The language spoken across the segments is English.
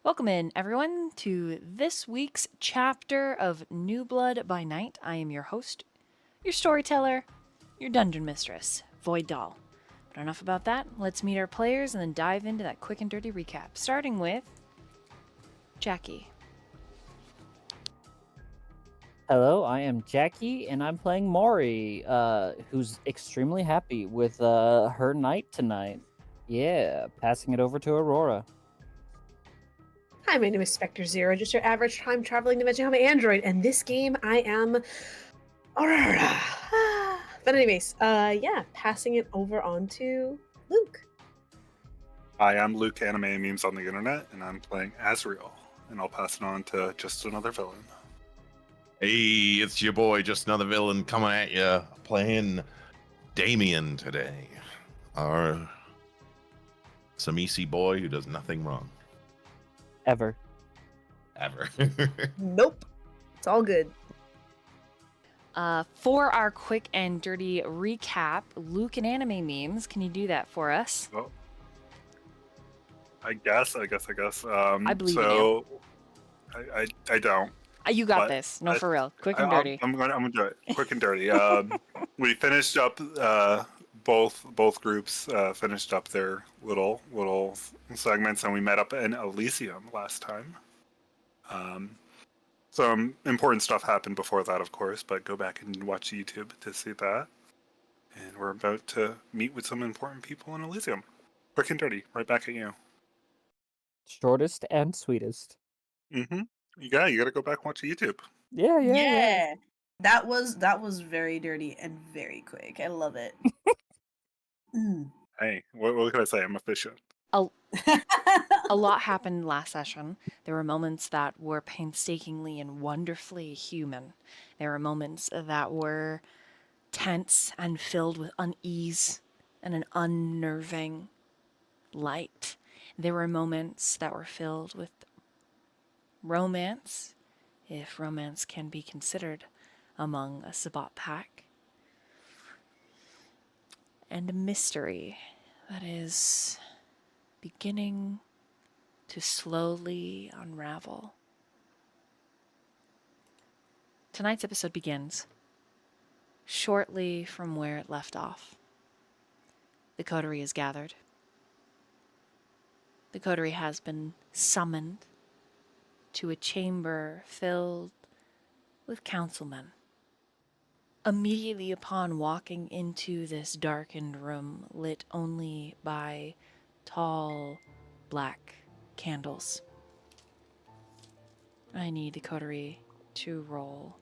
Welcome in, everyone, to this week's chapter of New Blood by Night. I am your host, your storyteller, your dungeon mistress, Void Doll. But enough about that. Let's meet our players and then dive into that quick and dirty recap, starting with Jaqi. Hello, I am Jaqi, and I'm playing Mori, who's extremely happy with her night tonight. Yeah, passing it over to Aurora. Hi, my name is Spectre Zero, just your average time traveling dimension home android, and this game I am Aurora. But anyways, yeah, passing it over on to Luke. Hi, I'm Luke, anime memes on the internet, and I'm playing Azriel, and I'll pass it on to just another villain. Hey, it's your boy, just another villain coming at you, playing Damien today. Our Samisi boy who does nothing wrong. Ever. Nope, it's all good. For our quick and dirty recap, Luke and anime memes, can you do that for us? Well, I guess. I believe so I don't. You got But this. No, for real. Quick and dirty. I'm gonna do it quick and dirty. We finished up both groups finished up their little segments, and we met up in Elysium last time. Some important stuff happened before that, of course, but go back and watch YouTube to see that. And we're about to meet with some important people in Elysium. Quick and dirty, right back at you. Shortest and sweetest. Mm-hmm. You gotta go back and watch YouTube. Yeah. That was very dirty and very quick. I love it. Hey, what can I say? I'm efficient. A lot happened last session. There were moments that were painstakingly and wonderfully human. There were moments that were tense and filled with unease and an unnerving light. There were moments that were filled with romance, if romance can be considered among a Sabbat pack, and a mystery that is beginning to slowly unravel. Tonight's episode begins shortly from where it left off. The coterie is gathered. The coterie has been summoned to a chamber filled with councilmen. Immediately upon walking into this darkened room, lit only by tall, black candles, I need the coterie to roll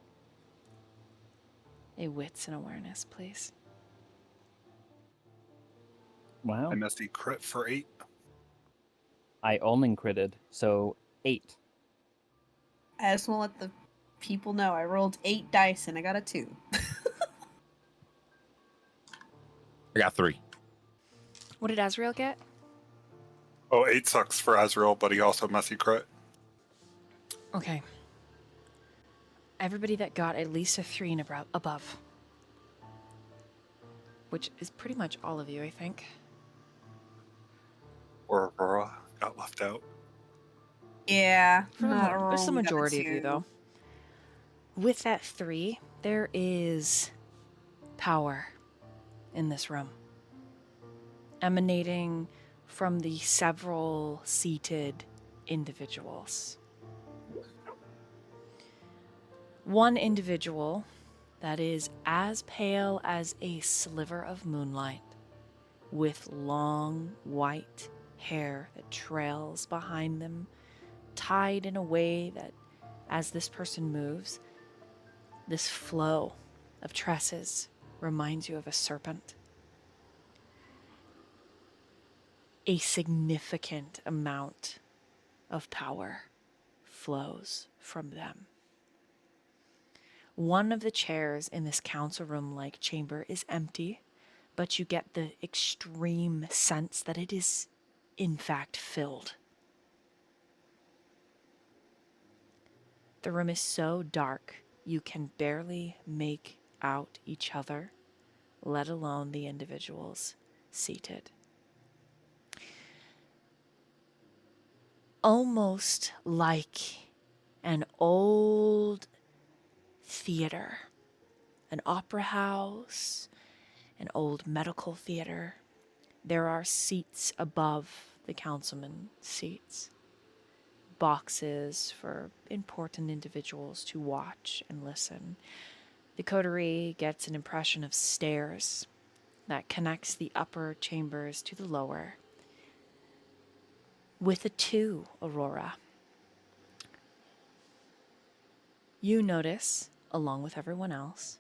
a wits and awareness, please. Wow. I messed a crit for 8. I only critted, so 8. I just want to let the people know I rolled 8 dice and I got a 2. I got 3. What did Azriel get? Oh, 8 sucks for Azriel, but he also messy crit. Okay. Everybody that got at least a 3 and above. Which is pretty much all of you, I think. Or Aurora got left out. Yeah, There's the majority of you, though. With that 3, there is power in this room, emanating from the several seated individuals. One individual that is as pale as a sliver of moonlight, with long white hair that trails behind them, tied in a way that, as this person moves, this flow of tresses reminds you of a serpent. A significant amount of power flows from them. One of the chairs in this council room-like chamber is empty, but you get the extreme sense that it is, in fact, filled. The room is so dark you can barely make out each other, let alone the individuals seated. almost like an old theater, an opera house, an old medical theater. There are seats above the councilman's seats, boxes for important individuals to watch and listen. The coterie gets an impression of stairs that connects the upper chambers to the lower. With a 2, Aurora, you notice, along with everyone else,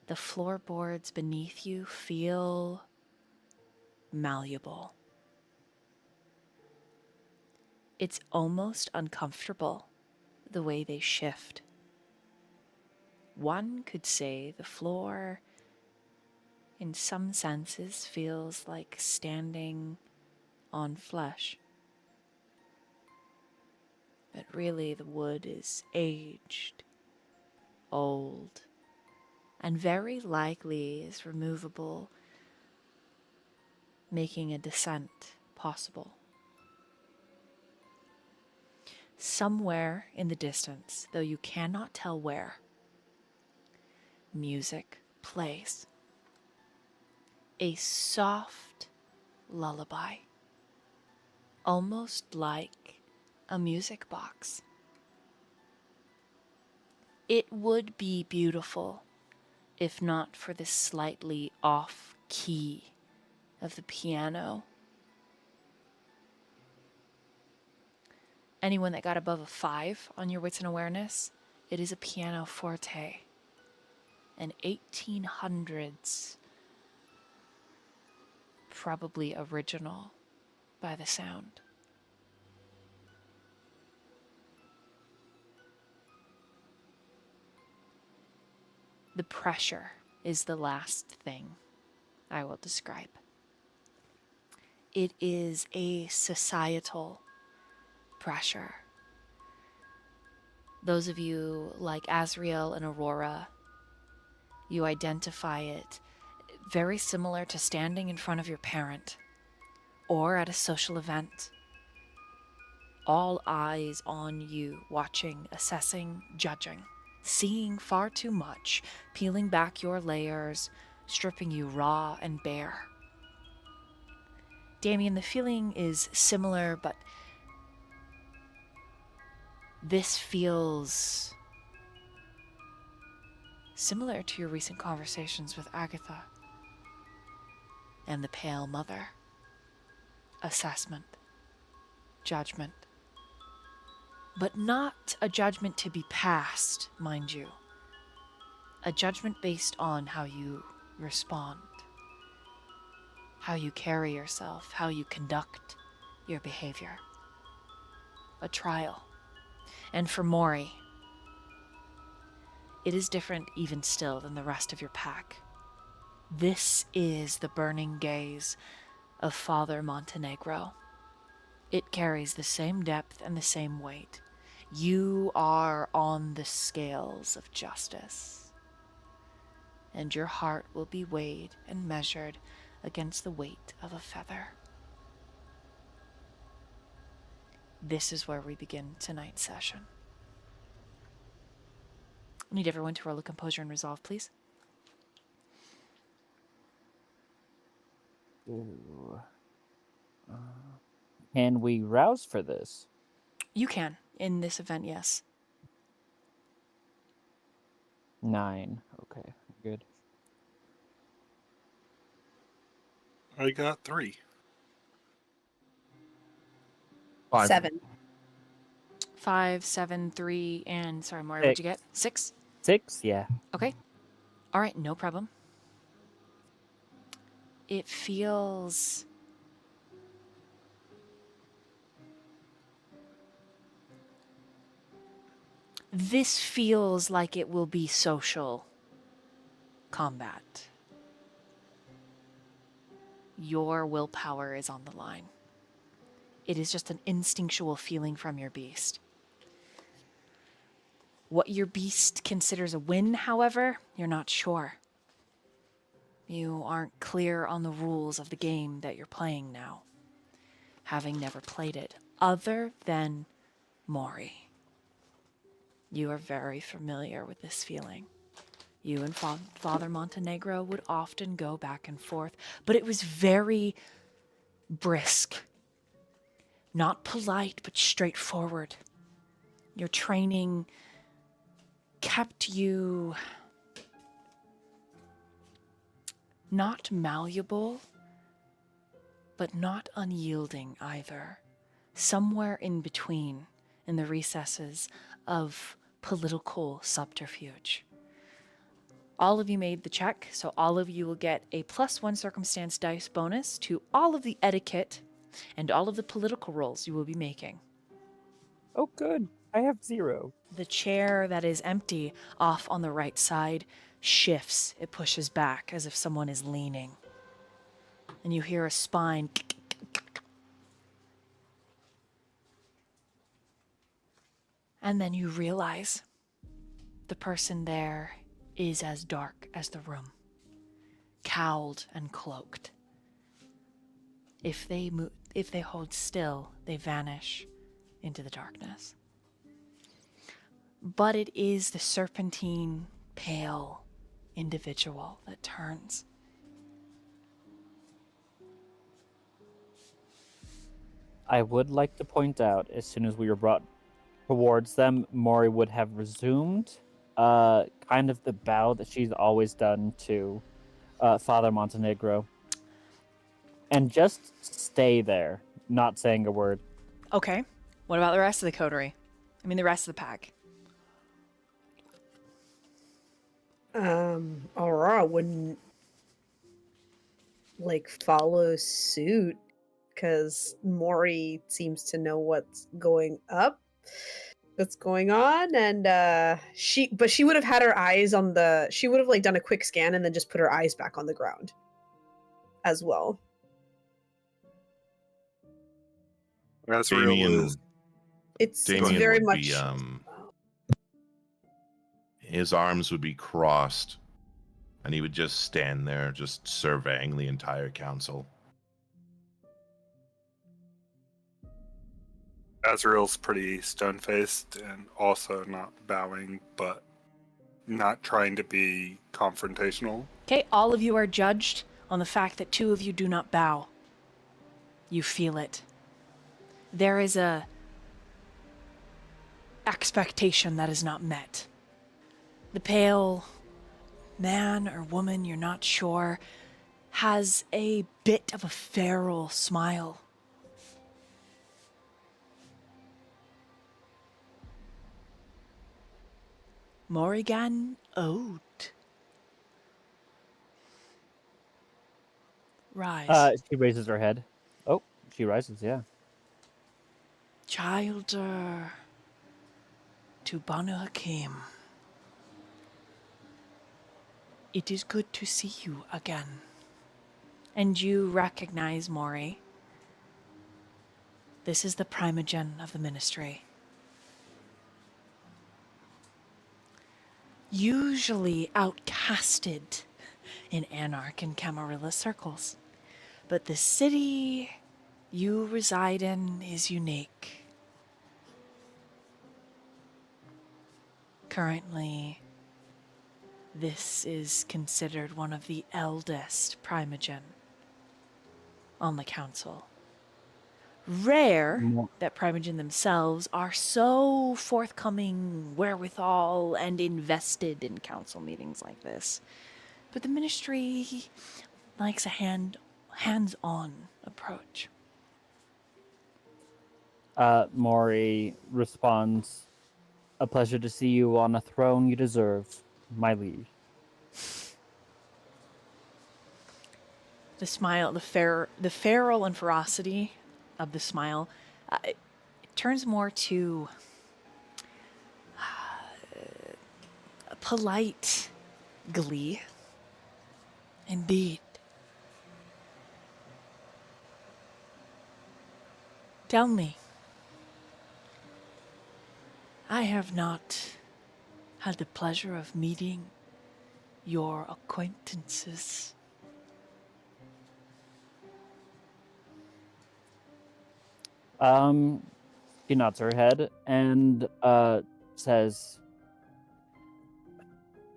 the floorboards beneath you feel malleable. It's almost uncomfortable the way they shift. One could say the floor, in some senses, feels like standing on flesh. But really, the wood is aged, old, and very likely is removable, making a descent possible. Somewhere in the distance, though you cannot tell where, music plays. A soft lullaby, almost like a music box. It would be beautiful if not for the slightly off key of the piano. Anyone that got above a 5 on your wits and awareness, it is a piano forte, an 1800s, probably original by the sound. The pressure is the last thing I will describe. It is a societal pressure. Those of you like Azriel and Aurora, you identify it very similar to standing in front of your parent or at a social event. All eyes on you, watching, assessing, judging, seeing far too much, peeling back your layers, stripping you raw and bare. Damien, the feeling is similar, but this feels similar to your recent conversations with Agatha and the Pale Mother. Assessment, judgment, but not a judgment to be passed, mind you. A judgment based on how you respond, how you carry yourself, how you conduct your behavior. A trial. And for Mori, it is different even still than the rest of your pack. This is the burning gaze of Father Montenegro. It carries the same depth and the same weight. You are on the scales of justice, and your heart will be weighed and measured against the weight of a feather. This is where we begin tonight's session. I need everyone to roll a composure and resolve, please. Ooh. Can we rouse for this? You can, in this event, yes. 9. Okay, good. I got 3. 5. 7. 5, 7, 3, and sorry, Mori, what'd you get? 6? 6? Yeah. Okay. All right, no problem. It feels... This feels like it will be social combat. Your willpower is on the line. It is just an instinctual feeling from your beast. What your beast considers a win, however, you're not sure. You aren't clear on the rules of the game that you're playing now, having never played it other than Mori. You are very familiar with this feeling. You and Father Montenegro would often go back and forth, but it was very brisk. Not polite, but straightforward. Your training kept you not malleable, but not unyielding either. Somewhere in between, in the recesses of political subterfuge. All of you made the check, so all of you will get a +1 circumstance dice bonus to all of the etiquette and all of the political rolls you will be making. Oh, good. I have 0. The chair that is empty off on the right side shifts. It pushes back as if someone is leaning. And you hear a spine. And then you realize the person there is as dark as the room, cowled and cloaked. If they hold still, they vanish into the darkness. But it is the serpentine, pale individual that turns. I would like to point out, as soon as we were brought towards them, Mori would have resumed kind of the bow that she's always done to Father Montenegro. And just stay there, not saying a word. Okay. What about the rest of the coterie? I mean, the rest of the pack. Aurora wouldn't follow suit because Mori seems to know what's going on, and she would have had her eyes on she would have done a quick scan and then just put her eyes back on the ground as well. Azriel It's Damien very would much be, his arms would be crossed, and he would just stand there, just surveying the entire council. Azriel's pretty stone-faced and also not bowing, but not trying to be confrontational. Okay, all of you are judged on the fact that 2 of you do not bow. You feel it. There is a expectation that is not met. The pale man or woman, you're not sure, has a bit of a feral smile. Morrigan owed. Rise. She raises her head. Oh, she rises, yeah. Childer to Banu Hakim. It is good to see you again. And you recognize Mori. This is the primogen of the ministry. Usually outcasted in Anarch and Camarilla circles. But the city you reside in is unique. Currently, this is considered one of the eldest primogen on the council. Rare that primogen themselves are so forthcoming, wherewithal, and invested in council meetings like this. But the ministry likes a hands-on approach. Mori responds, "A pleasure to see you on a throne you deserve, my liege." The smile, the feral and ferocity of the smile, it turns more to a polite glee. Indeed. Tell me, I have not had the pleasure of meeting your acquaintances. She nods her head and says,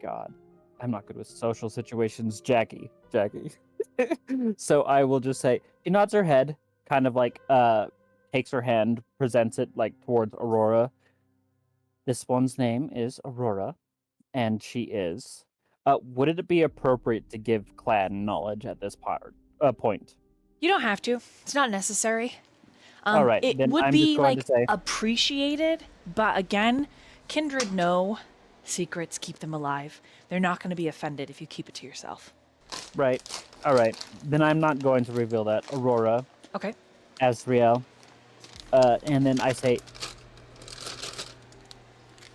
God, I'm not good with social situations. Jaqi. So I will just say, she nods her head, kind of like takes her hand, presents it like towards Aurora. This one's name is Aurora, and she is. Would it be appropriate to give clan knowledge at this point? You don't have to. It's not necessary. All right, It then would I'm be just going to say, appreciated, but again, Kindred know secrets keep them alive. They're not going to be offended if you keep it to yourself. right. All right, then I'm not going to reveal that. Aurora, Okay. Azriel, and then I say,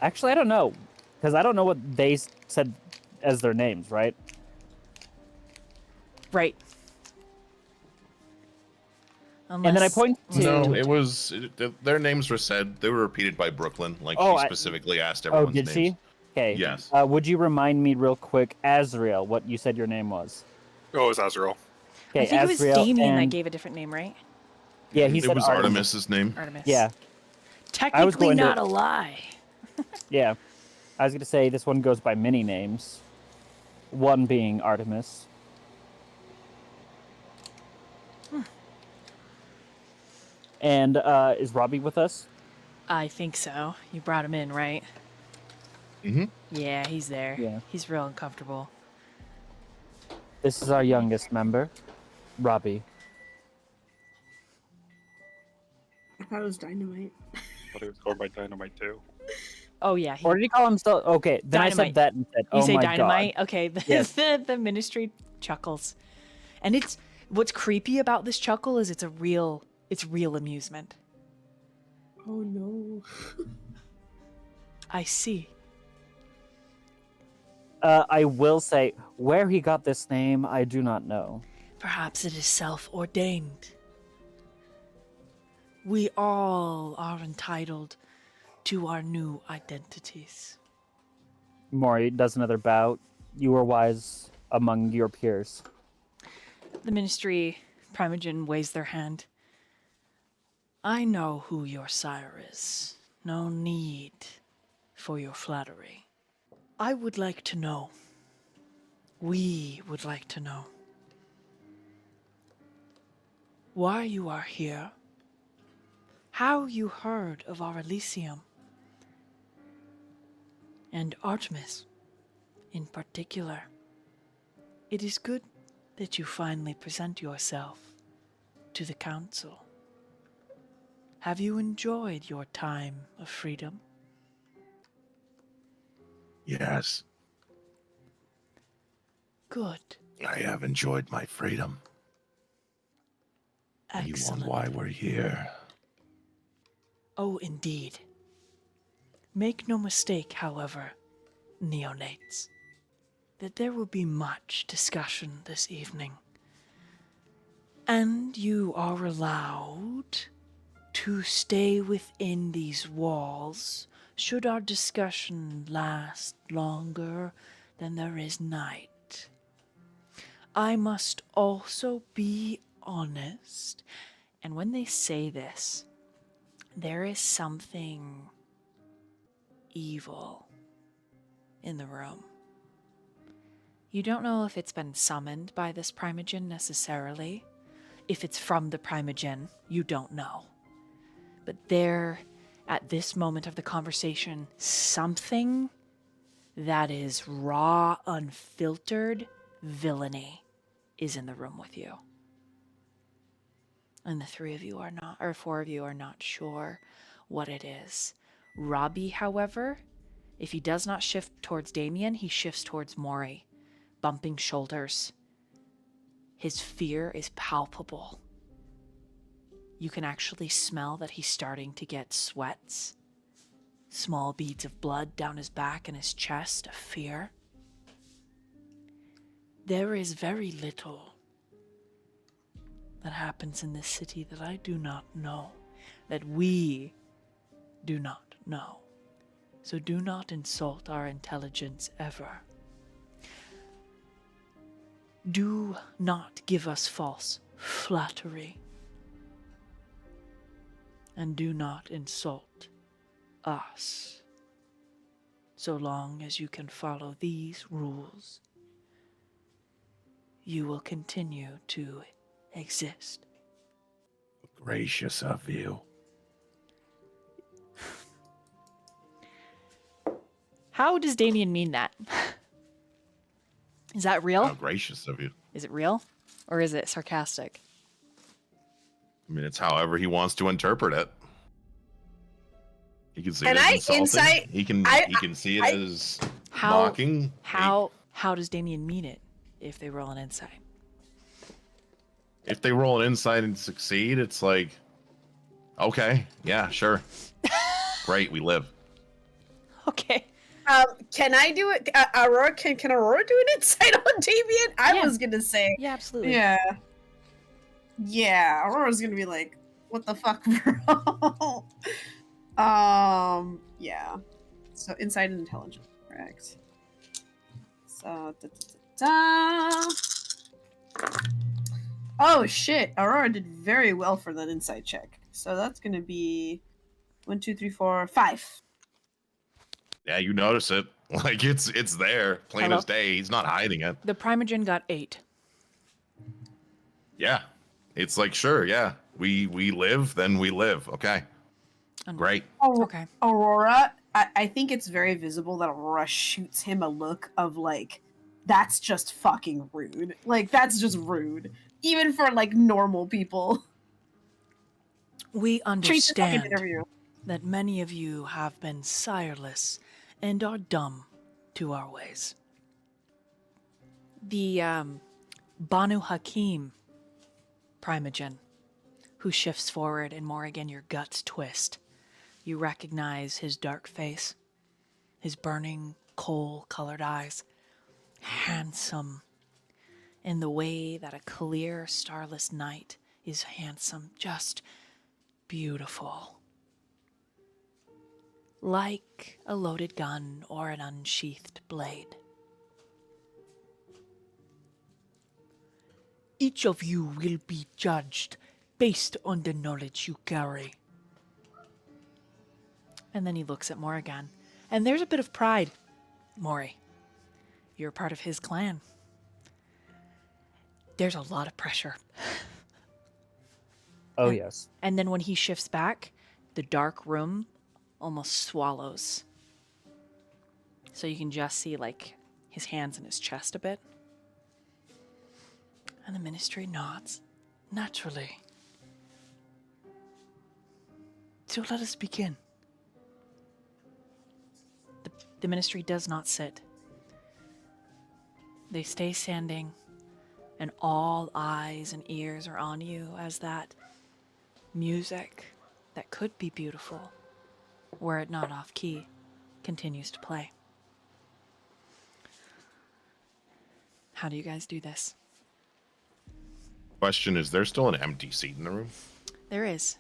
actually, I don't know, because I don't know what they said as their names, right? Right. And then I point to... No, it was their names were said. They were repeated by Brooklyn, like she specifically asked everyone's did names. she? Okay. Yes. Would you remind me real quick, Azriel, what you said your name was? Oh, it was Azriel. Okay, I think it was Azriel Damien that and... gave a different name, right? Yeah, he It said was Artemis's name. Artemis. Yeah, Technically going to- not a lie. yeah. I was going to say this one goes by many names. One being Artemis. And is Robbie with us? I think so. You brought him in, right? Mm-hmm. Yeah, he's there. Yeah. He's real uncomfortable. This is our youngest member, Robbie. I thought it was dynamite. But it was scored by Dynamite too. Oh, yeah. Or did he call himself? Okay, then I Dynamite. said that instead. You Oh say my dynamite? God. Okay, Yes. the ministry chuckles. And it's what's creepy about this chuckle is it's real amusement. Oh no. I see. I will say, where he got this name, I do not know. Perhaps it is self-ordained. We all are entitled to our new identities. Mori does another bow. You were wise among your peers. The ministry primogen waves their hand. I know who your sire is. No need for your flattery. I would like to know. We would like to know. Why you are here. How you heard of our Elysium. And Artemis, in particular. It is good that you finally present yourself to the council. Have you enjoyed your time of freedom? Yes, Good. I have enjoyed my freedom. Excellent. You want why we're here? Oh, indeed. Make no mistake, however, neonates, that there will be much discussion this evening. And you are allowed to stay within these walls should our discussion last longer than there is night. I must also be honest, and when they say this, there is something evil in the room. You don't know if it's been summoned by this primogen necessarily. If it's from the primogen, you don't know. But there, at this moment of the conversation, something that is raw, unfiltered villainy is in the room with you. And the three of you are not, or four of you are not sure what it is. Robbie, however, if he does not shift towards Damien, he shifts towards Mori, bumping shoulders. His fear is palpable. You can actually smell that he's starting to get sweats. Small beads of blood down his back and his chest of fear. There is very little that happens in this city that I do not know, that we do not know. So do not insult our intelligence ever. Do not give us false flattery. and do not insult us. So long as you can follow these rules, you will continue to exist. Gracious of you. How does Damien mean that? Is that real? How gracious of you. Is it real? Or is it sarcastic? I mean, it's however he wants to interpret it. He can see Can it as I insulting. insight- He can I- he can see it I- as How- mocking. How does Damien mean it if they roll an insight? If they roll an insight and succeed, it's like, okay, yeah, sure. Great, we live. Okay. Can I do it? Aurora, can Aurora do an insight on Damien? I Yeah. was gonna say, Yeah, absolutely. yeah. Aurora's gonna be like, what the fuck, bro? Yeah. So insight and intelligence, correct? So Oh shit! Aurora did very well for that insight check. So that's gonna be 1, 2, 3, 4, 5. Yeah, you notice it. Like it's there, plain Hello? as day. He's not hiding it. The Primogen got 8. Yeah. It's like, sure, yeah. We live, then we live. Okay. Great. Okay. Aurora, I think it's very visible that Aurora shoots him a look of like, that's just fucking rude. Like, that's just rude. Even for like normal people. We Treat the fucking understand interview. that many of you have been sireless and are dumb to our ways. The Banu Hakim Primogen, who shifts forward, and Morrigan, your guts twist. You recognize his dark face, his burning, coal-colored eyes, handsome in the way that a clear, starless night is handsome, just beautiful. Like a loaded gun or an unsheathed blade. Each of you will be judged based on the knowledge you carry. And then he looks at Morrigan. And there's a bit of pride, Mori. You're part of his clan. There's a lot of pressure. Oh, yes. And then when he shifts back, the dark room almost swallows. So you can just see, like, his hands in his chest a bit. And the ministry nods, naturally. So let us begin. The ministry does not sit. They stay standing, and all eyes and ears are on you as that music that could be beautiful, were it not off key, continues to play. How do you guys do this? Question, is there still an empty seat in the room? There is.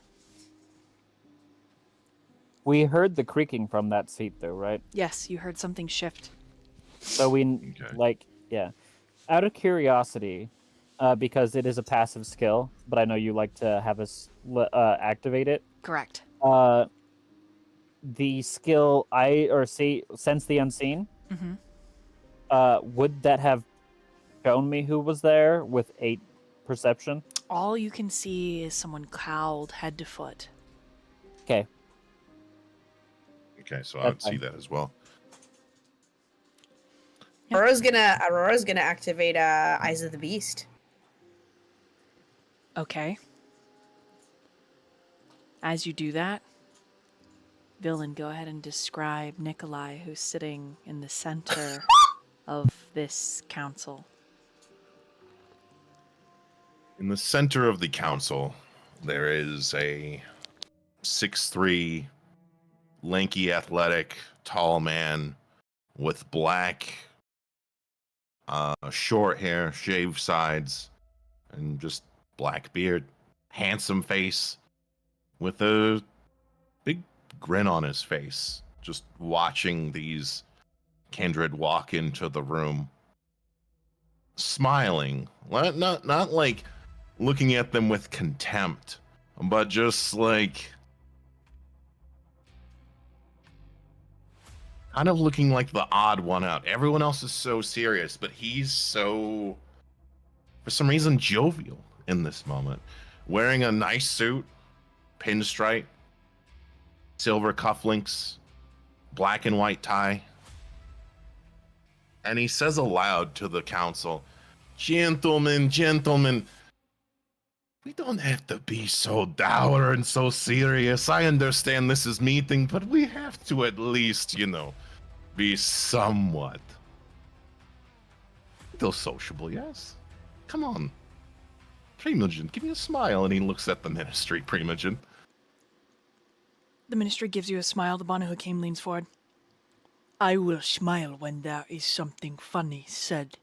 We heard the creaking from that seat, though, right? Yes, you heard something shift. So we, Okay. yeah. Out of curiosity, because it is a passive skill, but I know you like to have us activate it. Correct. The skill sense the unseen. Mm-hmm. Would that have shown me who was there with 8 perception? All you can see is someone cowled head to foot. Okay. Okay, so I would That's see fine. that as well. Yeah. Aurora's gonna activate Eyes of the Beast. Okay. As you do that, Villain, go ahead and describe Nikolai, who's sitting in the center of this council. In the center of the council, there is a 6'3", lanky, athletic, tall man with black, short hair, shaved sides, and just black beard. Handsome face with a big grin on his face, just watching these Kindred walk into the room, smiling, not like looking at them with contempt, but just like kind of looking like the odd one out. Everyone else is so serious, but he's so, for some reason, jovial in this moment. Wearing a nice suit, pinstripe, silver cufflinks, black and white tie. And he says aloud to the council, gentlemen, we don't have to be so dour and so serious. I understand this is meeting, but we have to at least, be somewhat. Still sociable, yes? Come on. Primogen, give me a smile. And he looks at the ministry, Primogen. The ministry gives you a smile. The Banu Hakim leans forward. I will smile when there is something funny said.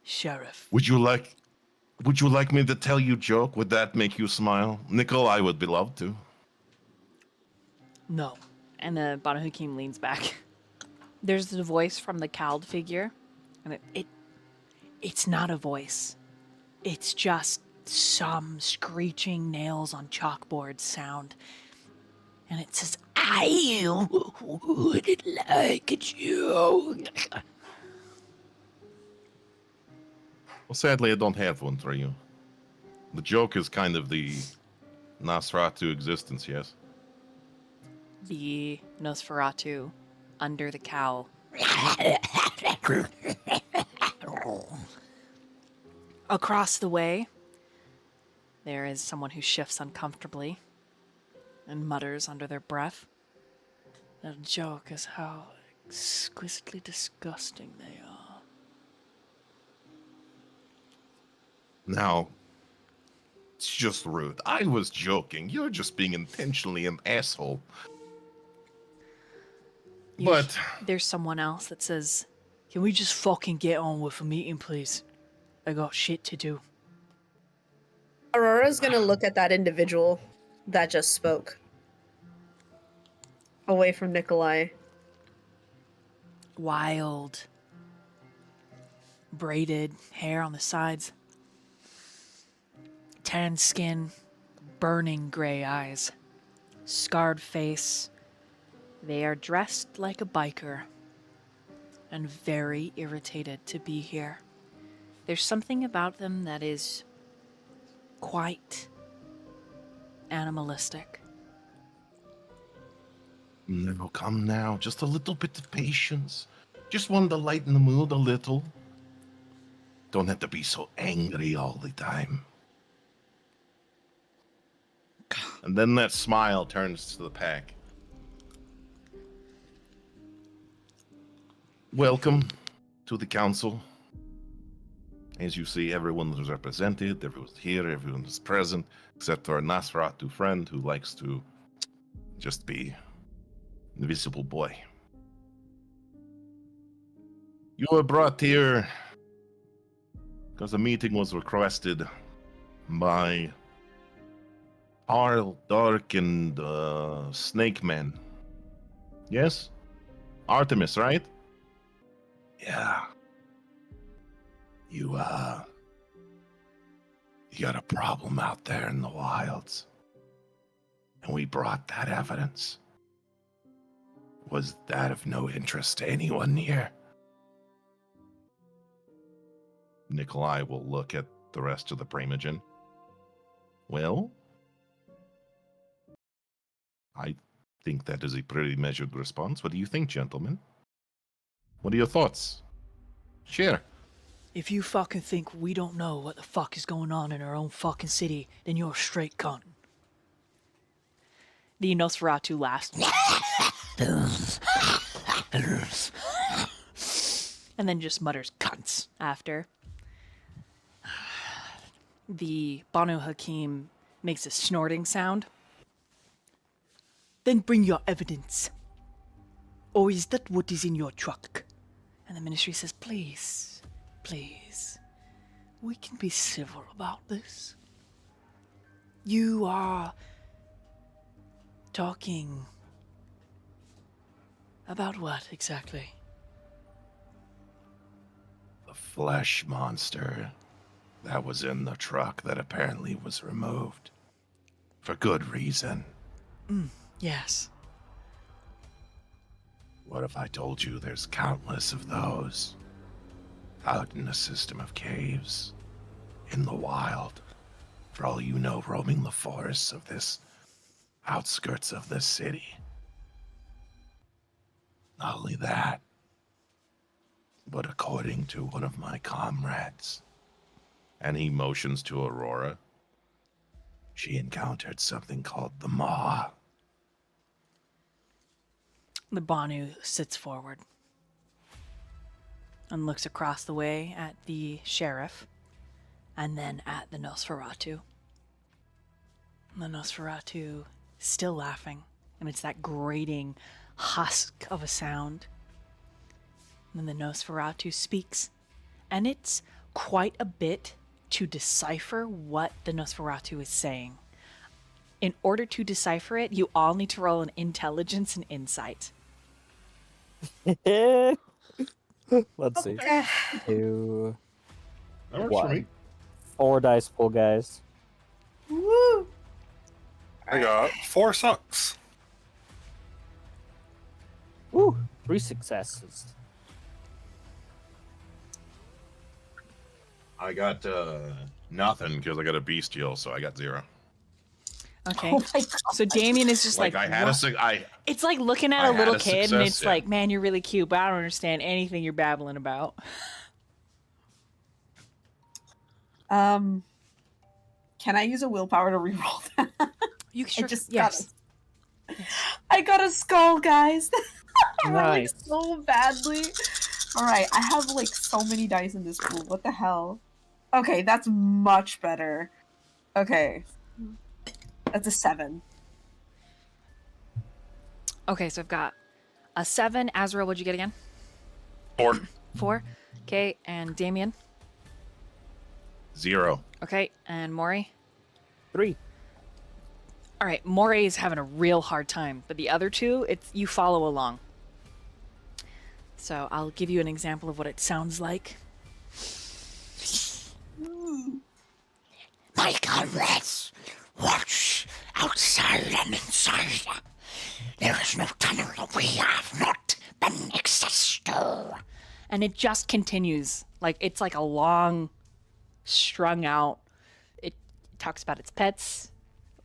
Sheriff. Would you like me to tell you a joke? Would that make you smile? Nickel, I would be loved to. No. And the Banu Hakim leans back. There's the voice from the cowled figure. And it's not a voice. It's just some screeching nails on chalkboard sound. And it says, I would like a joke. Well, sadly, I don't have one for you. The joke is kind of the Nosferatu existence, yes? The Nosferatu under the cowl. Across the way, there is someone who shifts uncomfortably and mutters under their breath. The joke is how exquisitely disgusting they are. Now, it's just rude. I was joking. You're just being intentionally an asshole. But there's someone else that says, can we just fucking get on with a meeting, please? I got shit to do. Aurora's gonna look at that individual that just spoke. Away from Nikolai. Wild. Braided hair on the sides. Tan skin. Burning gray eyes. Scarred face. They are dressed like a biker. And very irritated to be here. There's something about them that is quite animalistic. No, come now. Just a little bit of patience. Just wanted to lighten the mood a little. Don't have to be so angry all the time. And then that smile turns to the pack. Welcome to the council. As you see, everyone was represented, everyone's here, everyone is present, except for a Nosferatu friend who likes to just be an invisible boy. You were brought here because a meeting was requested by Arl, Dark, and Snake Man. Yes? Artemis, right? Yeah. You got a problem out there in the wilds. And we brought that evidence. Was that of no interest to anyone here? Nikolai will look at the rest of the Primogen. Well, I think that is a pretty measured response. What do you think, gentlemen? What are your thoughts? Share. If you fucking think we don't know what the fuck is going on in our own fucking city, then you're a straight cunt. The Nosferatu laughs. And then just mutters cunts after. The Banu Hakim makes a snorting sound. Then bring your evidence. Or is that what is in your truck? And the ministry says, please, please, we can be civil about this. You are talking about what exactly? The flesh monster that was in the truck that apparently was removed. For good reason. Yes. What if I told you there's countless of those out in a system of caves, in the wild, for all you know, roaming the forests of this outskirts of the city? Not only that, but according to one of my comrades, and he motions to Aurora, she encountered something called the Maw. The Banu sits forward and looks across the way at the sheriff and then at the Nosferatu. The Nosferatu is still laughing, and it's that grating husk of a sound. And then the Nosferatu speaks, and it's quite a bit to decipher what the Nosferatu is saying. In order to decipher it, you all need to roll an intelligence and insight. Let's see. Okay. 2, That works for me. 4 dice pool, guys. Woo! I got 4 sucks. Woo! 3 successes. I got nothing because I got a bestial, so I got 0. Okay. Oh my god. So Damien is just like, I had "What?" It's like looking at I a had little a kid and success, it's yeah. like, man, you're really cute, but I don't understand anything you're babbling about. Can I use a willpower to reroll that? You sure? just yes. I got a skull, guys. I rolled, like, Nice. so badly. All right, I have like so many dice in this pool. What the hell? Okay, that's much better. Okay, that's a 7. Okay, so I've got a 7. Azriel, what'd you get again? 4. 4. Okay, and Damien. 0. Okay, and Mori. 3. All right, Mori is having a real hard time, but the other two, it's you follow along. So I'll give you an example of what it sounds like. My comrades, watch outside and inside. There is no tunnel we have not been access to. And it just continues. Like it's like a long, strung out. It talks about its pets,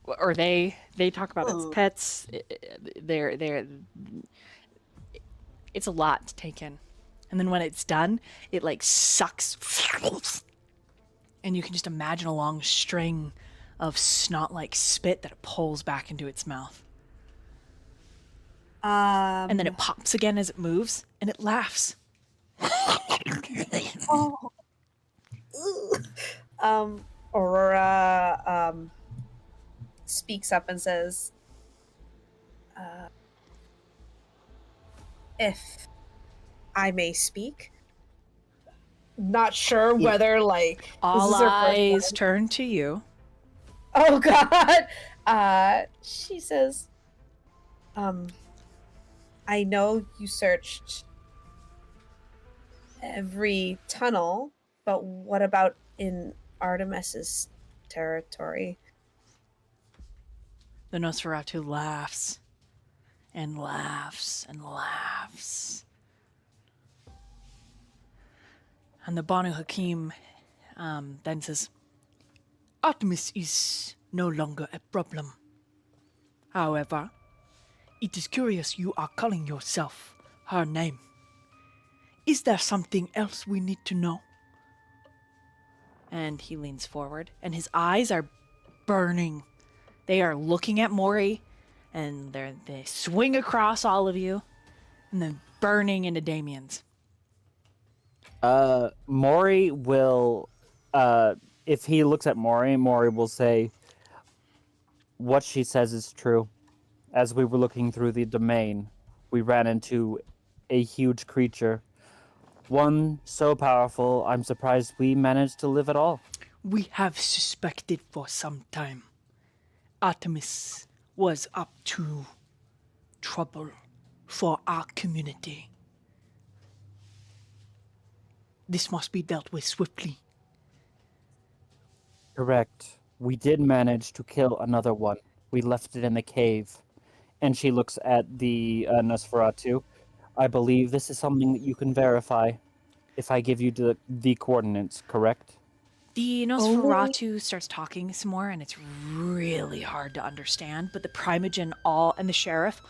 or they talk about its Ooh. pets. They're it's a lot to take in. And then when it's done, it like sucks. And you can just imagine a long string of snot-like spit that it pulls back into its mouth. And then it pops again as it moves, and it laughs. Oh. Aurora speaks up and says, if I may speak. Not sure whether, like, All this is her first eyes time. turn to you. Oh, God. She says, I know you searched every tunnel, but what about in Artemis's territory? The Nosferatu laughs and laughs and laughs. And the Banu Hakim then says, Artemis is no longer a problem. However, it is curious you are calling yourself her name. Is there something else we need to know? And he leans forward, and his eyes are burning. They are looking at Mori, and they swing across all of you, and then burning into Damien's. Mori will, if he looks at Mori will say, what she says is true. As we were looking through the domain, we ran into a huge creature. One so powerful, I'm surprised we managed to live at all. We have suspected for some time. Artemis was up to trouble for our community. This must be dealt with swiftly. Correct. We did manage to kill another one. We left it in the cave. And she looks at the Nosferatu. I believe this is something that you can verify if I give you the coordinates, correct? The Only- Nosferatu starts talking some more, and it's really hard to understand. But the Primogen all and the sheriff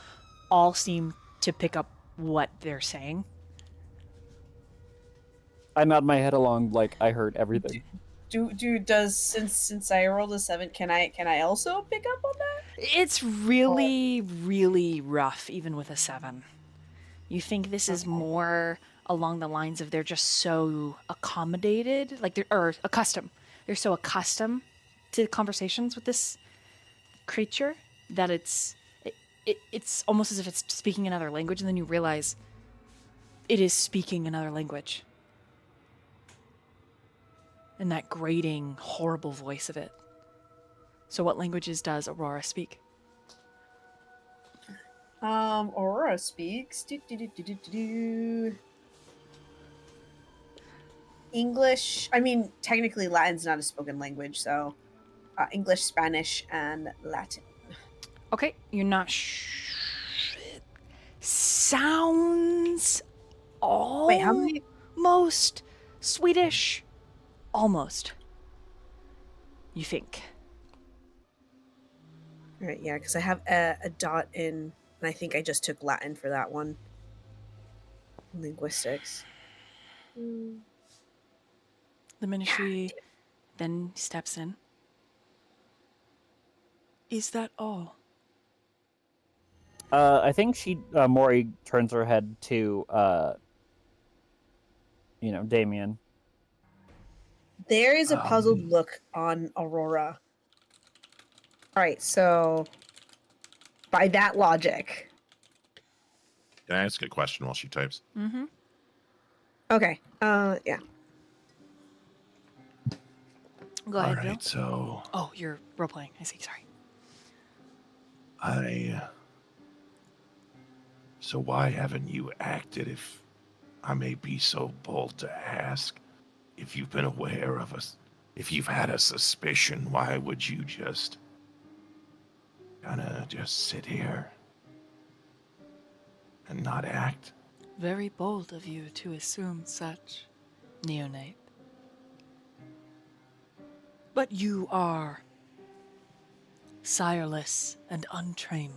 all seem to pick up what they're saying. I nod my head along like I heard everything. Does since I rolled a 7, can I also pick up on that? It's really, really rough, even with a 7. You think this is more along the lines of they're just so accommodated, like or accustomed. They're so accustomed to conversations with this creature that it's almost as if it's speaking another language, and then you realize it is speaking another language. And that grating, horrible voice of it. So what languages does Aurora speak? Aurora speaks English. I mean, technically Latin's not a spoken language, so English, Spanish, and Latin. Okay, you're not sounds Wait, how many? almost Swedish. Almost. You think. All right, yeah, because I have a dot in, and I think I just took Latin for that one. Linguistics. The ministry then steps in. Is that all? I think Mori turns her head to, Damien. There is a puzzled look on Aurora. All right, so by that logic, Can I ask a question while she types? Mm-hmm. okay, yeah. Go All ahead, right, Bill. so Oh, you're role-playing. I see, sorry. So why haven't you acted, if I may be so bold to ask? If you've been aware of us, if you've had a suspicion, why would you just sit here and not act? Very bold of you to assume such, neonate. But you are sireless and untrained.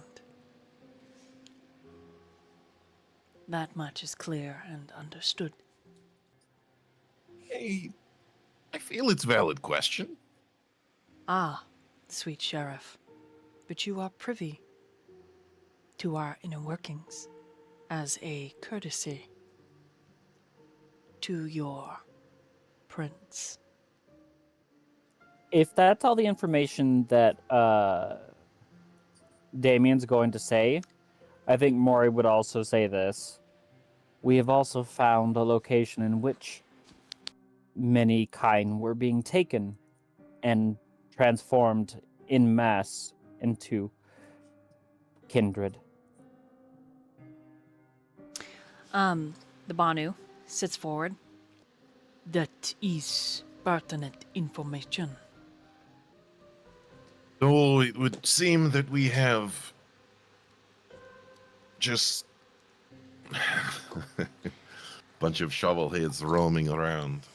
That much is clear and understood. Hey, I feel it's a valid question. Ah, sweet sheriff, but you are privy to our inner workings as a courtesy to your prince. If that's all the information that Damien's going to say, I think Mori would also say this. We have also found a location in which many kind were being taken and transformed in mass into Kindred. The Banu sits forward. That is pertinent information. So it would seem that we have just bunch of shovelheads roaming around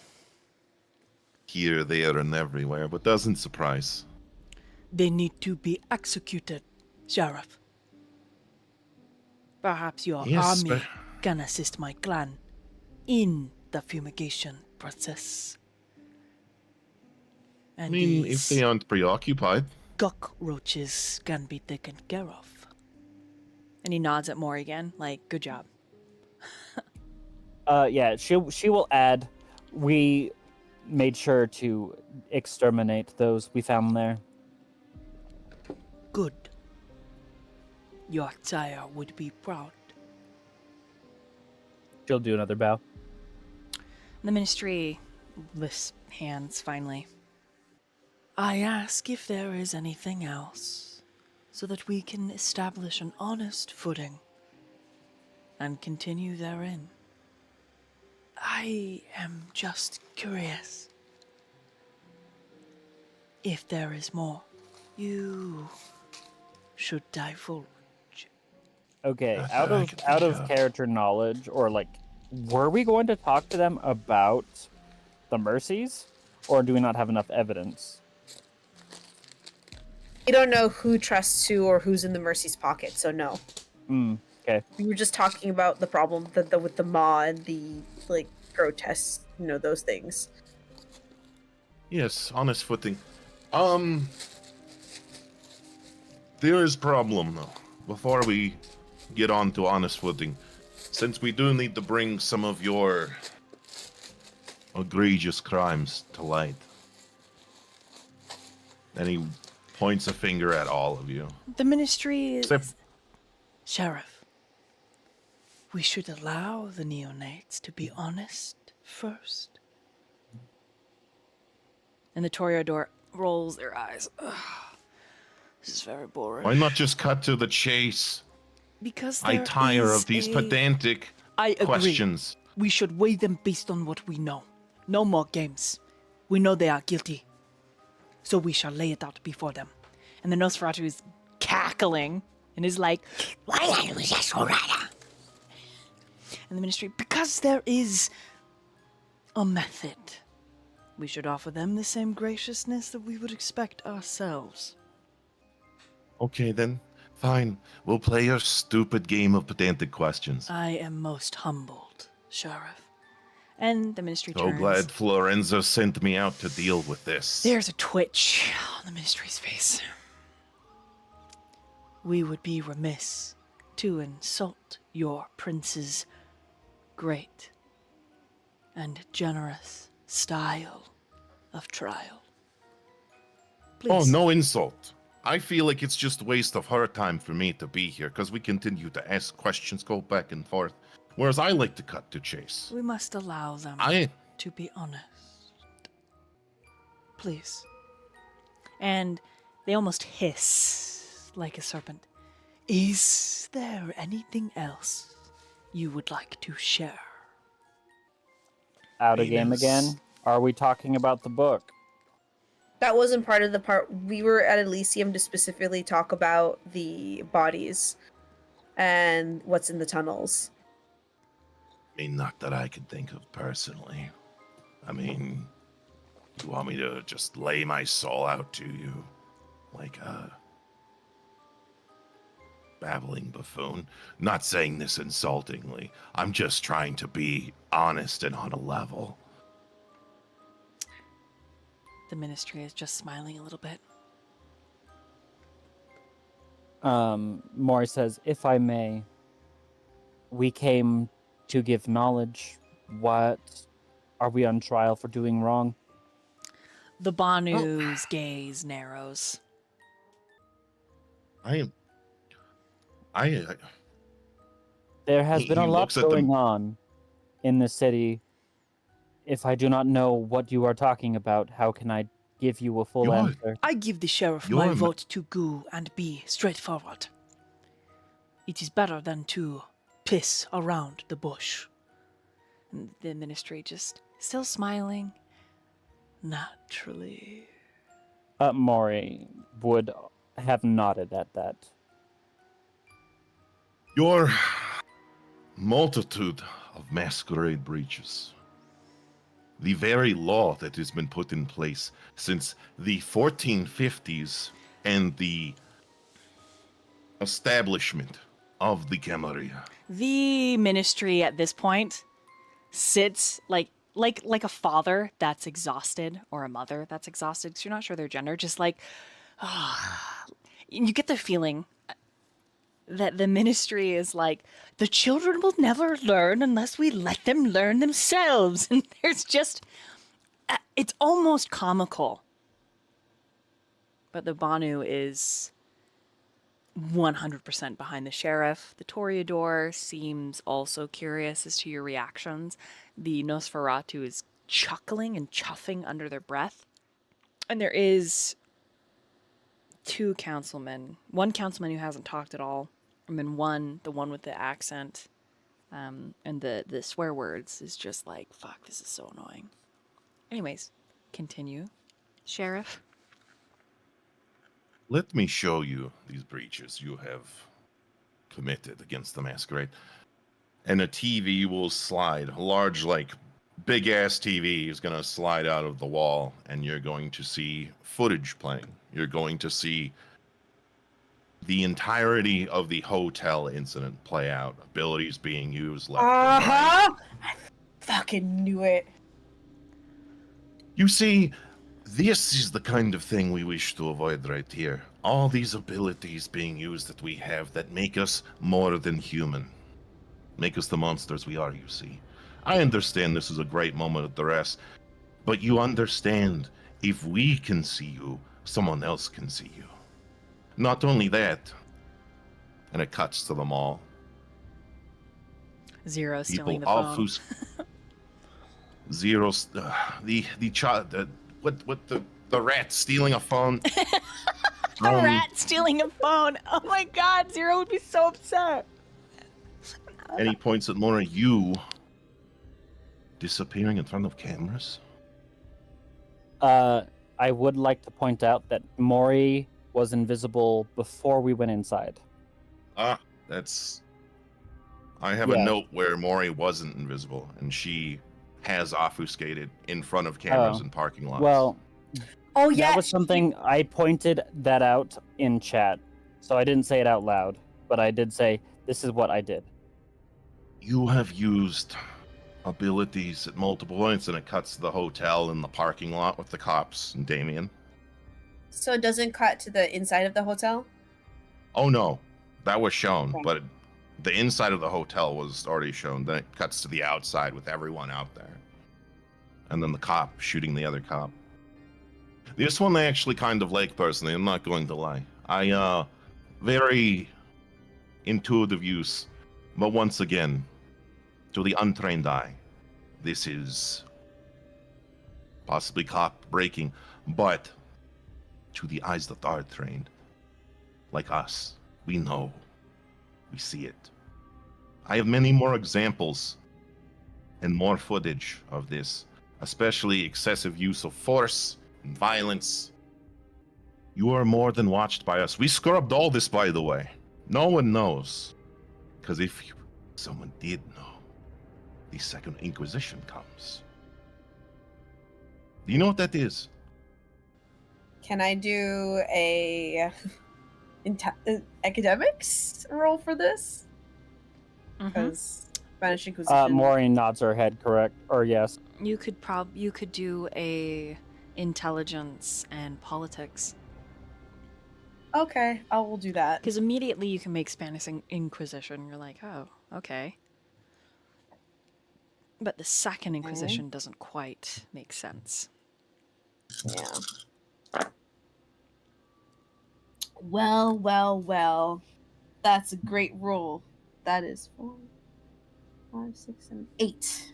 here, there, and everywhere, but doesn't surprise. They need to be executed, Sheriff. Perhaps your Yes, army but- can assist my clan in the fumigation process. I And mean, if these they aren't preoccupied. cockroaches can be taken care of. And he nods at Morrigan, like, good job. Yeah, she will add, we made sure to exterminate those we found there. Good. Your sire would be proud. She'll do another bow. The ministry lifts hands finally. I ask if there is anything else, so that we can establish an honest footing and continue therein. I am just curious. If there is more, you should divulge. Okay, That's out what I of could out think of of. character knowledge, or like, were we going to talk to them about the mercies, or do we not have enough evidence? You don't know who trusts who or who's in the Mercy's pocket, so no. Okay. We were just talking about the problem with the maw and the like grotesque, those things. Yes, honest footing. There is problem though. Before we get on to honest footing, since we do need to bring some of your egregious crimes to light. And he points a finger at all of you. The ministry is... Except- Sheriff, we should allow the neonates to be honest first. And the Toreador rolls their eyes. Ugh, this is very boring. Why not just cut to the chase? Because I there tire is of these a- pedantic I agree. questions. We should weigh them based on what we know. No more games. We know they are guilty. So we shall lay it out before them. And the Nosferatu is cackling and is like, Why not lose us, Aurora? and the ministry, because there is a method. We should offer them the same graciousness that we would expect ourselves. Okay then, fine. We'll play your stupid game of pedantic questions. I am most humbled, Sheriff. And the ministry So turns. glad Florenzo sent me out to deal with this. There's a twitch on the ministry's face. We would be remiss to insult your prince's great and generous style of trial. Please. Oh, no insult. I feel like it's just a waste of her time for me to be here, because we continue to ask questions, go back and forth. Whereas I like to cut to chase. We must allow them I to be honest. Please. And they almost hiss like a serpent. Is there anything else you would like to share? Out of game Venus. again? Are we talking about the book? That wasn't part of the part. We were at Elysium to specifically talk about the bodies and what's in the tunnels. I mean, not that I can think of personally. I mean, you want me to just lay my soul out to you like a babbling buffoon? Not saying this insultingly. I'm just trying to be honest and on a level. The ministry is just smiling a little bit. Mori says, if I may, we came to give knowledge. What are we on trial for doing wrong? The Banu's gaze narrows. I There has He- been a he lot looks at them- going on in the city. If I do not know what you are talking about, how can I give you a full You're- answer? I give the sheriff You're my a ma- vote to go and be straightforward. It is better than to piss around the bush. And the ministry just still smiling. Naturally. Mori would have nodded at that. Your multitude of masquerade breaches. The very law that has been put in place since the 1450s and the establishment of the Camarilla. The ministry at this point sits like a father that's exhausted or a mother that's exhausted because you're not sure their gender, just like you get the feeling that the ministry is like, the children will never learn unless we let them learn themselves. And there's just, it's almost comical. But the Banu is 100% behind the sheriff. The Toreador seems also curious as to your reactions. The Nosferatu is chuckling and chuffing under their breath. And there is two councilmen. One councilman who hasn't talked at all. And then the one with the accent and the swear words is just like, fuck, this is so annoying. Anyways, continue. Sheriff? Let me show you these breaches you have committed against the masquerade. And a TV will slide. A large, like, big-ass TV is going to slide out of the wall, and you're going to see footage playing. You're going to see the entirety of the hotel incident play out. Abilities being used left and right. I fucking knew it. You see, this is the kind of thing we wish to avoid right here. All these abilities being used that we have that make us more than human. Make us the monsters we are, you see. I understand this is a great moment of duress, but you understand, if we can see you, someone else can see you. Not only that, and it cuts to them all. Zero stealing People the phone. Zero, the rat stealing a phone. A rat stealing a phone. Oh my god, Zero would be so upset. And he points at Mori, you disappearing in front of cameras? I would like to point out that Mori was invisible before we went inside. That's... I have a note where Mori wasn't invisible, and she has obfuscated in front of cameras in parking lots. Well, Oh yeah. that was something I pointed that out in chat. So I didn't say it out loud, but I did say, this is what I did. You have used abilities at multiple points, and it cuts to the hotel and the parking lot with the cops and Damien. So it doesn't cut to the inside of the hotel? Oh no, that was shown, Okay. but the inside of the hotel was already shown. Then it cuts to the outside with everyone out there. And then the cop shooting the other cop. This one I actually kind of like personally, I'm not going to lie. Very intuitive use, but once again, to the untrained eye, this is possibly cop breaking, but to the eyes that are trained, like us, we know, we see it. I have many more examples and more footage of this, especially excessive use of force and violence. You are more than watched by us. We scrubbed all this, by the way. No one knows. Because if someone did know, the Second Inquisition comes. Do you know what that is? Can I do a academics roll for this? Because Spanish Inquisition. Maureen nods her head, correct? Or yes. You could do a intelligence and politics. Okay, I will do that. Because immediately you can make Spanish Inquisition. You're like, oh, okay. But the Second Inquisition doesn't quite make sense. Yeah. Well. That's a great roll. That is 4, 5, 6, 7, 8.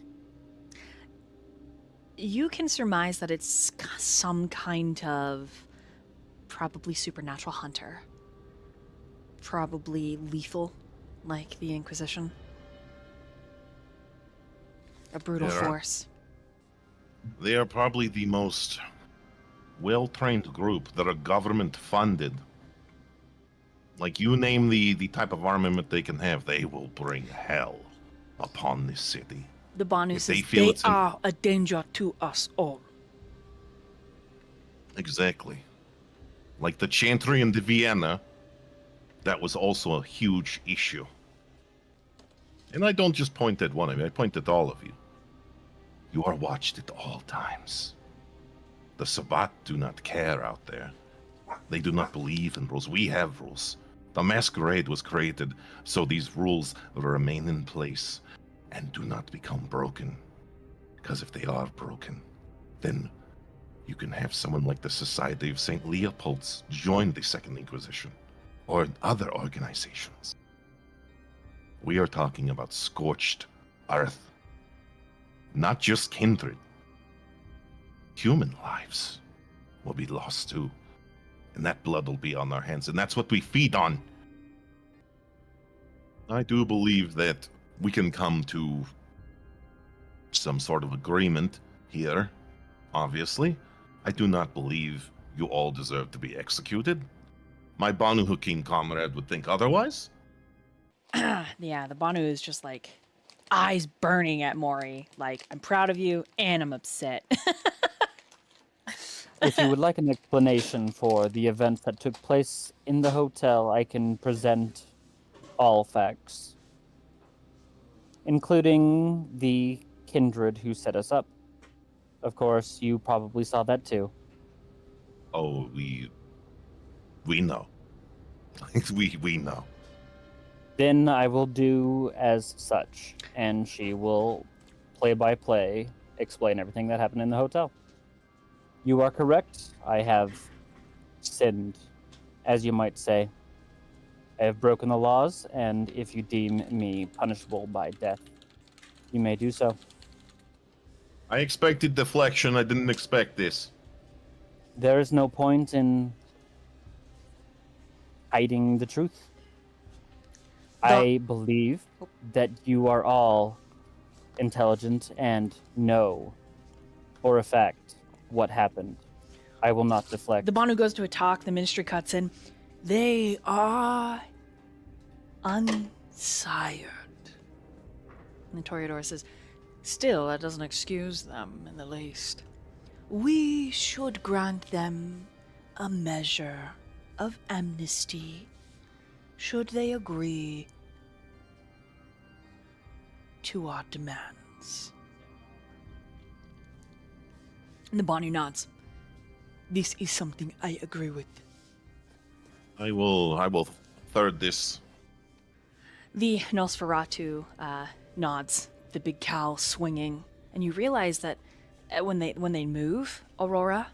You can surmise that it's some kind of probably supernatural hunter. Probably lethal, like the Inquisition. A brutal force. They are probably the most well-trained group that are government-funded. Like, you name the type of armament they can have, they will bring hell upon this city. The Banu If says feel they it's are a danger to us all. Exactly. Like the Chantry in the Vienna, that was also a huge issue. And I don't just point at one of you, I point at all of you. You are watched at all times. The Sabbat do not care out there. They do not believe in rules. We have rules. The Masquerade was created so these rules remain in place and do not become broken. Because if they are broken, then you can have someone like the Society of St. Leopold's join the Second Inquisition, or other organizations. We are talking about scorched earth. Not just kindred. Human lives will be lost too. And that blood will be on our hands, and that's what we feed on. I do believe that we can come to some sort of agreement here, obviously. I do not believe you all deserve to be executed. My Banu Hakim comrade would think otherwise. Yeah, the Banu is just like eyes burning at Mori. Like, I'm proud of you and I'm upset. If you would like an explanation for the events that took place in the hotel, I can present all facts, including the Kindred who set us up. Of course, you probably saw that too. Oh, we know. we know. Then I will do as such, and she will play by play explain everything that happened in the hotel. You are correct. I have sinned, as you might say. I have broken the laws, and if you deem me punishable by death, you may do so. I expected deflection. I didn't expect this. There is no point in hiding the truth. I believe that you are all intelligent and know for a fact what happened. I will not deflect. The Banu goes to attack, the ministry cuts in. They are unsired. And the Toreador says, still, that doesn't excuse them in the least. We should grant them a measure of amnesty, should they agree to our demands. And the Banu nods. This is something I agree with. I will third this. The Nosferatu nods, the big cowl swinging, and you realize that when they move, Aurora,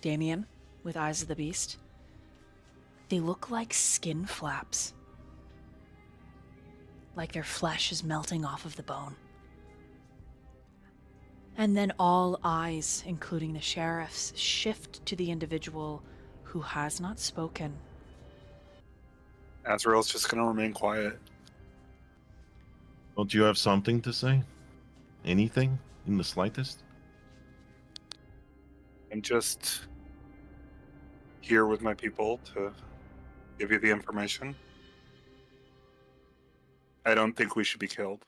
Damien, with Eyes of the Beast, they look like skin flaps. Like their flesh is melting off of the bone. And then all eyes, including the sheriff's, shift to the individual who has not spoken. Azriel's just going to remain quiet. Don't you have something to say? Anything in the slightest? I'm just here with my people to give you the information. I don't think we should be killed.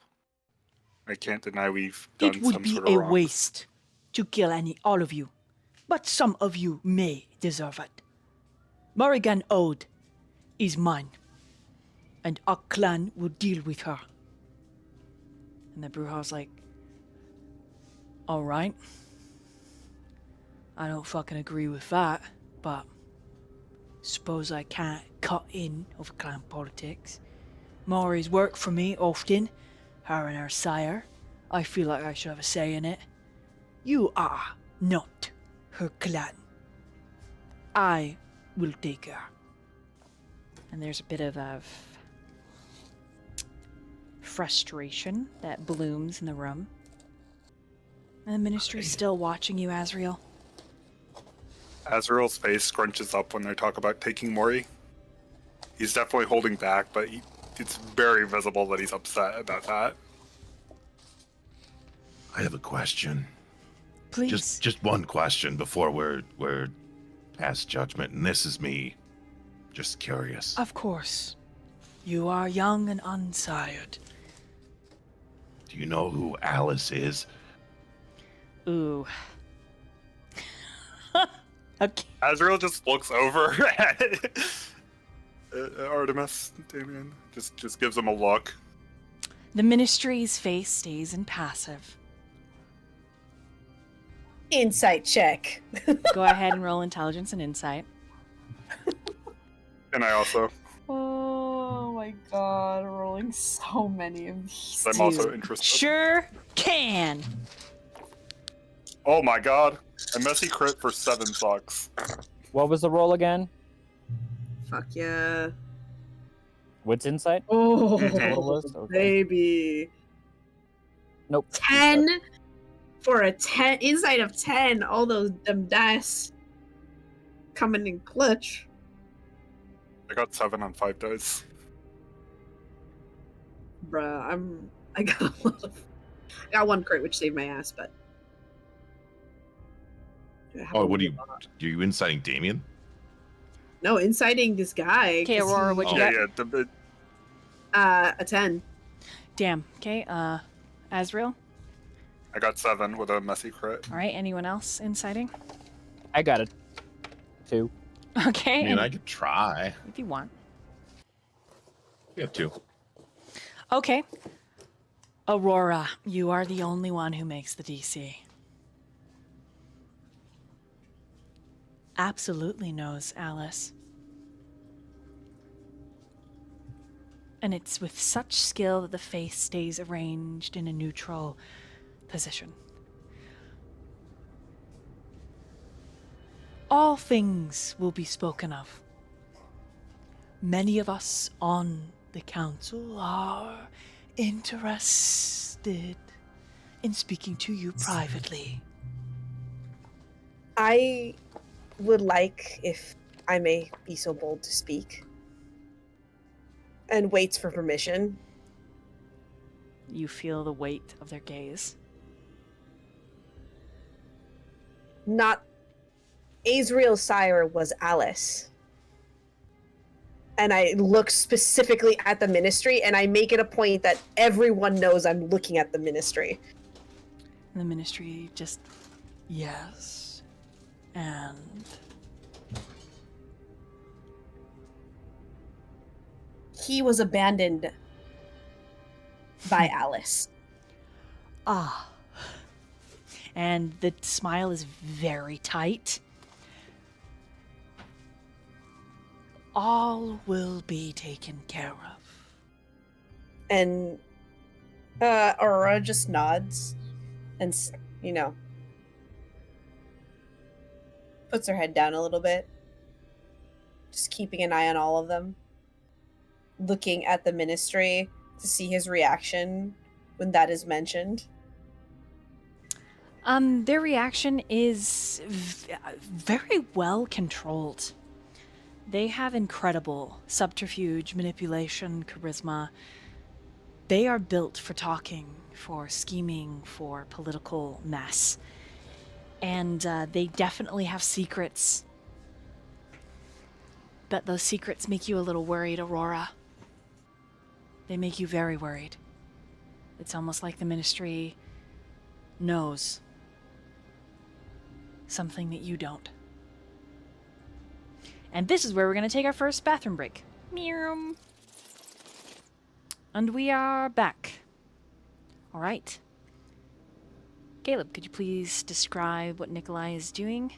I can't deny we've done It would some be sort of a wrong. waste to kill all of you, but some of you may deserve it. Morrigan Ode is mine, and our clan will deal with her. And the Brujah's like, all right. I don't fucking agree with that, but suppose I can't cut in over clan politics. Mori's worked for me often, her and her sire. I feel like I should have a say in it. You are not her clan. I will take her. And there's a bit of frustration that blooms in the room. And the ministry's still watching you, Azriel. Azriel's face scrunches up when they talk about taking Mori. He's definitely holding back, but it's very visible that he's upset about that. I have a question. Please. Just one question before we're past judgment, and this is me just curious. Of course. You are young and unsired. Do you know who Alice is? Ooh. Okay. Azriel just looks over at Artemis, Damien. Just gives him a look. The ministry's face stays impassive. Insight check. Go ahead and roll intelligence and insight. And I also. Oh my god, rolling so many of these. I'm also interested. Sure can. Oh my god. A messy crit for 7 bucks. What was the roll again? Fuck yeah. What's insight? Oh, Mhm. Okay. baby. Nope. 10 for a 10 insight of 10. All them dice coming in clutch. I got 7 on 5 dice. Bruh, I got a lot of. I got one crit which saved my ass, but. Oh, what are you inciting Damien? No, inciting this guy. Okay, 'cause Aurora, he- what'd you Yeah, got? yeah. A 10. Damn. Okay. Azriel. I got 7 with a messy crit. All right. Anyone else inciting? I got it. 2. Okay. I mean, I could try. if you want. We have 2. Okay. Aurora, you are the only one who makes the DC. Absolutely knows Alice. And it's with such skill that the face stays arranged in a neutral position. All things will be spoken of. Many of us on the council are interested in speaking to you privately. I would like, if I may be so bold to speak, and waits for permission. You feel the weight of their gaze. Not Azriel's sire was Alice. And I look specifically at the ministry, and I make it a point that everyone knows I'm looking at the ministry. And the ministry just, yes, and He was abandoned by Alice. ah. And the smile is very tight. All will be taken care of. And Aurora just nods and, puts her head down a little bit. Just keeping an eye on all of them. Looking at the ministry to see his reaction when that is mentioned. Their reaction is very well controlled. They have incredible subterfuge, manipulation, charisma. They are built for talking, for scheming, for political mess. And they definitely have secrets. But those secrets make you a little worried, Aurora. They make you very worried. It's almost like the ministry knows something that you don't. And this is where we're going to take our first bathroom break. Meow. And we are back. All right. Caleb, could you please describe what Nikolai is doing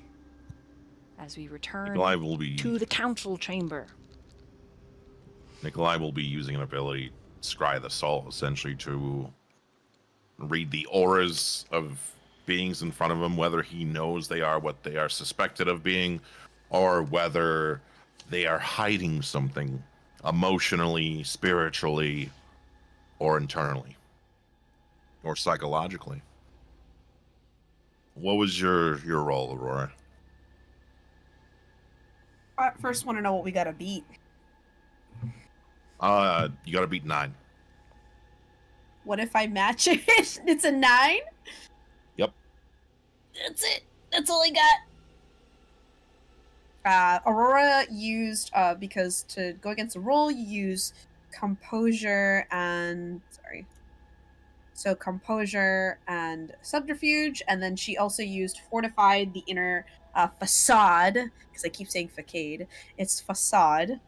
as we return Nikolai will be to the council chamber? Nikolai will be using an ability, Scry the Soul, essentially to read the auras of beings in front of him, whether he knows they are what they are suspected of being, or whether they are hiding something emotionally, spiritually, or internally, or psychologically. What was your role, Aurora? I first want to know what we gotta beat. You gotta beat 9. What if I match it? It's a 9? Yep. That's it. That's all I got. Aurora used, because to go against the roll, you use composure and, so composure and subterfuge, and then she also used fortified the inner facade, because I keep saying facade. It's facade,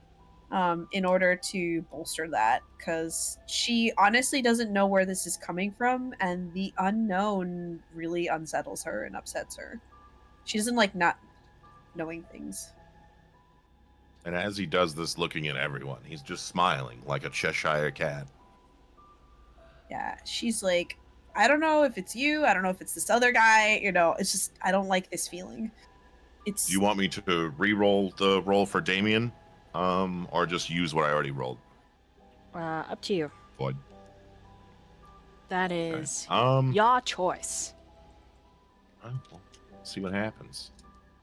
in order to bolster that, because she honestly doesn't know where this is coming from, and the unknown really unsettles her and upsets her. She doesn't like not knowing things. And as he does this, looking at everyone, he's just smiling like a Cheshire cat. Yeah, she's like, I don't know if it's you, I don't know if it's this other guy, it's just, I don't like this feeling. It's... Do you want me to re-roll the roll for Damien? Or just use what I already rolled? Up to you. Void. That is Okay. your choice. Well, let's see what happens.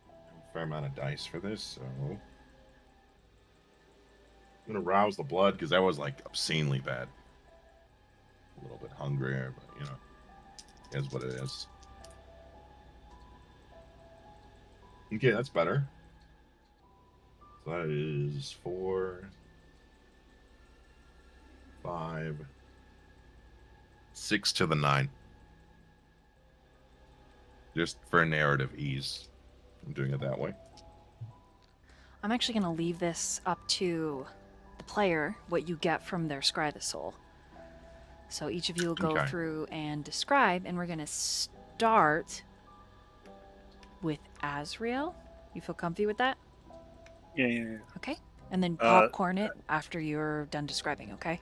A fair amount of dice for this, so I'm gonna rouse the blood because that was like obscenely bad. A little bit hungrier, but is what it is. Okay, that's better. So that is 4, 5, 6 to the 9. Just for narrative ease, I'm doing it that way. I'm actually going to leave this up to the player, what you get from their Scry the Soul. So each of you will go Okay. through and describe, and we're going to start with Azriel. You feel comfy with that? Yeah. Okay. And then popcorn it after you're done describing, okay?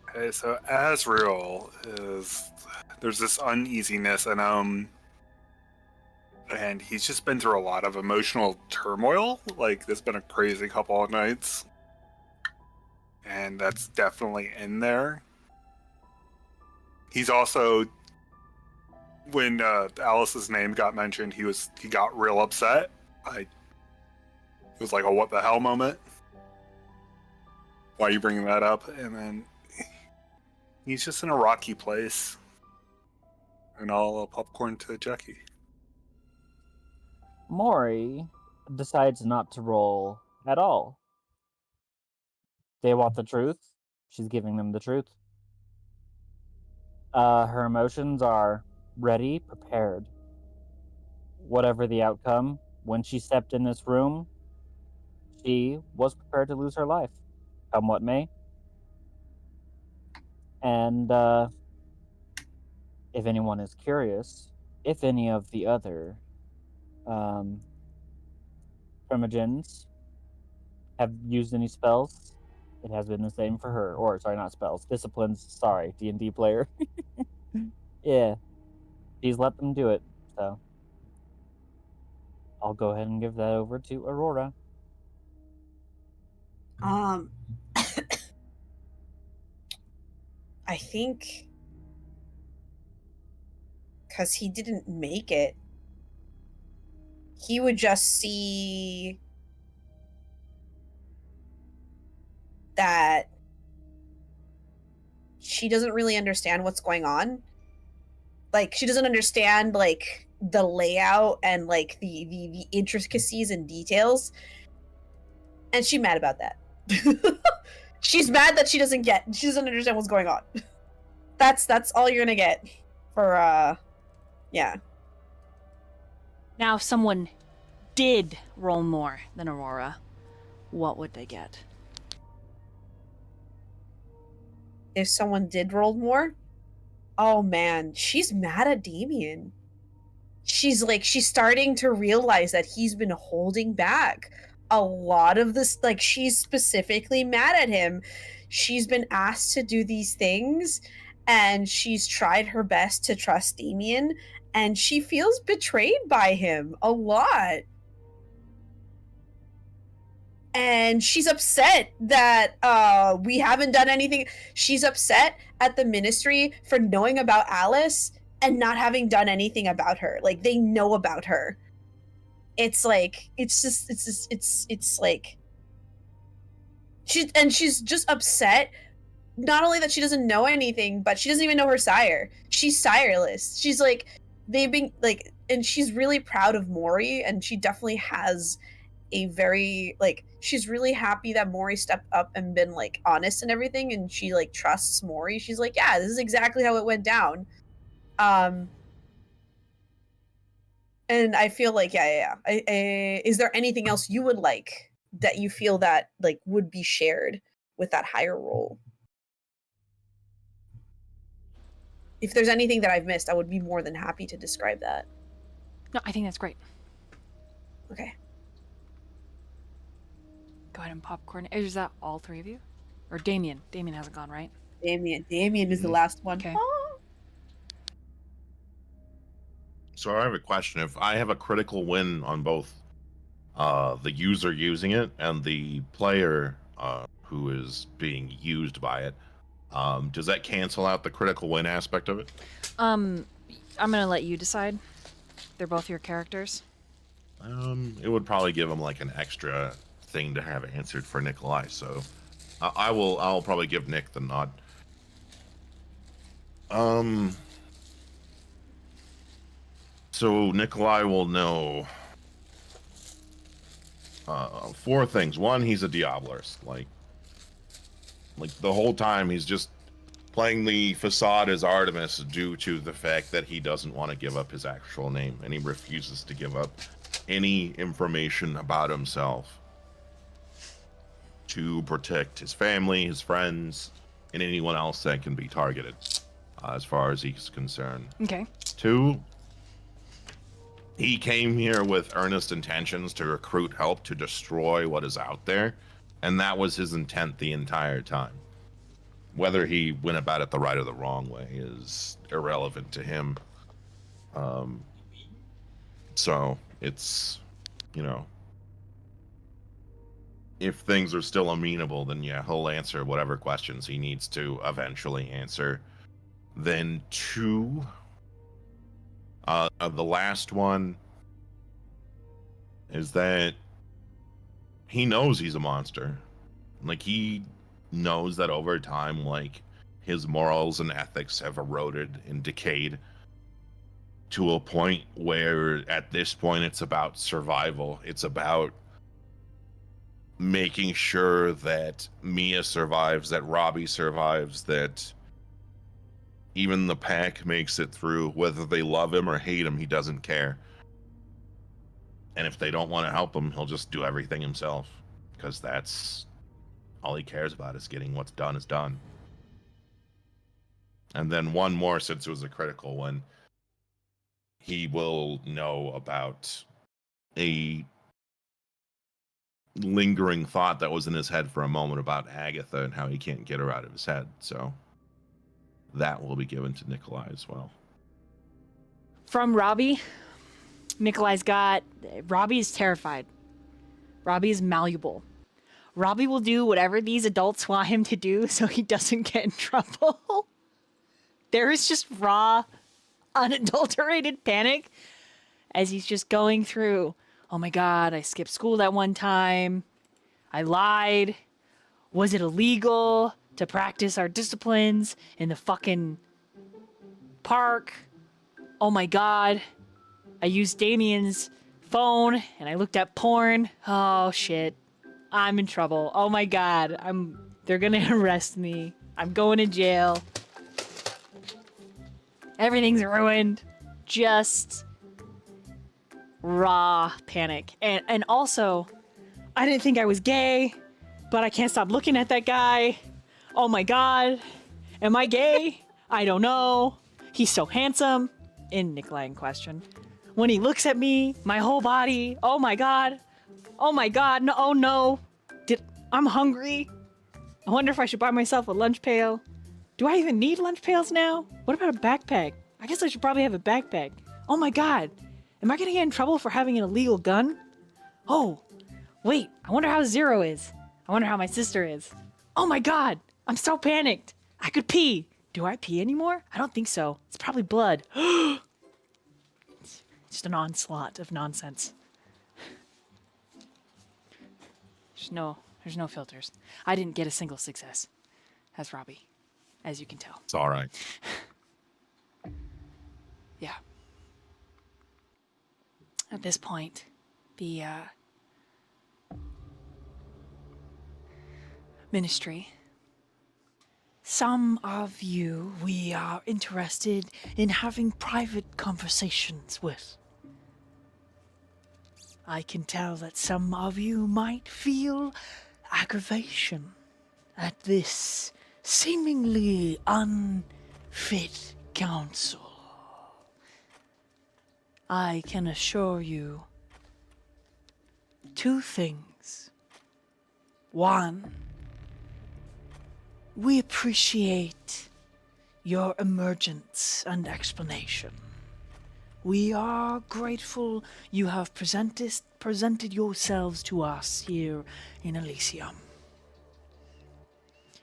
Okay, so Azriel is there's this uneasiness and he's just been through a lot of emotional turmoil. Like there's been a crazy couple of nights. And that's definitely in there. He's also when Alice's name got mentioned, he got real upset. It was like a what the hell moment. Why are you bringing that up? And then he's just in a rocky place. And I'll popcorn to Jaqi. Mori decides not to roll at all. They want the truth. She's giving them the truth. Her emotions are ready, prepared. Whatever the outcome, when she stepped in this room, she was prepared to lose her life, come what may. And if anyone is curious, if any of the other primogens have used any spells, it has been the same for her. Or, sorry, not spells. Disciplines, sorry, D&D player. Yeah. She's let them do it, so. I'll go ahead and give that over to Aurora. I think because he didn't make it, he would just see that she doesn't really understand what's going on. Like, she doesn't understand, like, the layout and, like, the intricacies and details. And she's mad about that. She's mad that she doesn't understand what's going on. That's all you're gonna get for, yeah. Now, if someone did roll more than Aurora, what would they get? If someone did roll more, oh man, she's mad at Damien. She's starting to realize that he's been holding back a lot of this. Like, she's specifically mad at him. She's been asked to do these things, and she's tried her best to trust Damien, and she feels betrayed by him a lot. And she's upset that we haven't done anything. She's upset at the ministry for knowing about Alice and not having done anything about her. Like, they know about her. It's like, it's like, she's just upset. Not only that she doesn't know anything, but she doesn't even know her sire. She's sireless. She's like, they've been like, and she's really proud of Mori, and she definitely has a very, like, she's really happy that Mori stepped up and been, like, honest and everything, and she, like, trusts Mori. She's like, yeah, this is exactly how it went down. And I feel like, yeah. Is there anything else you would like that you feel that, like, would be shared with that higher role? If there's anything that I've missed, I would be more than happy to describe that. No, I think that's great. Okay. Go ahead and popcorn. Is that all three of you? Or Damien? Damien hasn't gone, right? Damien is the last one. Okay. So I have a question. If I have a critical win on both the user using it and the player who is being used by it, does that cancel out the critical win aspect of it? I'm gonna let you decide. They're both your characters. It would probably give them like an extra thing to have answered for Nikolai, so I'll probably give Nick the nod. So Nikolai will know 4 things. 1, he's a Diablerist. Like, Like the whole time, he's just playing the facade as Artemis due to the fact that he doesn't want to give up his actual name, and he refuses to give up any information about himself to protect his family, his friends, and anyone else that can be targeted, as far as he's concerned. Okay. 2, he came here with earnest intentions to recruit help to destroy what is out there, and that was his intent the entire time. Whether he went about it the right or the wrong way is irrelevant to him. So it's, you know, if things are still amenable, then yeah, he'll answer whatever questions he needs to eventually answer. Then 2, the last one is that he knows he's a monster. Like, he knows that over time, like, his morals and ethics have eroded and decayed to a point where at this point it's about survival. It's about making sure that Mia survives, that Robbie survives, that even the pack makes it through. Whether they love him or hate him, he doesn't care. And if they don't want to help him, he'll just do everything himself, because that's all he cares about, is getting what's done is done. And then one more, since it was a critical one, he will know about a lingering thought that was in his head for a moment about Agatha and how he can't get her out of his head. So that will be given to Nikolai as well. From Robbie, Robbie is terrified. Robbie is malleable. Robbie will do whatever these adults want him to do so he doesn't get in trouble. There is just raw, unadulterated panic as he's just going through, oh my God, I skipped school that one time. I lied. Was it illegal to practice our disciplines in the fucking park? Oh my God. I used Damien's phone and I looked at porn. Oh shit. I'm in trouble. Oh my God. They're gonna arrest me. I'm going to jail. Everything's ruined. Just raw panic. And also, I didn't think I was gay, but I can't stop looking at that guy. Oh my God. Am I gay? I don't know. He's so handsome. In Nikolai in question. When he looks at me, my whole body, oh my God. Oh my God, no, oh no. I'm hungry. I wonder if I should buy myself a lunch pail. Do I even need lunch pails now? What about a backpack? I guess I should probably have a backpack. Oh my God. Am I gonna get in trouble for having an illegal gun? Oh, wait, I wonder how Zero is. I wonder how my sister is. Oh my God, I'm so panicked. I could pee. Do I pee anymore? I don't think so. It's probably blood. It's just an onslaught of nonsense. There's no filters. I didn't get a single success as Robbie, as you can tell. It's all right. Yeah. At this point, the ministry. Some of you we are interested in having private conversations with. I can tell that some of you might feel aggravation at this seemingly unfit council. I can assure you 2 things. 1, we appreciate your emergence and explanation. We are grateful you have presented yourselves to us here in Elysium.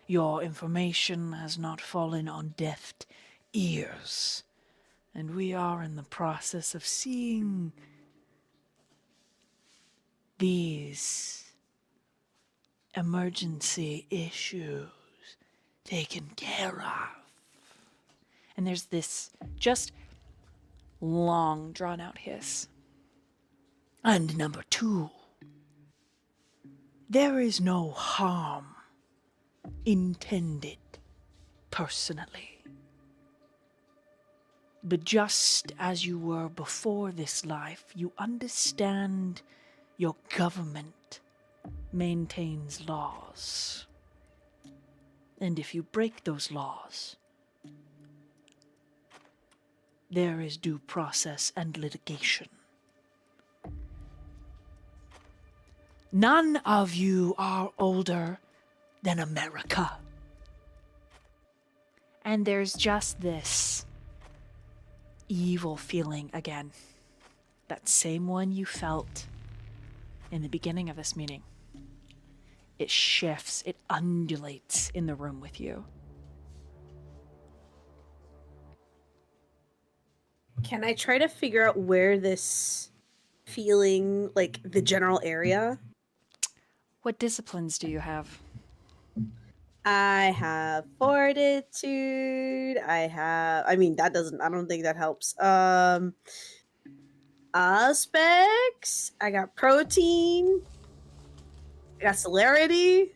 Your information has not fallen on deaf ears, and we are in the process of seeing these emergency issues taken care of. And there's this just long drawn out hiss. And number 2, there is no harm intended personally. But just as you were before this life, you understand your government maintains laws. And if you break those laws, there is due process and litigation. None of you are older than America. And there's just this evil feeling again. That same one you felt in the beginning of this meeting. It shifts, it undulates in the room with you. Can I try to figure out where this feeling, like the general area? What disciplines do you have? I have fortitude. I mean, I don't think that helps. Aspects. I got protein. I got celerity.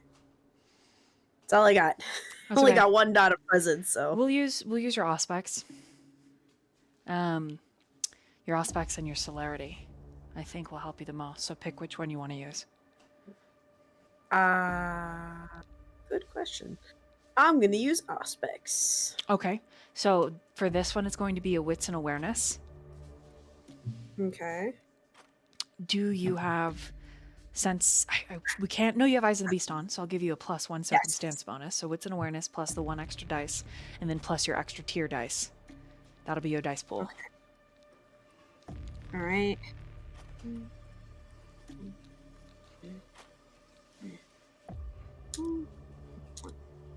That's all I got. That's Only okay. got 1 dot of presence, so. We'll use your aspects. Your aspects and your celerity, I think, will help you the most. So pick which one you want to use. Good question. I'm gonna use aspects. Okay. So for this one, it's going to be a wits and awareness. Okay. Do you have sense? We can't. No, you have Eyes of the Beast on, so I'll give you a +1 circumstance bonus. So wits and awareness plus the 1 extra dice, and then plus your extra tier dice. That'll be your dice pool. Okay. All right.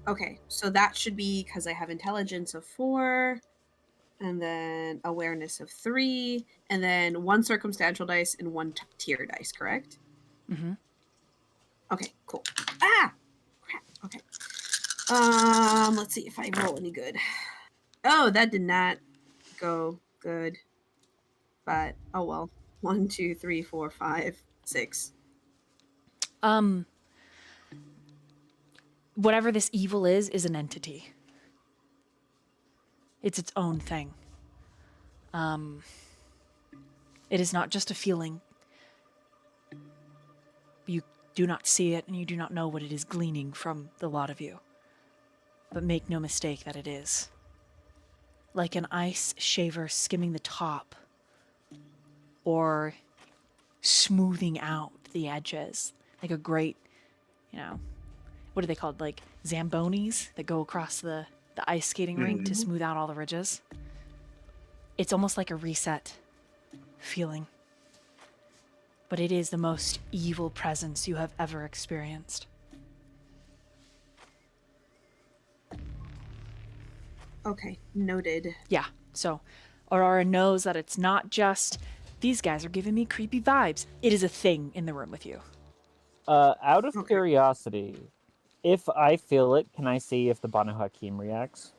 Okay, so that should be because I have intelligence of 4, and then awareness of 3, and then 1 circumstantial dice and 1 tier dice, correct? Mm-hmm. Okay, cool. Ah! Crap. Okay. Let's see if I roll any good. Oh, that did not go good. But oh well. 1, 2, 3, 4, 5, 6. Whatever this evil is an entity. It's its own thing. It is not just a feeling. You do not see it, and you do not know what it is gleaning from the lot of you. But make no mistake that it is. Like an ice shaver skimming the top, or smoothing out the edges, like a great, what are they called? Like Zambonis that go across the ice skating rink to smooth out all the ridges. It's almost like a reset feeling. But it is the most evil presence you have ever experienced. Okay, noted. Yeah, so Aurora knows that it's not just, these guys are giving me creepy vibes. It is a thing in the room with you. Out of curiosity, if I feel it, can I see if the Banu Hakim reacts?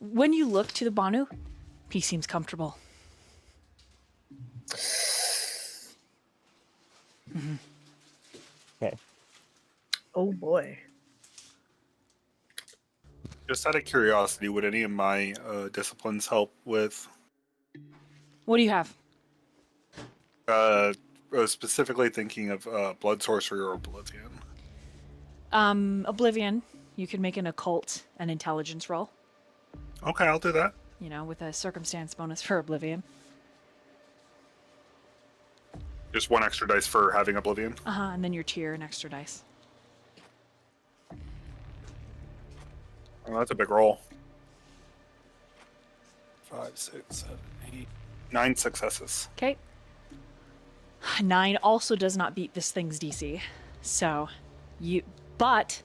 When you look to the Banu, he seems comfortable. Mm-hmm. Okay. Oh boy. Just out of curiosity, would any of my disciplines help with? What do you have? Specifically thinking of blood sorcery or oblivion. Oblivion. You can make an occult and intelligence roll. Okay, I'll do that. With a circumstance bonus for oblivion. Just 1 extra dice for having oblivion. And then your tier and extra dice. Oh, that's a big roll. 5, 6, 7, 8, 9 successes. Okay. 9 also does not beat this thing's DC. So, but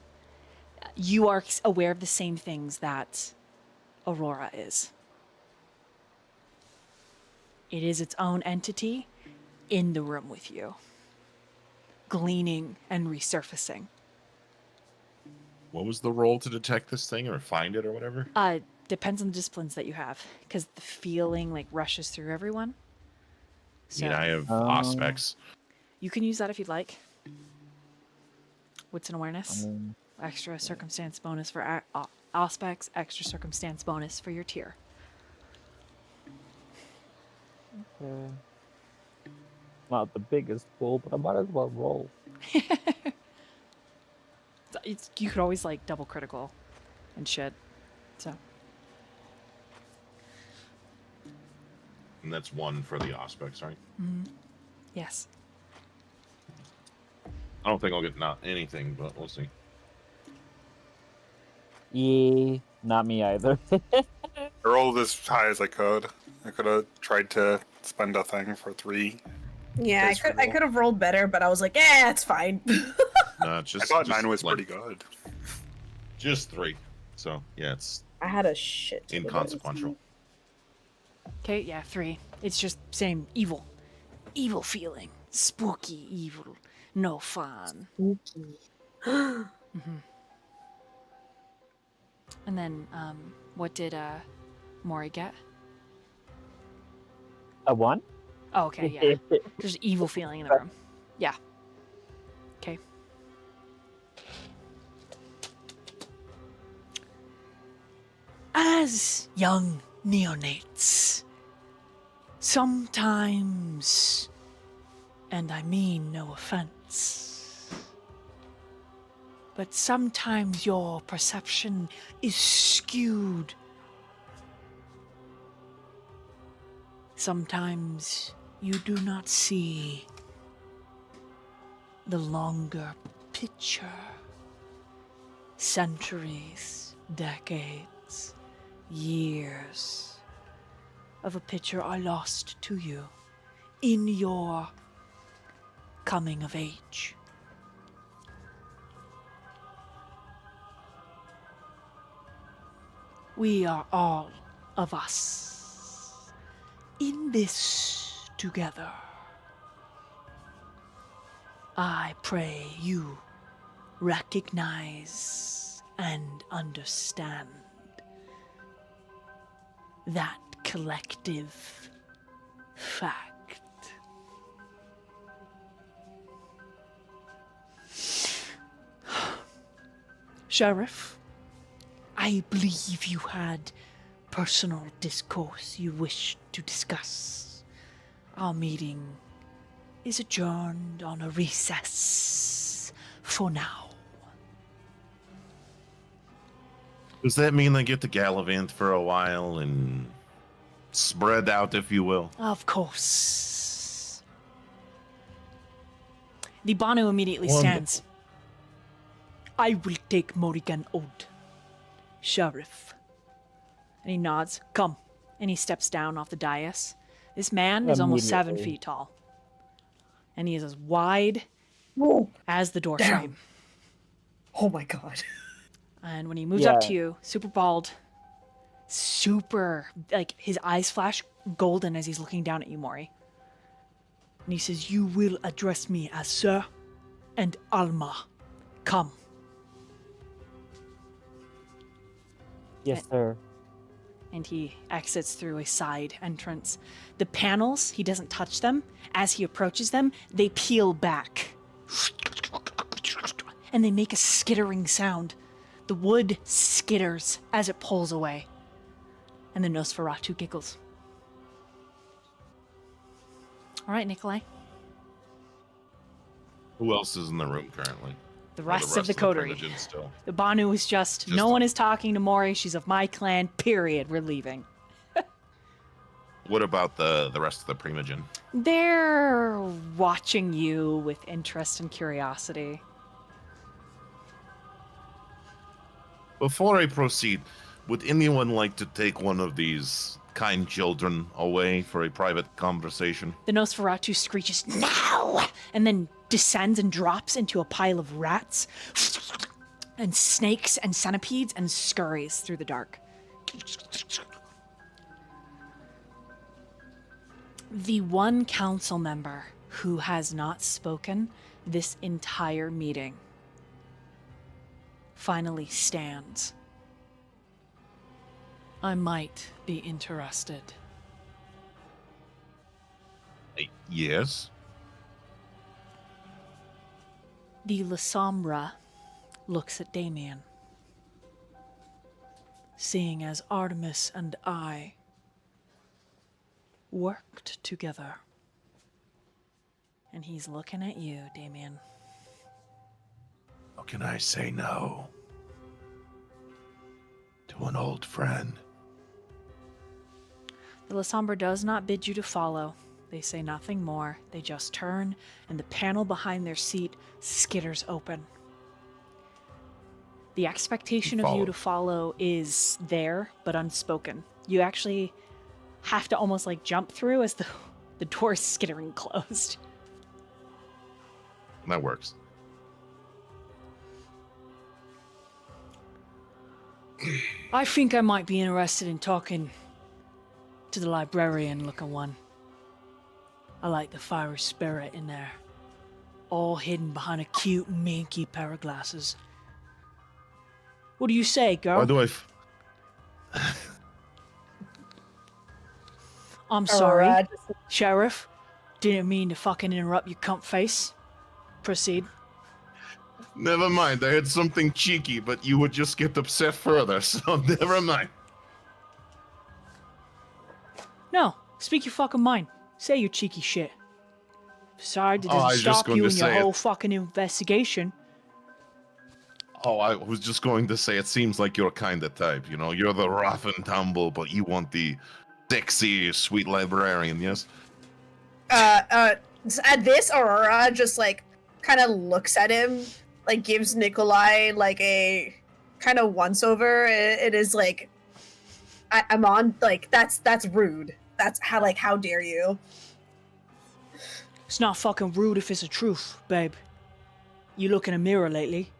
you are aware of the same things that Aurora is. It is its own entity in the room with you, gleaning and resurfacing. What was the roll to detect this thing or find it or whatever? Depends on the disciplines that you have, because the feeling rushes through everyone. So I have aspects. you can use that if you'd like. What's an awareness? extra circumstance bonus for aspects, extra circumstance bonus for your tier. Okay. Not the biggest pool, but I might as well roll. You could always like double critical and shit. So And that's 1 for the aspects, right? yes. I don't think I'll get not anything, but we'll see. Yeah, not me either. I rolled as high as I could. I could have tried to spend a thing for 3. Yeah, Dice I reroll. could have rolled better, but I was like, it's fine. No, I just thought just 9 was like, pretty good. Just 3. So yeah, it's I had a shit. ton of inconsequential. Okay, yeah, 3. It's just same evil. Evil feeling. Spooky evil. No fun. dice. And then, what did Mori get? A 1? Oh, okay, yeah. There's evil feeling in the room. Yeah. Okay. As young neonates, sometimes, and I mean no offense, but sometimes your perception is skewed. Sometimes you do not see the longer picture. Centuries, decades, years of a picture are lost to you in your coming of age. We are all of us in this together. I pray you recognize and understand that collective fact. Sheriff, I believe you had personal discourse you wished to discuss. Our meeting is adjourned on a recess for now. Does that mean I get to gallivant for a while and spread out, if you will? Of course. The Banu immediately Wonderful. stands. I will take Morrigan oath, Sheriff. And he nods. Come. And he steps down off the dais. This man is almost 7 Immediately. feet tall. And he is as wide Whoa. as the door Down. frame. Oh my god. And when he moves up Yeah. to you, super bald, super, like, his eyes flash golden as he's looking down at you, Mori. And he says, you will address me as Sir and Alma. Come. Yes, sir. And he exits through a side entrance. The panels, he doesn't touch them. As he approaches them, they peel back. And they make a skittering sound. The wood skitters as it pulls away. And the Nosferatu giggles. All right, Nikolai. Who else is in the room currently? The Or rest of the coterie. Privilegians still. The Banu is just no one is talking to Mori. She's of my clan, period. We're leaving. What about the rest of the Primogen? They're watching you with interest and curiosity. Before I proceed, would anyone like to take one of these kind children away for a private conversation? The Nosferatu screeches, no! And then descends and drops into a pile of rats and snakes and centipedes and scurries through the dark. The one council member who has not spoken this entire meeting finally stands. I might be interested. Yes. The Lasamra looks at Damien, seeing as Artemis and I worked together. And he's looking at you, Damien. How can I say no to an old friend? The Lasombra does not bid you to follow. They say nothing more. They just turn, and the panel behind their seat skitters open. The expectation of you to follow is there, but unspoken. You actually have to almost like jump through as the door is skittering closed. That works. I think I might be interested in talking to the librarian-looking one. I like the fiery spirit in there, all hidden behind a cute, minky pair of glasses. What do you say, girl? Why do I... I'm sorry, Aurora, Sheriff. Didn't mean to fucking interrupt your cunt face. Proceed. Never mind, I had something cheeky, but you would just get upset further, so never mind. No, speak your fucking mind. Say your cheeky shit. Besides, it Oh, I doesn't was just stop going you to in your say it. whole fucking investigation. Oh, I was just going to say, it seems like you're kind of type, you know? You're the rough and tumble, but you want the sexy, sweet librarian, yes? At this, Aurora just like kind of looks at him, like gives Nikolai like a kind of once over. It is like, I'm on, like, that's rude. That's how dare you? It's not fucking rude if it's the truth, babe. You look in a mirror lately.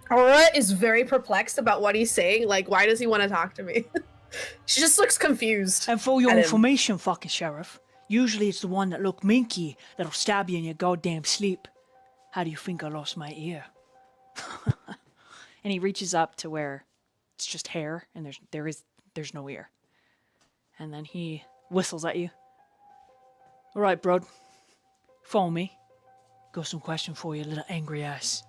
Aurora is very perplexed about what he's saying. Like, why does he want to talk to me? She just looks confused. And for your at him. information, fucking sheriff, usually it's the one that look minky that'll stab you in your goddamn sleep. How do you think I lost my ear? And he reaches up to where it's just hair and there's no ear. And then he whistles at you. All right, bro. Follow me. Got some question for you, little angry ass.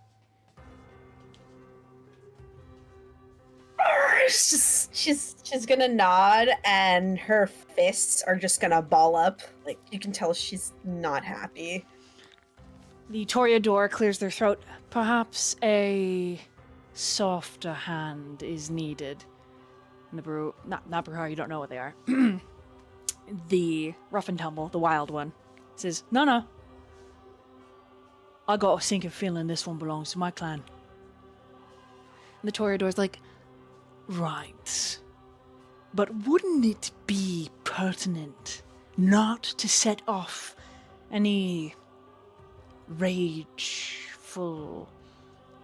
She's gonna nod, and her fists are just gonna ball up. Like, you can tell she's not happy. The Toreador clears their throat. Perhaps a softer hand is needed. And the not Bruhar, you don't know what they are. The rough and tumble, the wild one, says, No. I got a sinking feeling this one belongs to my clan. And the Toreador's like, right. But wouldn't it be pertinent not to set off any rageful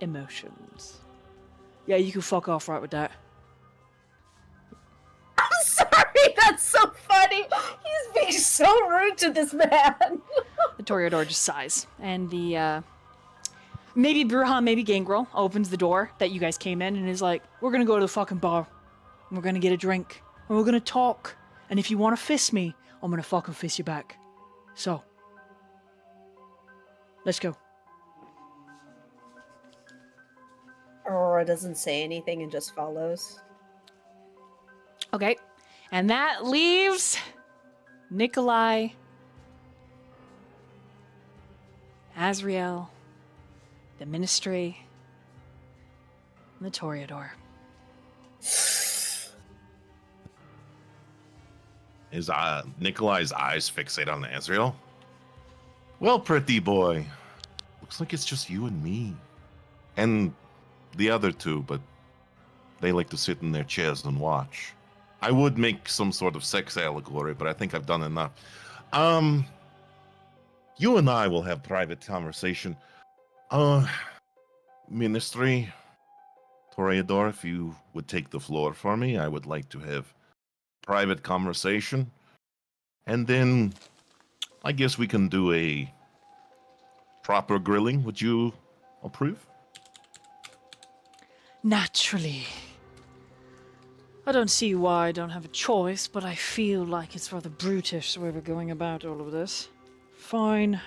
emotions? Yeah, you can fuck off right with that. I'm sorry, that's so funny. He's being so rude to this man. The Toreador just sighs, and the maybe Bruhan, maybe Gangrel opens the door that you guys came in and is like, we're gonna go to the fucking bar, and we're gonna get a drink, and we're gonna talk, and if you want to fist me, I'm gonna fucking fist you back. So, let's go. Aurora doesn't say anything and just follows. Okay, and that leaves Nikolai, Azriel, the Ministry, and the Toreador. Is Nikolai's eyes fixate on Azriel? Well, pretty boy, looks like it's just you and me. And the other two, but they like to sit in their chairs and watch. I would make some sort of sex allegory, but I think I've done enough. You and I will have private conversation. Ministry, Toreador, if you would take the floor for me, I would like to have private conversation. And then I guess we can do a proper grilling. Would you approve? Naturally. I don't see why I don't have a choice, but I feel like it's rather brutish the way we're going about all of this. Fine.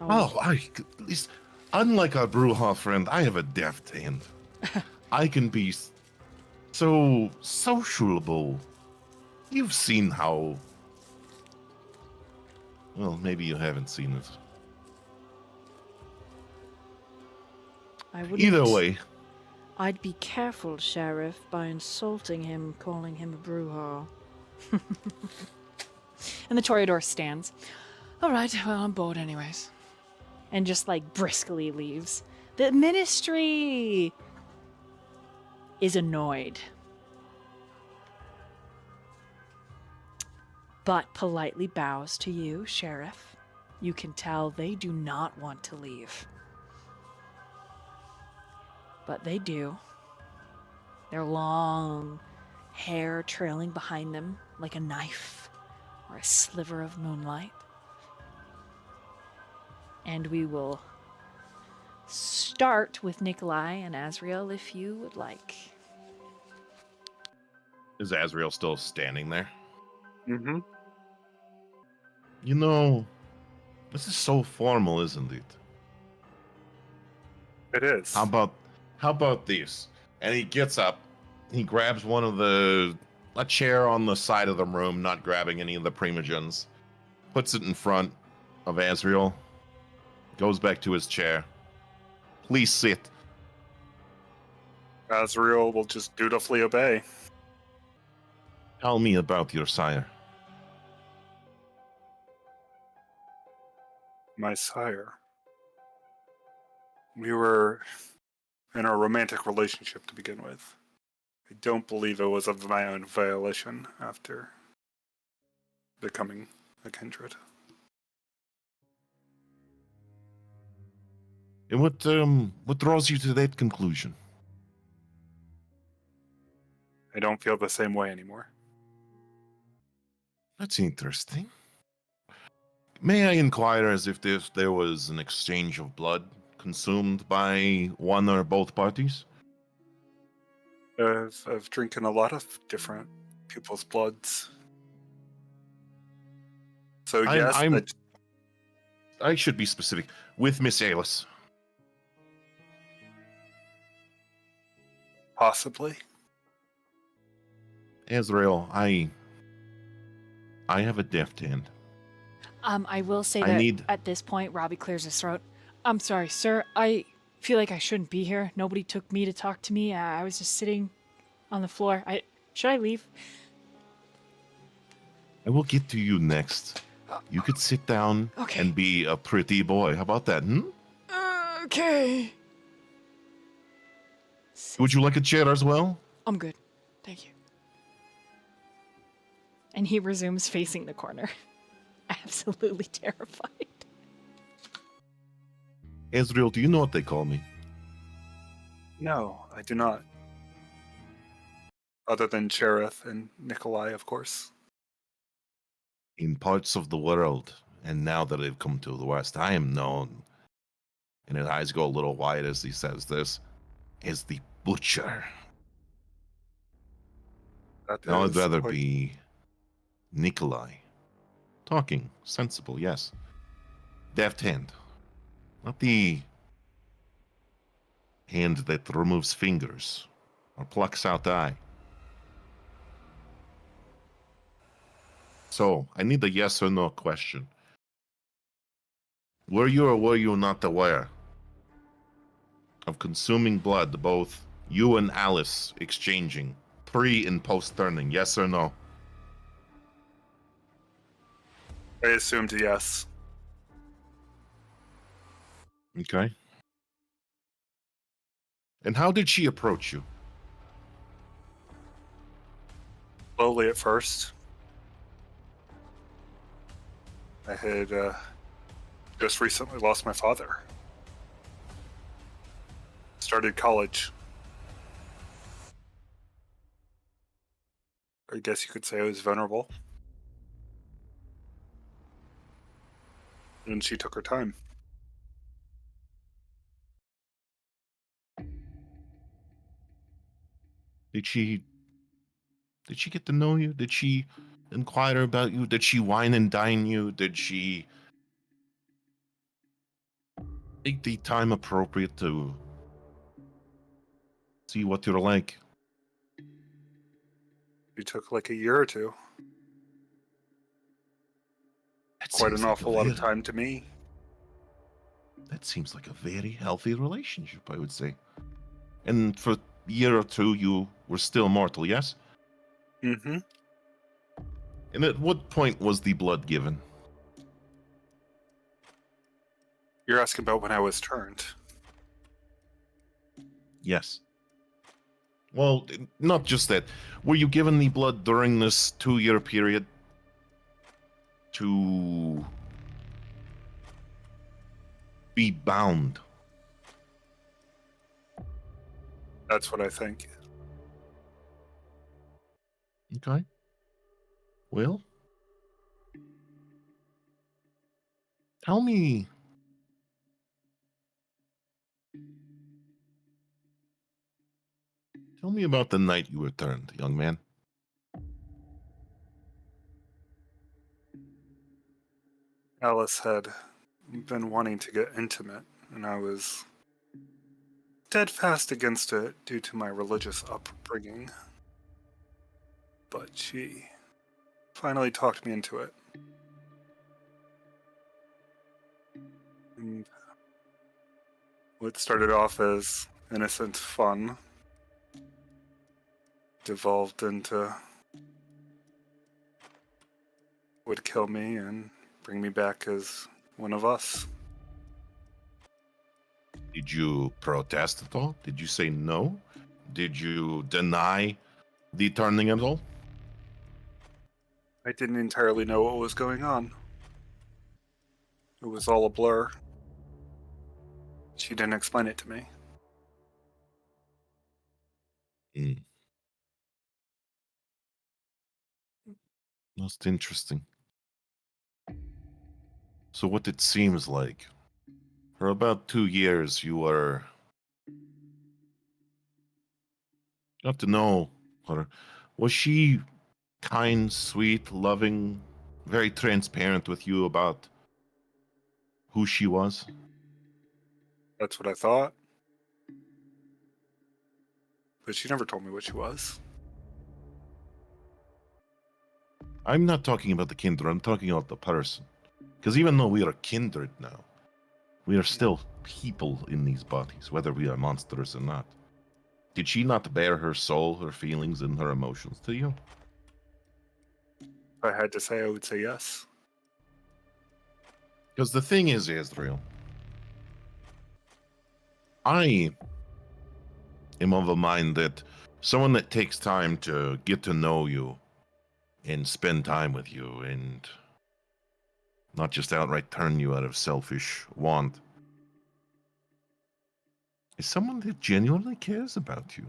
Oh, at least Unlike our Brujah friend, I have a deft hand. I can be so sociable. You've seen how... Well, maybe you haven't seen it. I wouldn't. Either way, I'd be careful, Sheriff, by insulting him, calling him a Brujah. And the Toreador stands. All right, well, I'm bored anyways. And just like briskly leaves. The ministry is annoyed, but politely bows to you, Sheriff. You can tell they do not want to leave. But they do. Their long hair trailing behind them like a knife or a sliver of moonlight. And we will start with Nikolai and Azriel if you would like. is Azriel still standing there? Mm-hmm. You know, this is so formal, isn't it? It is. How about this? And he gets up, he grabs a chair on the side of the room, not grabbing any of the primogens, puts it in front of Azriel, goes back to his chair. Please sit. Azriel will just dutifully obey. Tell me about your sire. My sire. We were in a romantic relationship to begin with. I don't believe it was of my own volition after becoming a kindred. And what draws you to that conclusion? I don't feel the same way anymore. That's interesting. May I inquire as if there was an exchange of blood consumed by one or both parties? I've drinking a lot of different people's bloods. So yes, I should be specific. With Miss Alice. possibly. Azriel, I have a deft hand. I will say I that need- at this point, Robbie clears his throat. I'm sorry, sir. I feel like I shouldn't be here. Nobody took me to talk to me. I was just sitting on the floor. Should I leave? I will get to you next. You could sit down Okay. and be a pretty boy. How about that, hmm? Okay. Would you like a chair as well? I'm good. Thank you. And he resumes facing the corner. Absolutely terrified. Azriel, do you know what they call me? No, I do not. Other than Cherith and Nikolai, of course. In parts of the world, and now that I've come to the West, I am known, and his eyes go a little wide as he says this, as the Butcher. That Now I'd is rather quite- be Nikolai. Talking, sensible, yes. Deft hand. Not the hand that removes fingers or plucks out the eye. So, I need a yes or no question. Were you or were you not aware of consuming blood, both you and Alice exchanging, pre and post turning? Yes or no? I assumed yes. Okay. And how did she approach you? Slowly at first. I had just recently lost my father. Started college. I guess you could say I was vulnerable. And she took her time. Did she get to know you? Did she inquire about you? Did she wine and dine you? Did she take the time appropriate to see what you're like. You took like a year or two. That Quite seems an like a awful lot of very- time to me. That seems like a very healthy relationship, I would say. And for a year or two, you were still mortal, yes? Mm-hmm. And at what point was the blood given? You're asking about when I was turned. Yes. Well, not just that. Were you given the blood during this 2-year period to be bound? That's what I think. Okay. Well, tell me. Tell me about the night you returned, young man. Alice had been wanting to get intimate, and I was steadfast against it due to my religious upbringing. But she finally talked me into it. And what started off as innocent fun devolved into would kill me and bring me back as one of us. Did you protest at all? Did you say no? Did you deny the turning at all? I didn't entirely know what was going on. It was all a blur. She didn't explain it to me. Mm. Most interesting. So what it seems like, for about 2 years you were got to know her. Was she kind, sweet, loving, very transparent with you about who she was? That's what I thought. But she never told me what she was. I'm not talking about the kindred, I'm talking about the person. Because even though we are kindred now, we are still people in these bodies, whether we are monsters or not. Did she not bear her soul, her feelings, and her emotions to you? If I had to say, I would say yes. Because the thing is, Azriel, I am of a mind that someone that takes time to get to know you and spend time with you and not just outright turn you out of selfish want is someone that genuinely cares about you.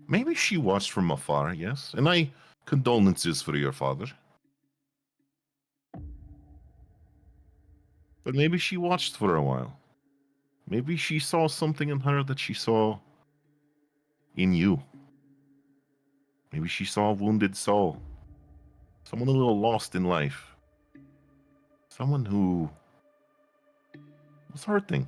Maybe she watched from afar, yes, and I condolences for your father. But maybe she watched for a while. Maybe she saw something in her that she saw in you. Maybe she saw a wounded soul. Someone a little lost in life. Someone who was hurting.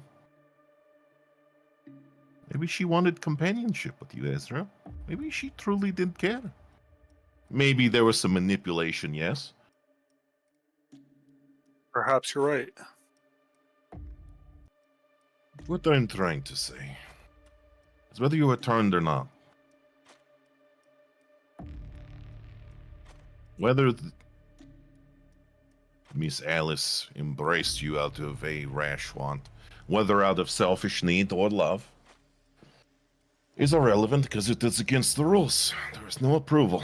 Maybe she wanted companionship with you, Ezra. Maybe she truly did care. Maybe there was some manipulation, yes. Perhaps you're right. What I'm trying to say is whether you returned or not, whether Miss Alice embraced you out of a rash want, whether out of selfish need or love, is irrelevant because it is against the rules. There is no approval.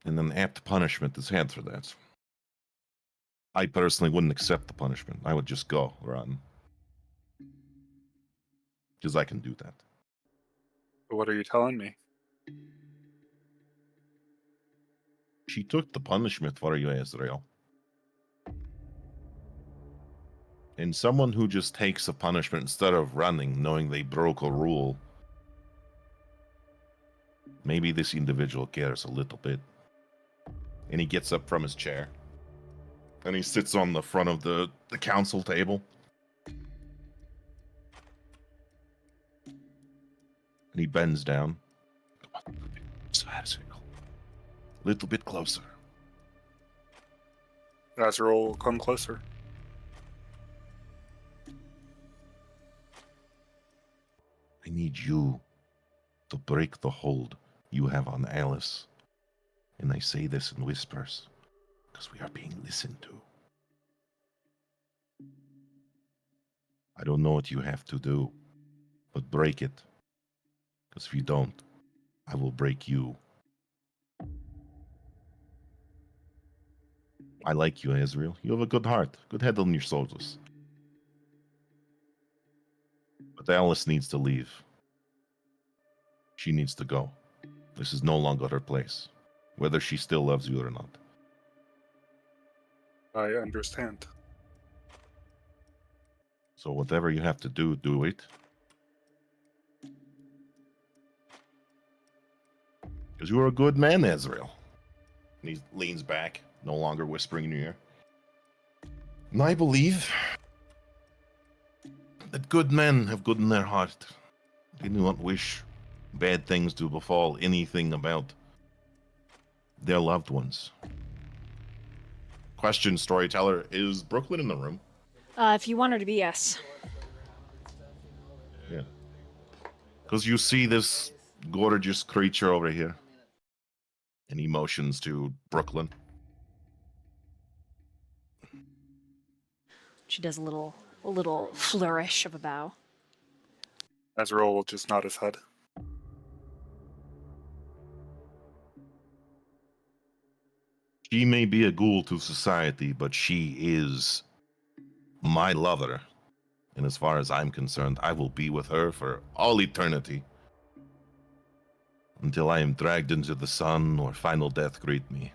And an apt punishment is had for that. I personally wouldn't accept the punishment. I would just go run. Because I can do that. But what are you telling me? She took the punishment for you, Azriel. And someone who just takes a punishment instead of running, knowing they broke a rule, maybe this individual cares a little bit. And he gets up from his chair. And he sits on the front of the council table. And he bends down. A little bit closer. Azriel will come closer. I need you to break the hold you have on Alice. And I say this in whispers, because we are being listened to. I don't know what you have to do, but break it. Because if you don't, I will break you. I like you, Azriel. You have a good heart, good head on your shoulders. But Alice needs to leave. She needs to go. This is no longer her place, whether she still loves you or not. I understand. So whatever you have to do, do it. Because you are a good man, Azriel. And he leans back, no longer whispering in your ear. And I believe that good men have good in their heart. They do not wish bad things to befall anything about their loved ones. Question, storyteller, is Brooklyn in the room? If you want her to be, yes. Yeah. Because you see this gorgeous creature over here. And he motions to Brooklyn. She does a little flourish of a bow. Azriel will just nod his head. She may be a ghoul to society, but she is my lover. And as far as I'm concerned, I will be with her for all eternity. Until I am dragged into the sun or final death greet me.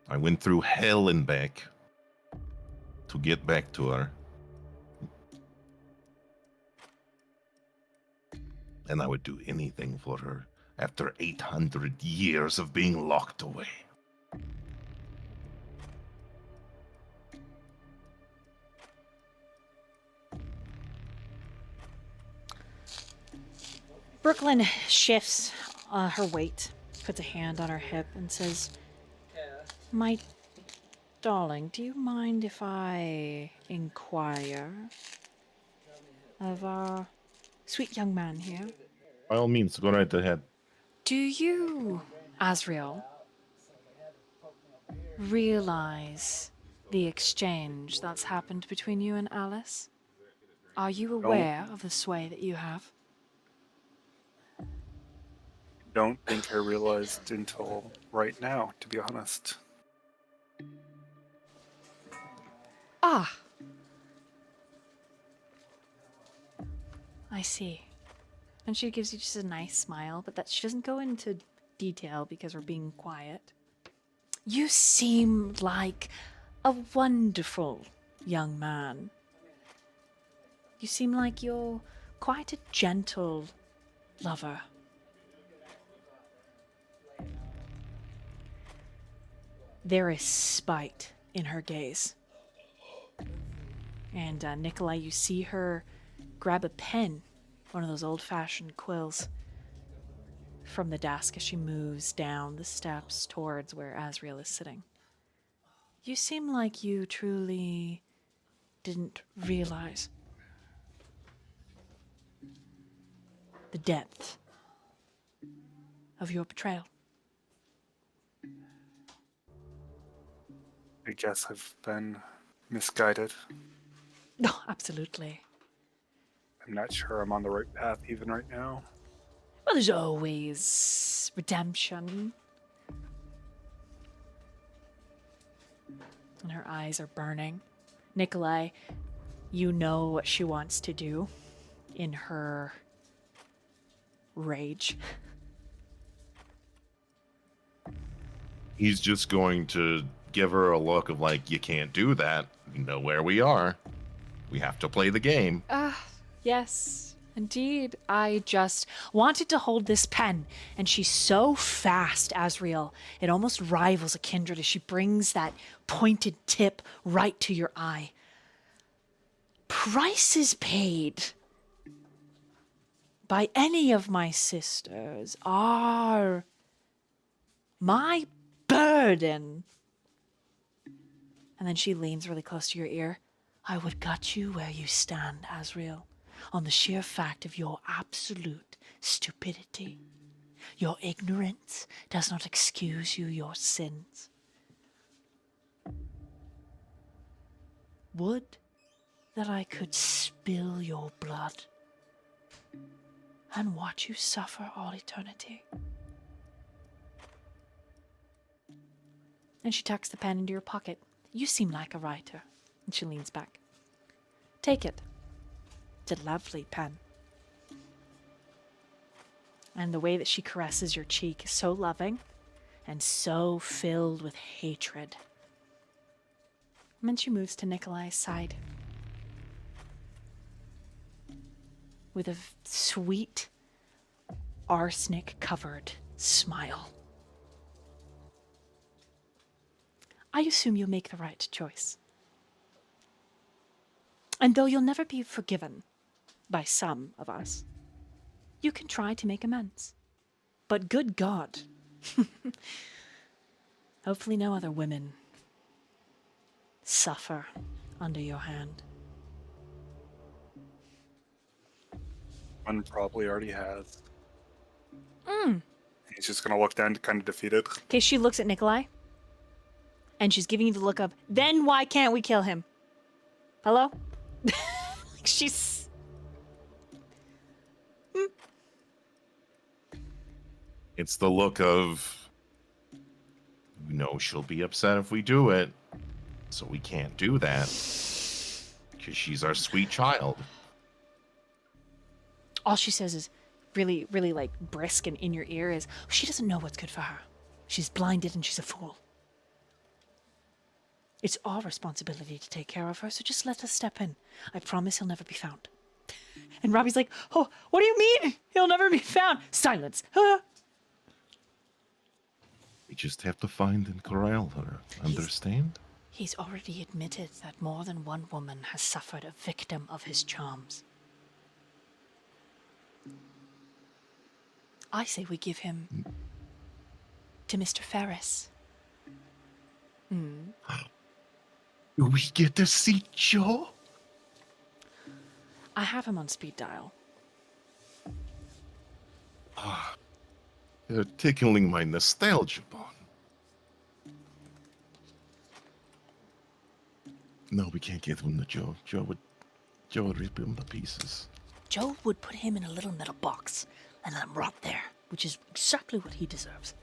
I went through hell and back to get back to her. And I would do anything for her after 800 years of being locked away. Brooklyn shifts her weight, puts a hand on her hip, and says, "My darling, do you mind if I inquire of our sweet young man here? By all means, go right ahead. Do you, Azriel, realize the exchange that's happened between you and Alice? Are you aware of the sway that you have? Don't think I realized until right now, to be honest. Ah! I see. And she gives you just a nice smile, but that she doesn't go into detail because we're being quiet. You seem like a wonderful young man. You seem like you're quite a gentle lover. There is spite in her gaze. And Nikolai, you see her grab a pen, one of those old-fashioned quills, from the desk as she moves down the steps towards where Azriel is sitting. You seem like you truly didn't realize the depth of your betrayal. I guess I've been misguided. No, absolutely. I'm not sure I'm on the right path even right now. Well, there's always redemption. And her eyes are burning. Nikolai, you know what she wants to do in her rage. He's just going to give her a look of like, you can't do that. You know where we are. We have to play the game. Yes. Indeed, I just wanted to hold this pen, and she's so fast, Azriel. It almost rivals a Kindred as she brings that pointed tip right to your eye. Prices paid by any of my sisters are my burden. And then she leans really close to your ear. I would gut you where you stand, Azriel, on the sheer fact of your absolute stupidity. Your ignorance does not excuse you your sins. Would that I could spill your blood and watch you suffer all eternity. And she tucks the pen into your pocket. You seem like a writer. And she leans back. Take it. It's a lovely pen. And the way that she caresses your cheek is so loving and so filled with hatred. And then she moves to Nikolai's side with a sweet, arsenic-covered smile. I assume you'll make the right choice. And though you'll never be forgiven by some of us, you can try to make amends. But good God, hopefully no other women suffer under your hand. One probably already has. He's just gonna look down, kind of defeated. Okay, she looks at Nikolai, and she's giving you the look of, then why can't we kill him? Hello? She's... It's the look of, you know, she'll be upset if we do it, so we can't do that because she's our sweet child. All she says is really, really like brisk and in your ear is, she doesn't know what's good for her. She's blinded and she's a fool. It's our responsibility to take care of her, so just let us step in. I promise he'll never be found. And Robbie's like, oh, what do you mean? He'll never be found. Silence. We just have to find and corral her. Understand? He's already admitted that more than one woman has suffered a victim of his charms. I say we give him to Mr. Ferris. Do we get to see Joe? I have him on speed dial. You're tickling my nostalgia bone. No, we can't get him to Joe. Joe would rip him to pieces. Joe would put him in a little metal box and let him rot there, which is exactly what he deserves.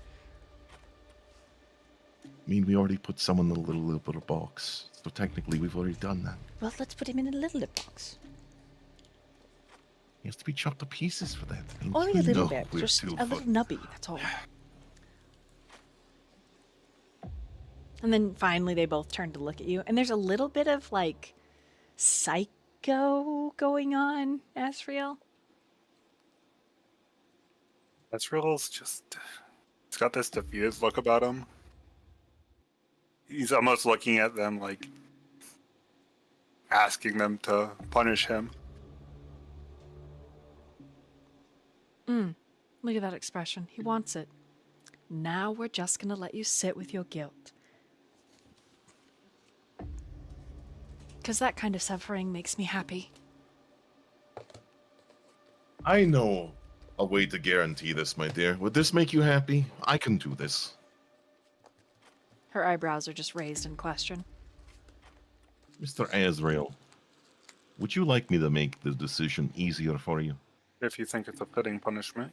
I mean, we already put someone in a little box, so technically we've already done that. Well, let's put him in a little box. He has to be chopped to pieces for that. I mean, Only a you little know bit, we're just too a little fun. nubby, that's all. And then finally they both turn to look at you, and there's a little bit of, like, psycho going on, Azriel. Azriel's just... He's got this defeated look about him. He's almost looking at them like... asking them to punish him. Look at that expression. He wants it. Now we're just gonna let you sit with your guilt. Because that kind of suffering makes me happy. I know a way to guarantee this, my dear. Would this make you happy? I can do this. Her eyebrows are just raised in question. Mr. Azriel, would you like me to make the decision easier for you? If you think it's a fitting punishment,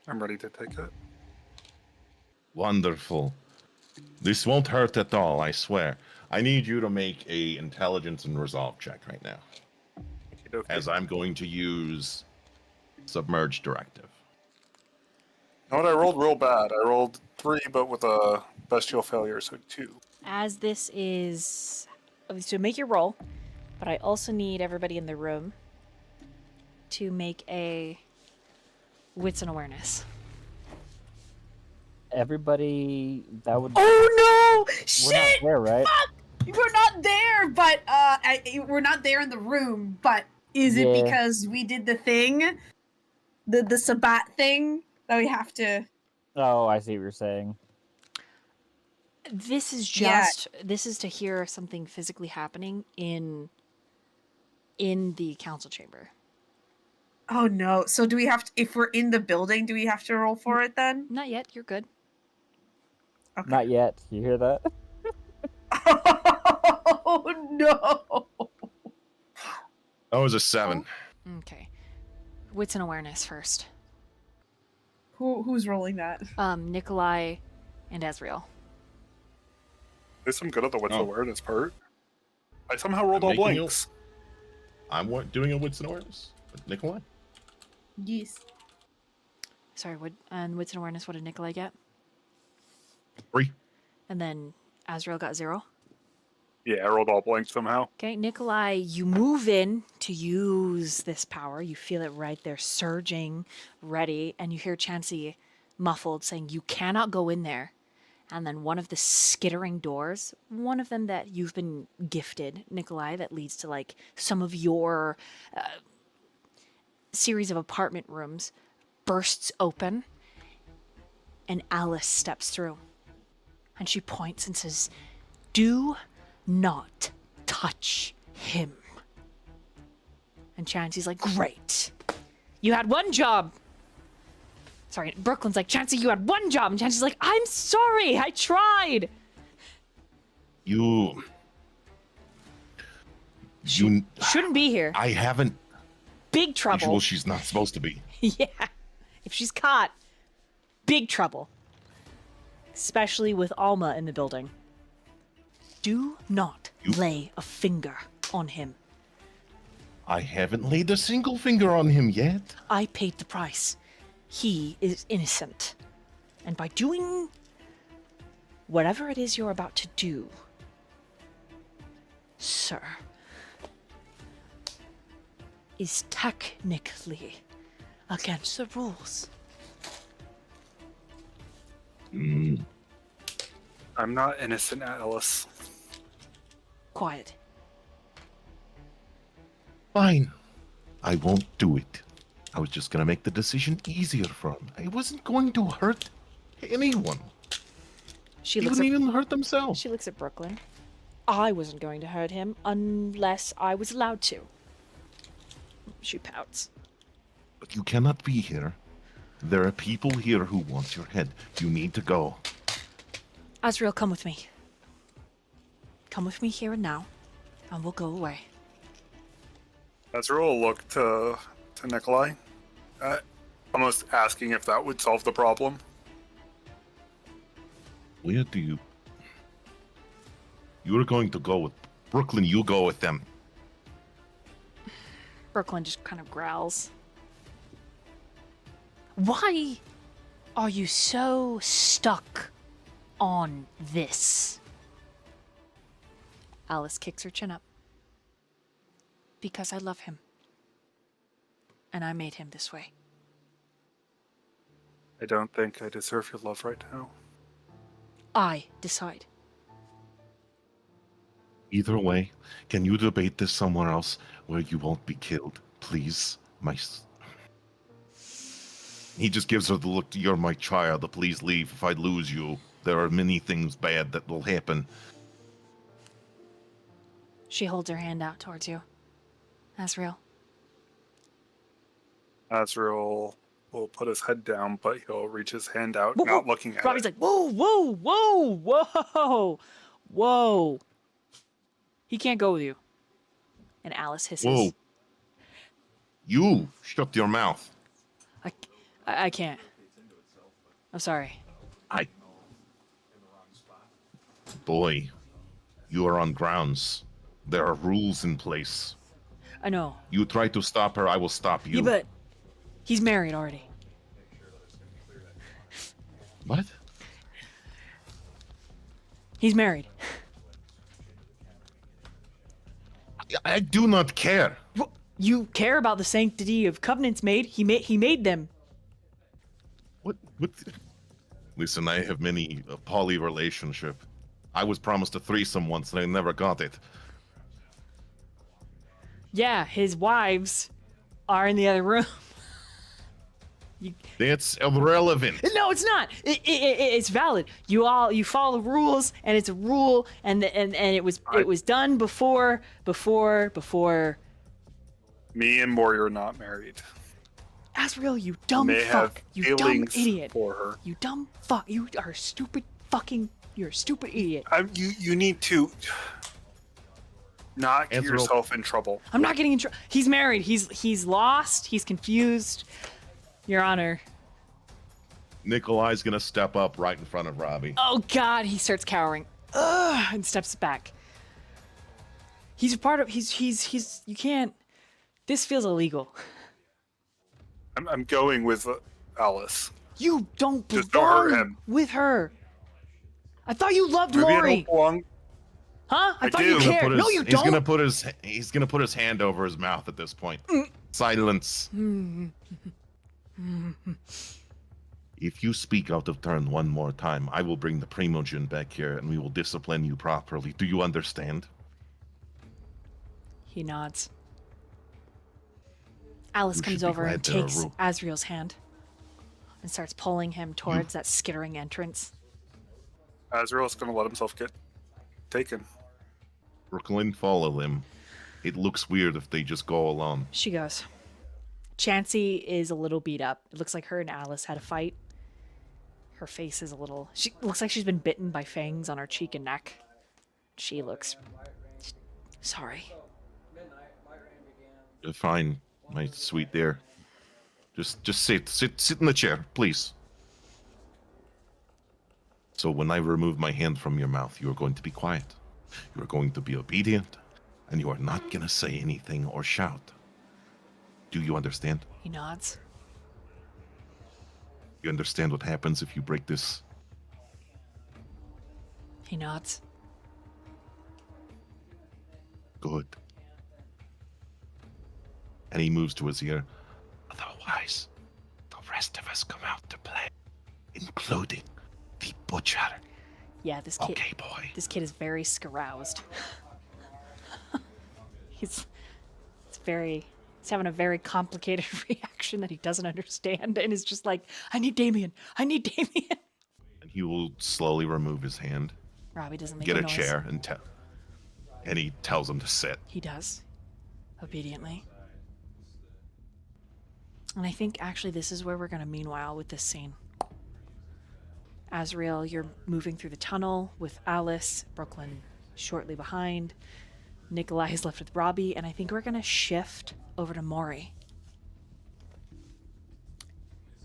I'm ready to take it. Wonderful. This won't hurt at all, I swear. I need you to make a intelligence and resolve check right now, Okey-dokey. as I'm going to use Submerge Directive. You know what? I rolled real bad. I rolled 3, but with a bestial failure, so 2. As this is... So make your roll, but I also need everybody in the room to make a wits and awareness. Everybody, that would. Oh no! We're not Shit! there, right? Fuck! We're not there, but we're not there in the room. But is it Yeah. because we did the thing, the Sabbat thing that we have to? Oh, I see what you're saying. This is Yeah. just this is to hear something physically happening in the council chamber. Oh no! So do we have to? If we're in the building, do we have to roll for it then? Not yet. You're good. Okay. Not yet. You hear that? Oh no! That was a 7. Okay. Wits and awareness first. Who's rolling that? Nikolai and Azriel. There's some good at the wits Oh. awareness part. I somehow rolled I'm all making blanks. I'm doing a wits and awareness. Nikolai? Yes. Sorry, and wits and awareness, what did Nikolai get? 3. And then Azriel got 0. Yeah, I rolled all blanks somehow. Okay, Nikolai, you move in to use this power. You feel it right there surging, ready, and you hear Chansey muffled saying, "You cannot go in there." And then one of the skittering doors, one of them that you've been gifted, Nikolai, that leads to like some of your series of apartment rooms, bursts open, and Alice steps through. And she points and says, "Do not touch him." And Chansey's like, "Great. You had one job." Sorry, Brooklyn's like, "Chansey, you had one job." And Chansey's like, "I'm sorry. I tried." You Shouldn't be here. I haven't Big trouble. usual she's not supposed to be. Yeah. If she's caught, big trouble. Especially with Alma in the building. Do not lay a finger on him. I haven't laid a single finger on him yet. I paid the price. He is innocent. And by doing whatever it is you're about to do, sir, is technically against the rules. I'm not innocent, Alice. Quiet. Fine. I won't do it. I was just gonna make the decision easier for him. I wasn't going to hurt anyone. She looks Even at, even hurt themselves. she looks at Brooklyn. I wasn't going to hurt him unless I was allowed to. She pouts. But you cannot be here. There are people here who want your head. You need to go. Azriel, come with me. Come with me here and now, and we'll go away. Azriel will look to Nikolai, almost asking if that would solve the problem. Where do you... You're going to go with... Brooklyn, you go with them. Brooklyn just kind of growls. Why are you so stuck on this? Alice kicks her chin up. Because I love him. And I made him this way. I don't think I deserve your love right now. I decide. Either way, can you debate this somewhere else where you won't be killed? Please, He just gives her the look, "You're my child, please leave. If I lose you, there are many things bad that will happen." She holds her hand out towards you. Azriel. Azriel will put his head down, but he'll reach his hand out, not looking at Robbie's it. like, whoa, whoa, whoa, whoa, whoa. He can't go with you. And Alice hisses. Whoa. You shut your mouth. I can't. I'm sorry. Boy, you are on grounds. There are rules in place. I know. You try to stop her, I will stop you. Yeah, but he's married already. What? He's married. I do not care. You care about the sanctity of covenants made. He made them. What? Listen, I have many poly relationship. I was promised a threesome once and I never got it. Yeah, his wives are in the other room. That's irrelevant. No, it's not. It's valid. You follow the rules, and it's a rule, and it was done before. Me and Mori are not married. Azriel, you dumb May have fuck. You dumb feelings idiot. for her. You dumb fuck. You are a stupid fucking. You're a stupid idiot. You need to not get Azriel. yourself in trouble. I'm not getting in trouble. He's married. He's lost. He's confused. Your Honor. Nikolai's gonna step up right in front of Robbie. Oh God! He starts cowering. Ugh, and steps back. He's a part of. He's. You can't. This feels illegal. I'm going with Alice. You don't Just don't hurt belong him. with her. I thought you loved Maybe I Mori. don't belong. Huh? I thought do. you He's gonna cared. No, you He's don't. gonna put his hand over his mouth at this point. Silence. If you speak out of turn one more time, I will bring the Primogen back here and we will discipline you properly. Do you understand? He nods. Alice You comes should be over and glad there are takes rules. Azriel's hand and starts pulling him towards that skittering entrance. Azriel's gonna let himself get taken. Brooklyn, follow him. It looks weird if they just go alone. She goes. Chansey is a little beat up. It looks like her and Alice had a fight. Her face is a little... She looks like she's been bitten by fangs on her cheek and neck. She looks... sorry. You're fine, my sweet dear. Just sit in the chair, please. So when I remove my hand from your mouth, you are going to be quiet. You are going to be obedient, and you are not going to say anything or shout. Do you understand? He nods. You understand what happens if you break this? He nods. Good. And he moves to his ear. Otherwise, the rest of us come out to play, including the butcher. Yeah, this kid... Okay, boy. This kid is very scaroused. He's having a very complicated reaction that he doesn't understand and is just like, I need Damien. And he will slowly remove his hand, Robbie doesn't make get a noise. chair, and he tells him to sit. He does. Obediently. And I think actually this is where we're going to meanwhile with this scene. Azriel, you're moving through the tunnel with Alice, Brooklyn shortly behind. Nikolai is left with Robbie, and I think we're going to shift over to Mori.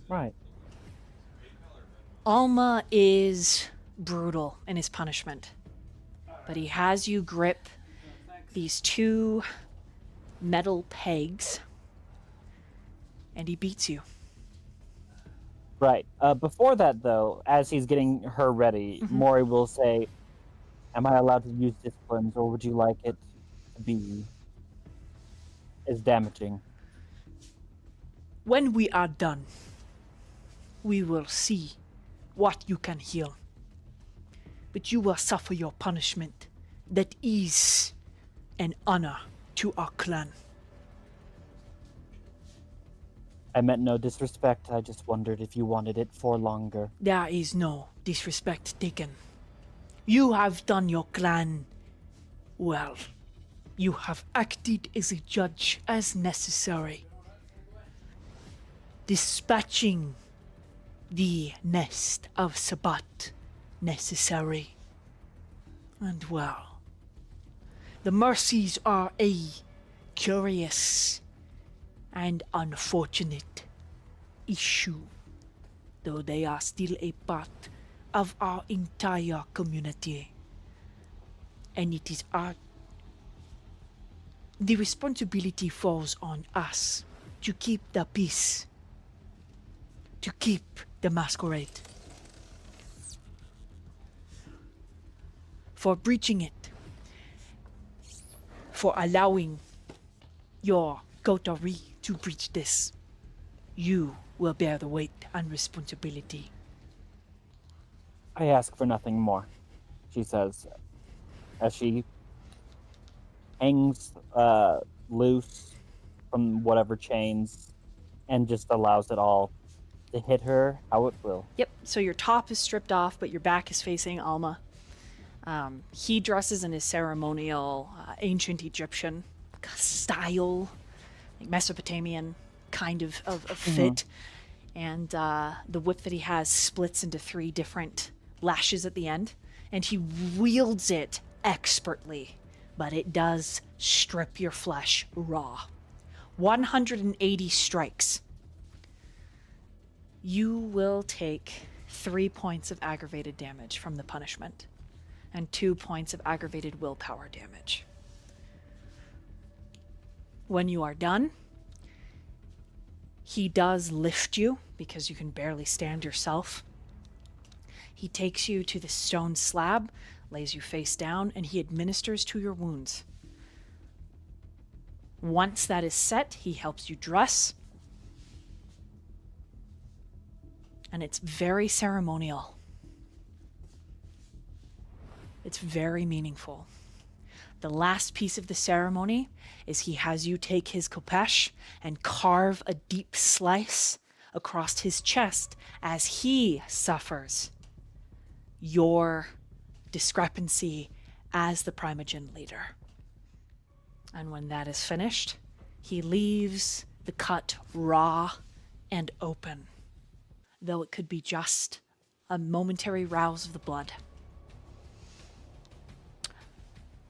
Right. Alma is brutal in his punishment, but he has you grip these two metal pegs, and he beats you. Right. Before that, though, as he's getting her ready, Mori will say, am I allowed to use disciplines, or would you like it to be as damaging? When we are done, we will see what you can heal. But you will suffer your punishment. That is an honor to our clan. I meant no disrespect. I just wondered if you wanted it for longer. There is no disrespect taken. You have done your clan well. You have acted as a judge as necessary. Dispatching the nest of Sabbat necessary. And well, the mercies are a curious and unfortunate issue, though they are still a part of our entire community. And it is the responsibility falls on us to keep the peace, to keep the masquerade. For breaching it, for allowing your Kotari to breach this. You will bear the weight and responsibility. I ask for nothing more, she says, as she hangs loose from whatever chains and just allows it all to hit her how it will. Yep, so your top is stripped off, but your back is facing Alma. He dresses in his ceremonial ancient Egyptian style, like Mesopotamian kind of fit. And the whip that he has splits into 3 different lashes at the end, and he wields it expertly, but it does strip your flesh raw. 180 strikes. You will take 3 points of aggravated damage from the punishment, and 2 points of aggravated willpower damage. When you are done, he does lift you, because you can barely stand yourself. He takes you to the stone slab, lays you face down, and he administers to your wounds. Once that is set, he helps you dress. And it's very ceremonial. It's very meaningful. The last piece of the ceremony is he has you take his khopesh and carve a deep slice across his chest as he suffers your discrepancy as the Primogen leader. And when that is finished, he leaves the cut raw and open, though it could be just a momentary rouse of the blood.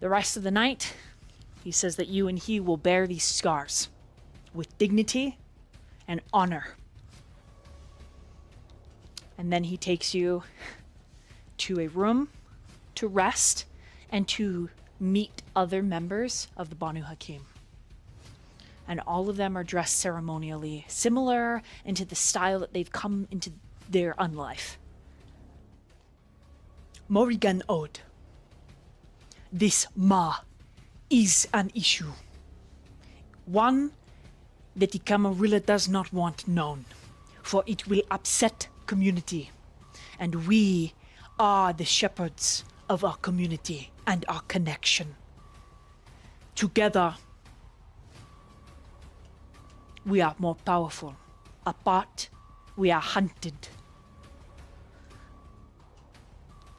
The rest of the night, he says that you and he will bear these scars with dignity and honor. And then he takes you to a room to rest and to meet other members of the Banu Hakim. And all of them are dressed ceremonially, similar into the style that they've come into their unlife. Morrigan Ode. This Ma is an issue. One that the Camarilla does not want known, for it will upset community. And we are the shepherds of our community and our connection. Together, we are more powerful. Apart, we are hunted.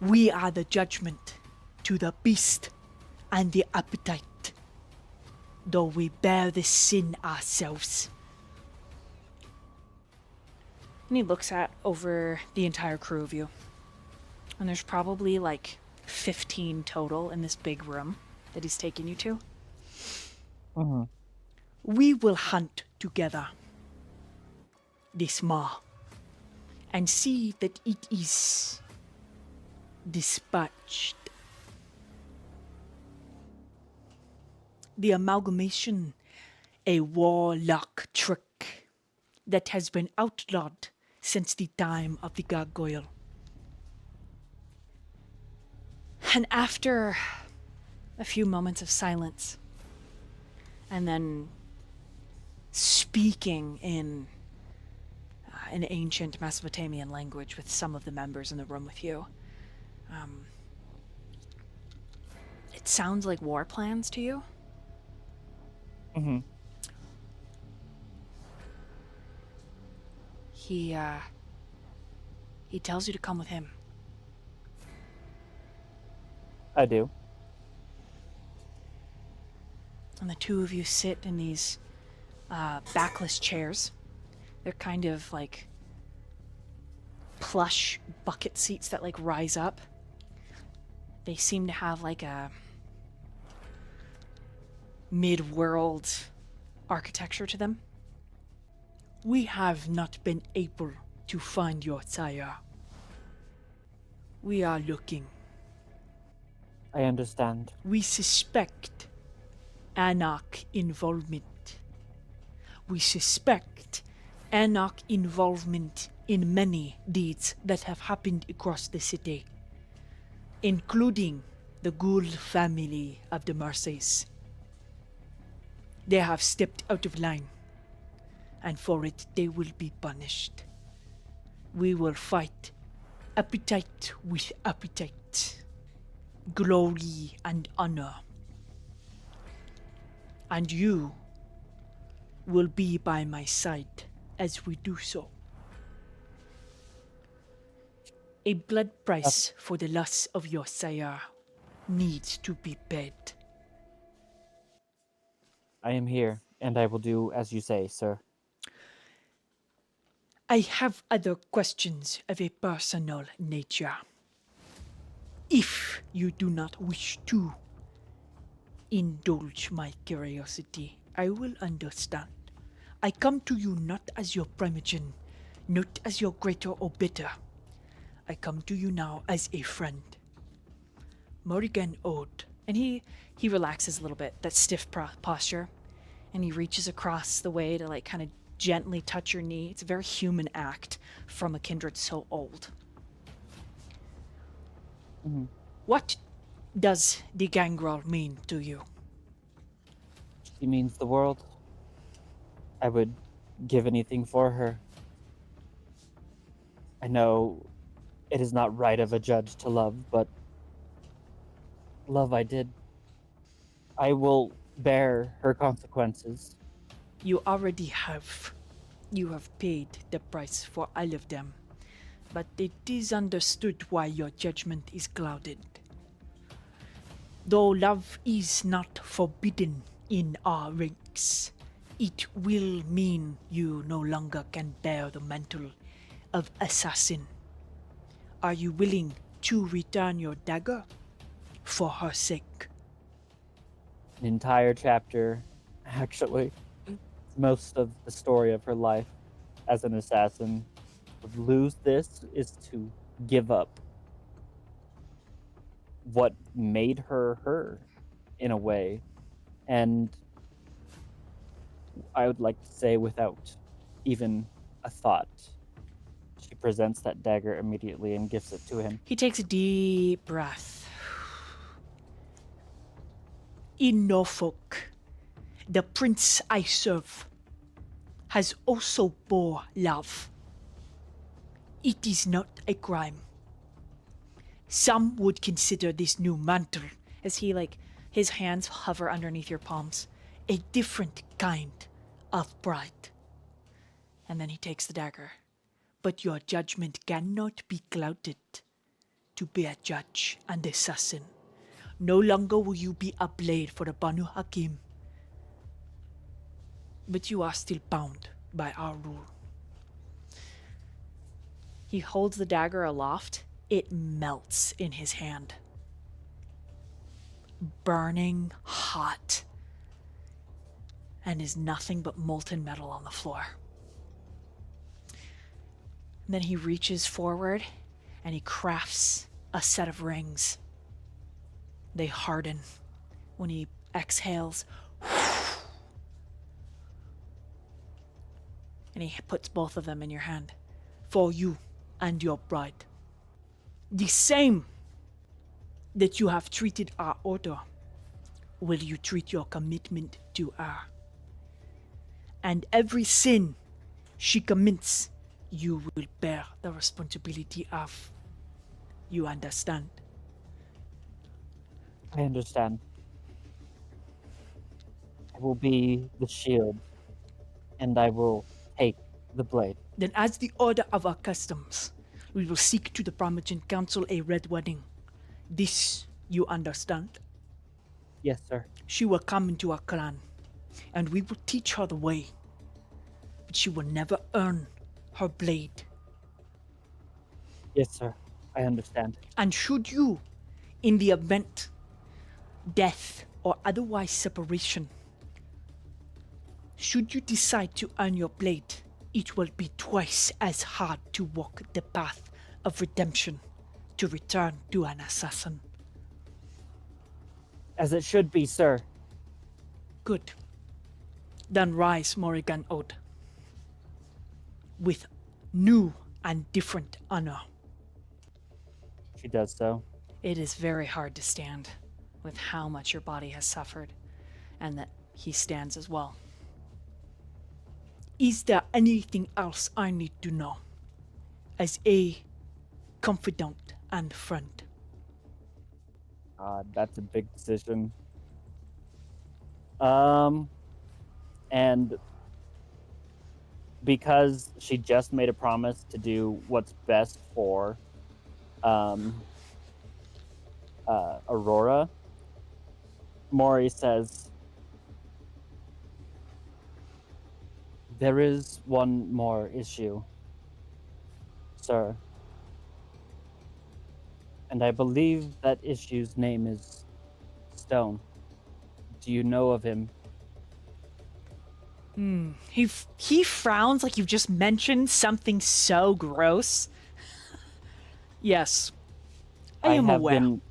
We are the judgment to the beast and the appetite, though we bear the sin ourselves. And he looks at over the entire crew of you. And there's probably like 15 total in this big room that he's taking you to. We will hunt together this Ma and see that it is dispatched. The amalgamation, a warlock trick that has been outlawed since the time of the gargoyle. And after a few moments of silence, and then speaking in an ancient Mesopotamian language with some of the members in the room with you, it sounds like war plans to you. He tells you to come with him. I do. And the two of you sit in these backless chairs. They're kind of like plush bucket seats that like rise up. They seem to have like a mid-world architecture to them. We have not been able to find your sire. We are looking. I understand. We suspect Anak involvement. We suspect Anak involvement in many deeds that have happened across the city, including the Ghoul family of the Marseilles. They have stepped out of line, and for it they will be punished. We will fight appetite with appetite, glory and honor. And you will be by my side as we do so. A blood price for the loss of your sire needs to be paid. I am here, and I will do as you say, sir. I have other questions of a personal nature. If you do not wish to indulge my curiosity, I will understand. I come to you not as your primogen, not as your greater or better. I come to you now as a friend. Morrigan owed. And he relaxes a little bit, that stiff posture, and he reaches across the way to like kind of gently touch your knee. It's a very human act from a kindred so old. Mm-hmm. What does the gangrel mean to you? She means the world. I would give anything for her. I know it is not right of a judge to love, but love I did. I will bear her consequences. You already have. You have paid the price for all of them. But it is understood why your judgment is clouded. Though love is not forbidden in our ranks, it will mean you no longer can bear the mantle of assassin. Are you willing to return your dagger for her sake? An entire chapter, actually, most of the story of her life as an assassin. To lose this is to give up what made her her, in a way. And I would like to say, without even a thought, she presents that dagger immediately and gives it to him. He takes a deep breath. In Norfolk, the prince I serve has also bore love. It is not a crime. Some would consider this new mantle, As he like his hands hover underneath your palms. a different kind of pride. And then he takes the dagger. But your judgment cannot be clouded. To be a judge and assassin, no longer will you be a blade for the Banu Hakim. But you are still bound by our rule. He holds the dagger aloft. It melts in his hand. Burning hot. And is nothing but molten metal on the floor. And then he reaches forward and he crafts a set of rings. They harden when he exhales. And he puts both of them in your hand. For you and your bride. The same that you have treated our order, will you treat your commitment to her. And every sin she commits, you will bear the responsibility of. You understand? I understand. I will be the shield, and I will take the blade. Then as the order of our customs, we will seek to the Primogen Council a red wedding. This you understand? Yes, sir. She will come into our clan, and we will teach her the way. But she will never earn her blade. Yes, sir. I understand. And should you, in the event, death or otherwise separation, should you decide to earn your blade, it will be twice as hard to walk the path of redemption to return to an assassin. As it should be, sir. Good. Then rise, Morrigan Ode, with new and different honor. She does so. It is very hard to stand with how much your body has suffered, and that He stands as well. Is there anything else I need to know? As a confidant and friend. That's a big decision. And because she just made a promise to do what's best for Aurora, Mori says, there is one more issue, sir. And I believe that issue's name is Stone. Do you know of him? He frowns like you've just mentioned something so gross. Yes, I am have aware. been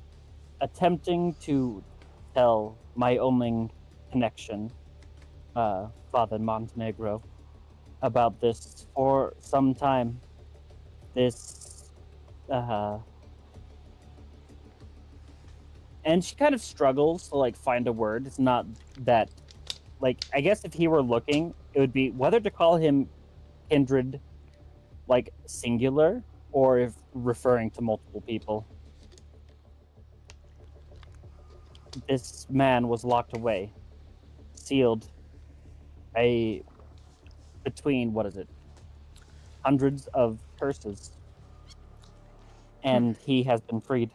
attempting to tell my only connection, Father Montenegro, about this for some time. This, and she kind of struggles to like find a word. It's not that, like, I guess if he were looking, it would be whether to call him Kindred, like singular, or if referring to multiple people. This man was locked away, sealed, between, what is it, hundreds of curses, and he has been freed.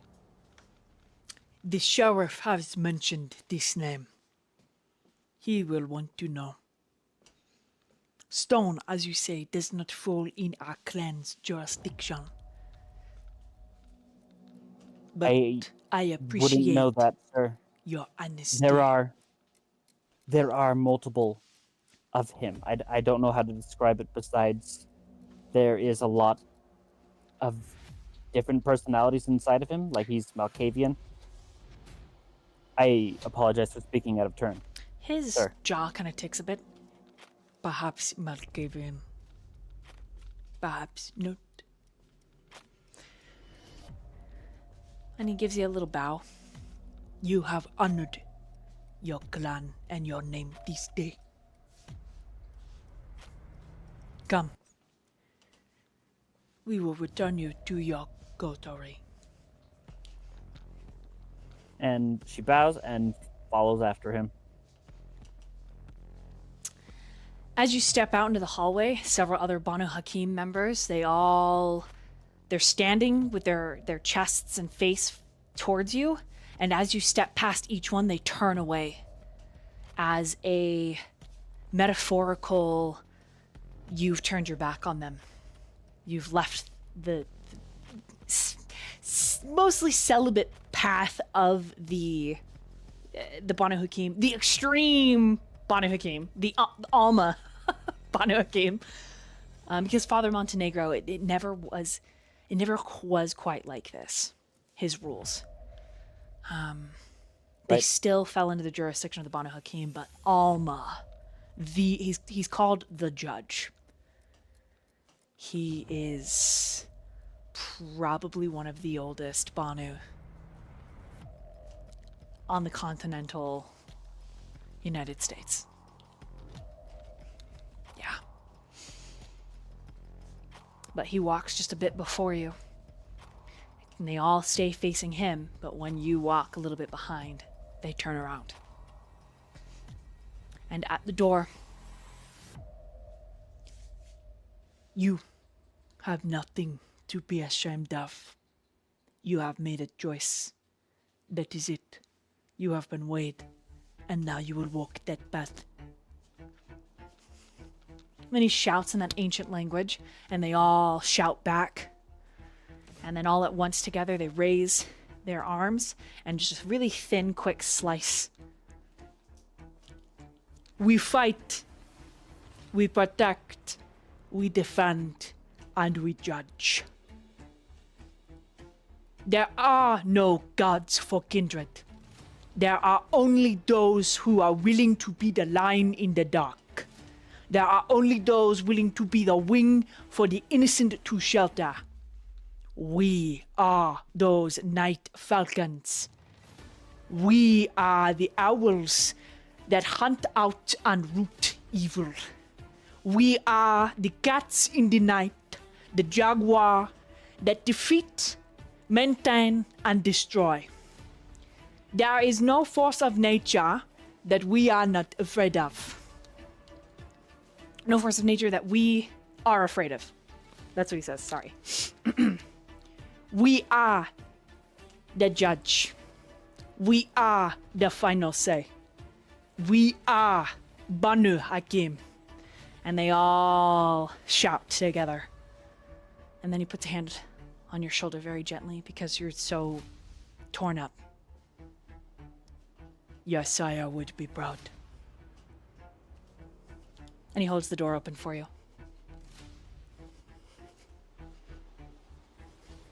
The sheriff has mentioned this name. He will want to know. Stone, as you say, does not fall in our clan's jurisdiction. But I appreciate Wouldn't know that, sir. your honesty. There are multiple of him. I don't know how to describe it besides there is a lot of different personalities inside of him, like he's Malkavian. I apologize for speaking out of turn. His Sir. jaw kind of ticks a bit. Perhaps Malkavian. Perhaps not. And he gives you a little bow. You have honored your clan and your name this day. Come. We will return you to your coterie. And she bows and follows after him. As you step out into the hallway, several other Banu Hakim members, they're standing with their chests and face towards you, and as you step past each one, they turn away. As a metaphorical, you've turned your back on them. You've left the mostly celibate path of the Banu Hakim, the extreme Banu Hakim, the Alma Banu Hakim, because Father Montenegro, it never was quite like this. His rules, they Right. still fell into the jurisdiction of the Banu Hakim, but Alma, he's called the Judge. He is probably one of the oldest Banu on the continental United States. Yeah. But he walks just a bit before you. And they all stay facing him, but when you walk a little bit behind, they turn around. And at the door, you have nothing to be ashamed of. You have made a choice. That is it. You have been weighed, and now you will walk that path. Then he shouts in that ancient language, and they all shout back. And then all at once together, they raise their arms, and just a really thin, quick slice. We fight. We protect. We defend. And we judge. There are no gods for Kindred. There are only those who are willing to be the line in the dark. There are only those willing to be the wing for the innocent to shelter. We are those night falcons. We are the owls that hunt out and root evil. We are the cats in the night, the jaguar that defeat, maintain, and destroy. There is no force of nature that we are not afraid of. No force of nature that we are afraid of. That's what he says, sorry. We are the judge. We are the final say. We are Banu Hakim. And they all shout together. And then he puts a hand on your shoulder very gently because you're so torn up. Your sire would be proud. And he holds the door open for you.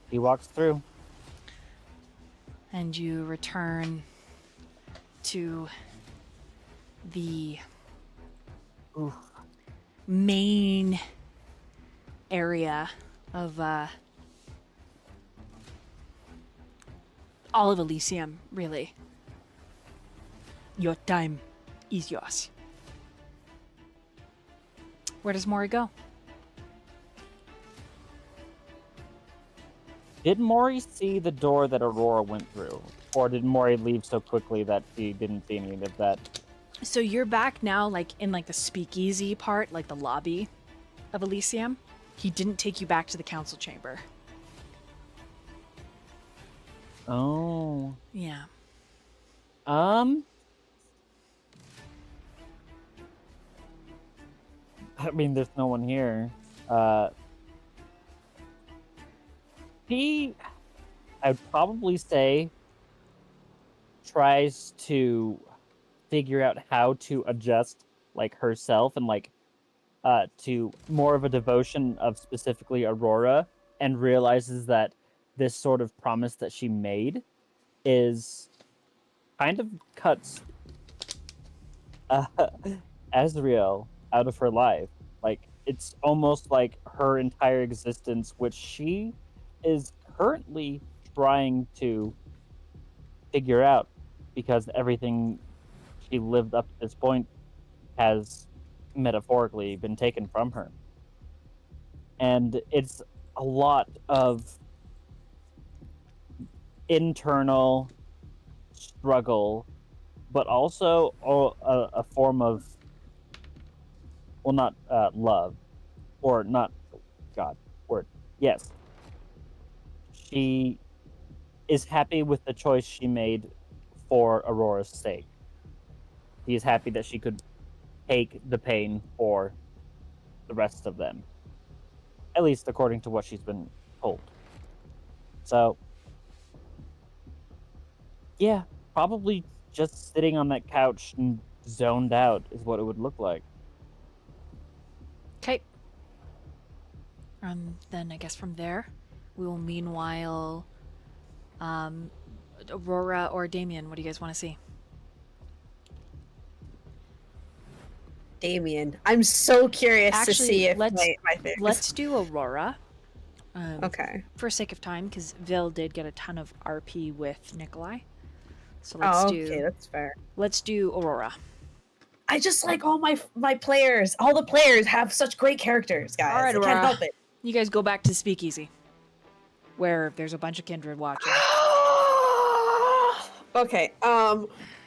He walks through. And you return to the main area of all of Elysium, really. Your time is yours. Where does Mori go? Did Mori see the door that Aurora went through? Or did Mori leave so quickly that she didn't see any of that? So you're back now, like, in, like, the speakeasy part, like, the lobby of Elysium. He didn't take you back to the council chamber. Oh. Yeah. I mean, there's no one here. He, I'd probably say, tries to figure out how to adjust, like, herself and, like, to more of a devotion of specifically Aurora, and realizes that this sort of promise that she made is kind of cuts Azriel out of her life. Like, it's almost like her entire existence, which she is currently trying to figure out, because everything she lived up to this point has metaphorically been taken from her. And it's a lot of internal struggle, but also a form of, well, not love, or not, God, word, yes. She is happy with the choice she made for Aurora's sake. She is happy that she could take the pain for the rest of them. At least according to what she's been told. So, yeah, probably just sitting on that couch and zoned out is what it would look like. Okay. Then I guess from there, we will meanwhile, Aurora or Damien, what do you guys want to see? Damien. I'm so curious to Actually, see if let's- my things. Let's do Aurora. Okay. For sake of time, because Vil did get a ton of RP with Nikolai. So let's okay, that's fair. let's do Aurora. I just like all my players. All the players have such great characters, guys. All right, I Aurora. can't help it. You guys go back to Speakeasy, where there's a bunch of Kindred watching. Okay,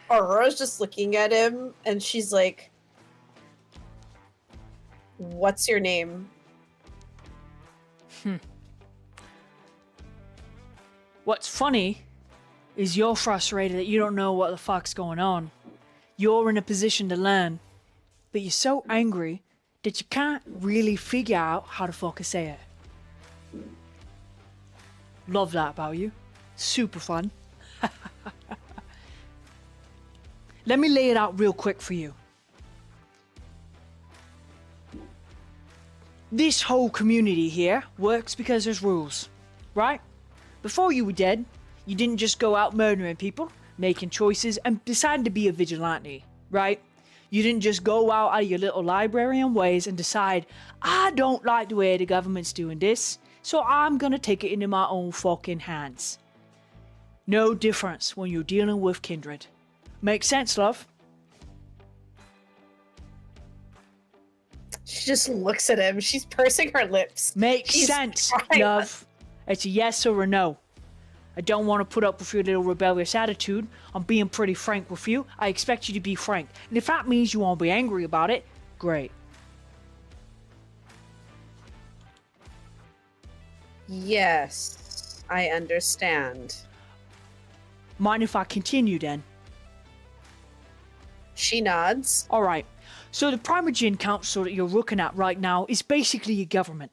Aurora's just looking at him, and she's like, "What's your name?" What's funny is you're frustrated that you don't know what the fuck's going on. You're in a position to learn, but you're so angry that you can't really figure out how to fucking say it. Love that about you. Super fun. Let me lay it out real quick for you. This whole community here works because there's rules, right? Before you were dead, you didn't just go out murdering people, making choices, and decide to be a vigilante, right? You didn't just go out of your little librarian ways and decide, I don't like the way the government's doing this, so I'm gonna take it into my own fucking hands. No difference when you're dealing with Kindred. Make sense, love? She just looks at him. She's pursing her lips. Makes She's sense, trying- love. It's a yes or a no. I don't want to put up with your little rebellious attitude. I'm being pretty frank with you. I expect you to be frank. And if that means you won't be angry about it, great. Yes, I understand. Mind if I continue then? She nods. Alright, so the Primogen Council that you're looking at right now is basically your government.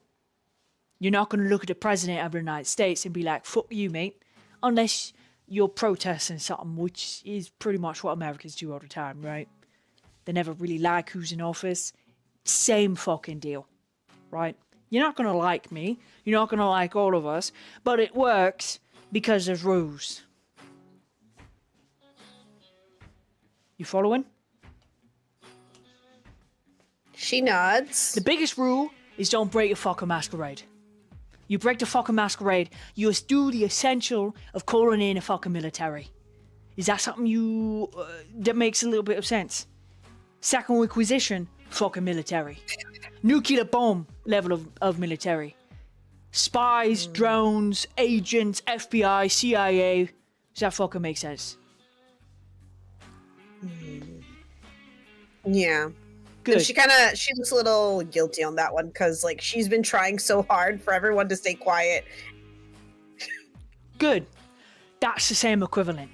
You're not going to look at the President of the United States and be like, fuck you, mate. Unless you're protesting something, which is pretty much what Americans do all the time, right? They never really like who's in office. Same fucking deal, right? You're not going to like me. You're not going to like all of us. But it works because there's rules. You following? She nods. The biggest rule is don't break your fucking masquerade. You break the fucking masquerade, you must do the essential of calling in a fucking military. Is that something you... that makes a little bit of sense? Second Inquisition, fucking military. Nuclear bomb level of military. Spies, drones, agents, FBI, CIA. Does that fucking make sense? Yeah. Good. And she looks a little guilty on that one because like she's been trying so hard for everyone to stay quiet. Good. That's the same equivalent.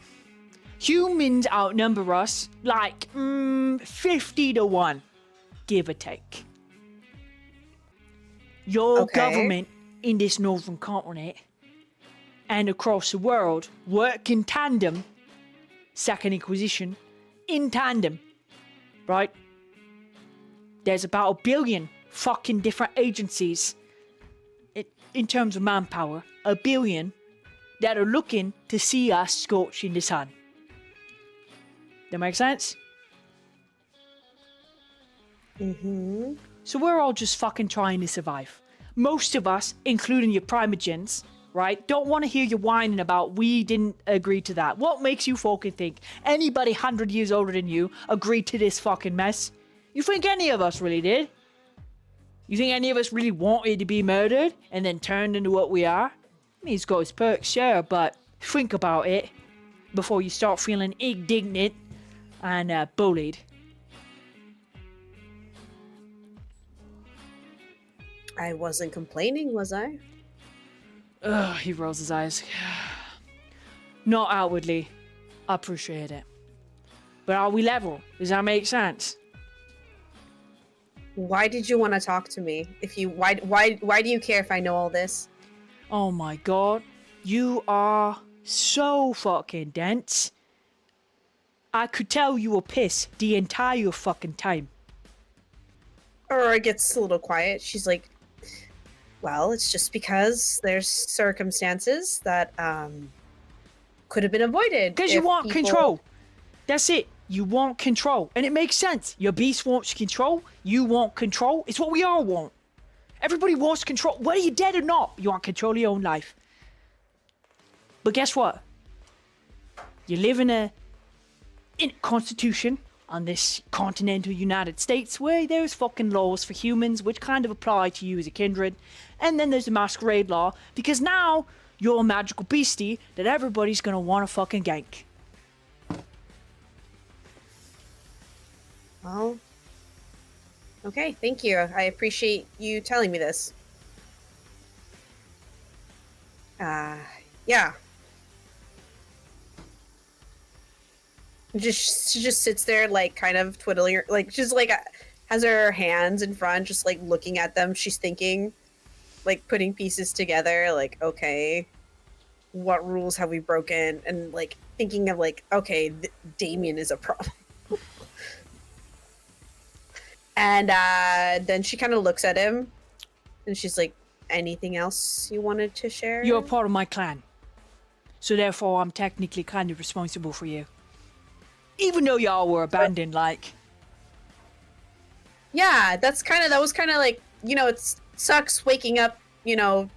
Humans outnumber us like 50 to 1, give or take. Your Okay. government in this northern continent and across the world work in tandem, Second Inquisition, in tandem, right? There's about 1 billion fucking different agencies in terms of manpower, 1 billion that are looking to see us scorched in the sun. That make sense? Mm-hmm. So we're all just fucking trying to survive. Most of us, including your primogens, right, don't want to hear you whining about we didn't agree to that. What makes you fucking think anybody 100 years older than you agreed to this fucking mess? You think any of us really did? You think any of us really wanted to be murdered and then turned into what we are? I mean, it's got its perks, sure, but think about it before you start feeling indignant and bullied. I wasn't complaining, was I? Ugh, he rolls his eyes. Not outwardly. I appreciate it. But are we level? Does that make sense? Why did you want to talk to me? Why do you care if I know all this? Oh my god. You are so fucking dense. I could tell you were pissed the entire fucking time. Aurora gets a little quiet. She's like, well, it's just because there's circumstances that could have been avoided. Because you if want people- control. That's it. You want control. And it makes sense. Your beast wants control. You want control. It's what we all want. Everybody wants control. Whether you're dead or not, you want control of your own life. But guess what? You live in a constitution on this continental United States where there's fucking laws for humans which kind of apply to you as a kindred. And then there's the masquerade law because now you're a magical beastie that everybody's gonna want to fucking gank. Well, okay, thank you. I appreciate you telling me this. Yeah. She just sits there, like, kind of twiddling her, like, she's like, has her hands in front, just like looking at them. She's thinking, like, putting pieces together, like, okay, what rules have we broken? And like thinking of like, okay, Damien is a problem. And then she kind of looks at him and she's like, anything else you wanted to share? You're a part of my clan. So therefore, I'm technically kind of responsible for you. Even though y'all were abandoned, like... Yeah, that was kind of like, you know, it sucks waking up, you know,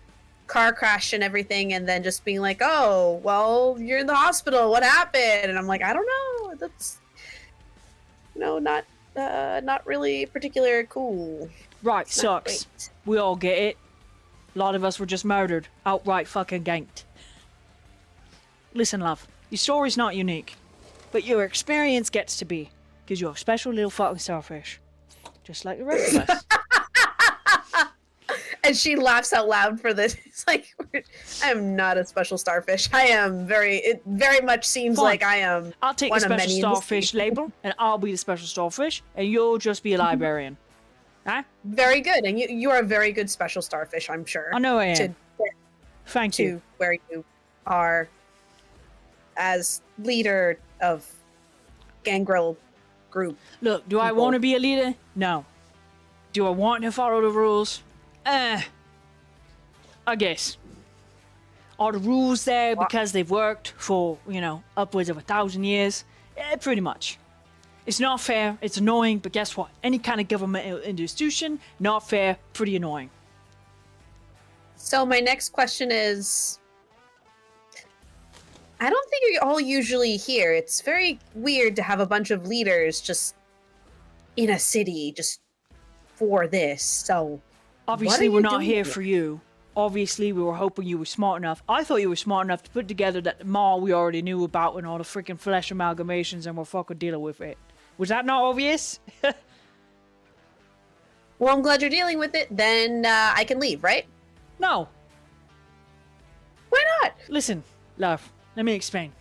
car crash and everything, and then just being like, oh, well, you're in the hospital. What happened? And I'm like, I don't know. That's, you know, not really particular cool. Right, It's not sucks. great. We all get it. A lot of us were just murdered. Outright fucking ganked. Listen, love. Your story's not unique. But your experience gets to be. Because you're a special little fucking starfish. Just like the rest of us. And she laughs out loud for this. It's like, I am not a special starfish. I am it very much seems Fine. like I am I'll take one the of special many in the starfish sea. label, and I'll be the special starfish, and you'll just be a librarian. Huh? Very good. And you are a very good special starfish, I'm sure. I know I am. To get Thank you. to where you are as leader of Gangrel group. Look, do I people. want to be a leader? No. Do I want to follow the rules? I guess. Are the rules there because they've worked for, upwards of 1,000 years? Pretty much. It's not fair, it's annoying, but guess what? Any kind of governmental institution, not fair, pretty annoying. So my next question is, I don't think you're all usually here. It's very weird to have a bunch of leaders just in a city just for this. So Obviously, what are we're you not doing here for you. Obviously, we were hoping you were smart enough. I thought you were smart enough to put together that mall we already knew about and all the freaking flesh amalgamations and we're fucking dealing with it. Was that not obvious? Well, I'm glad you're dealing with it. Then I can leave, right? No. Why not? Listen, love, let me explain.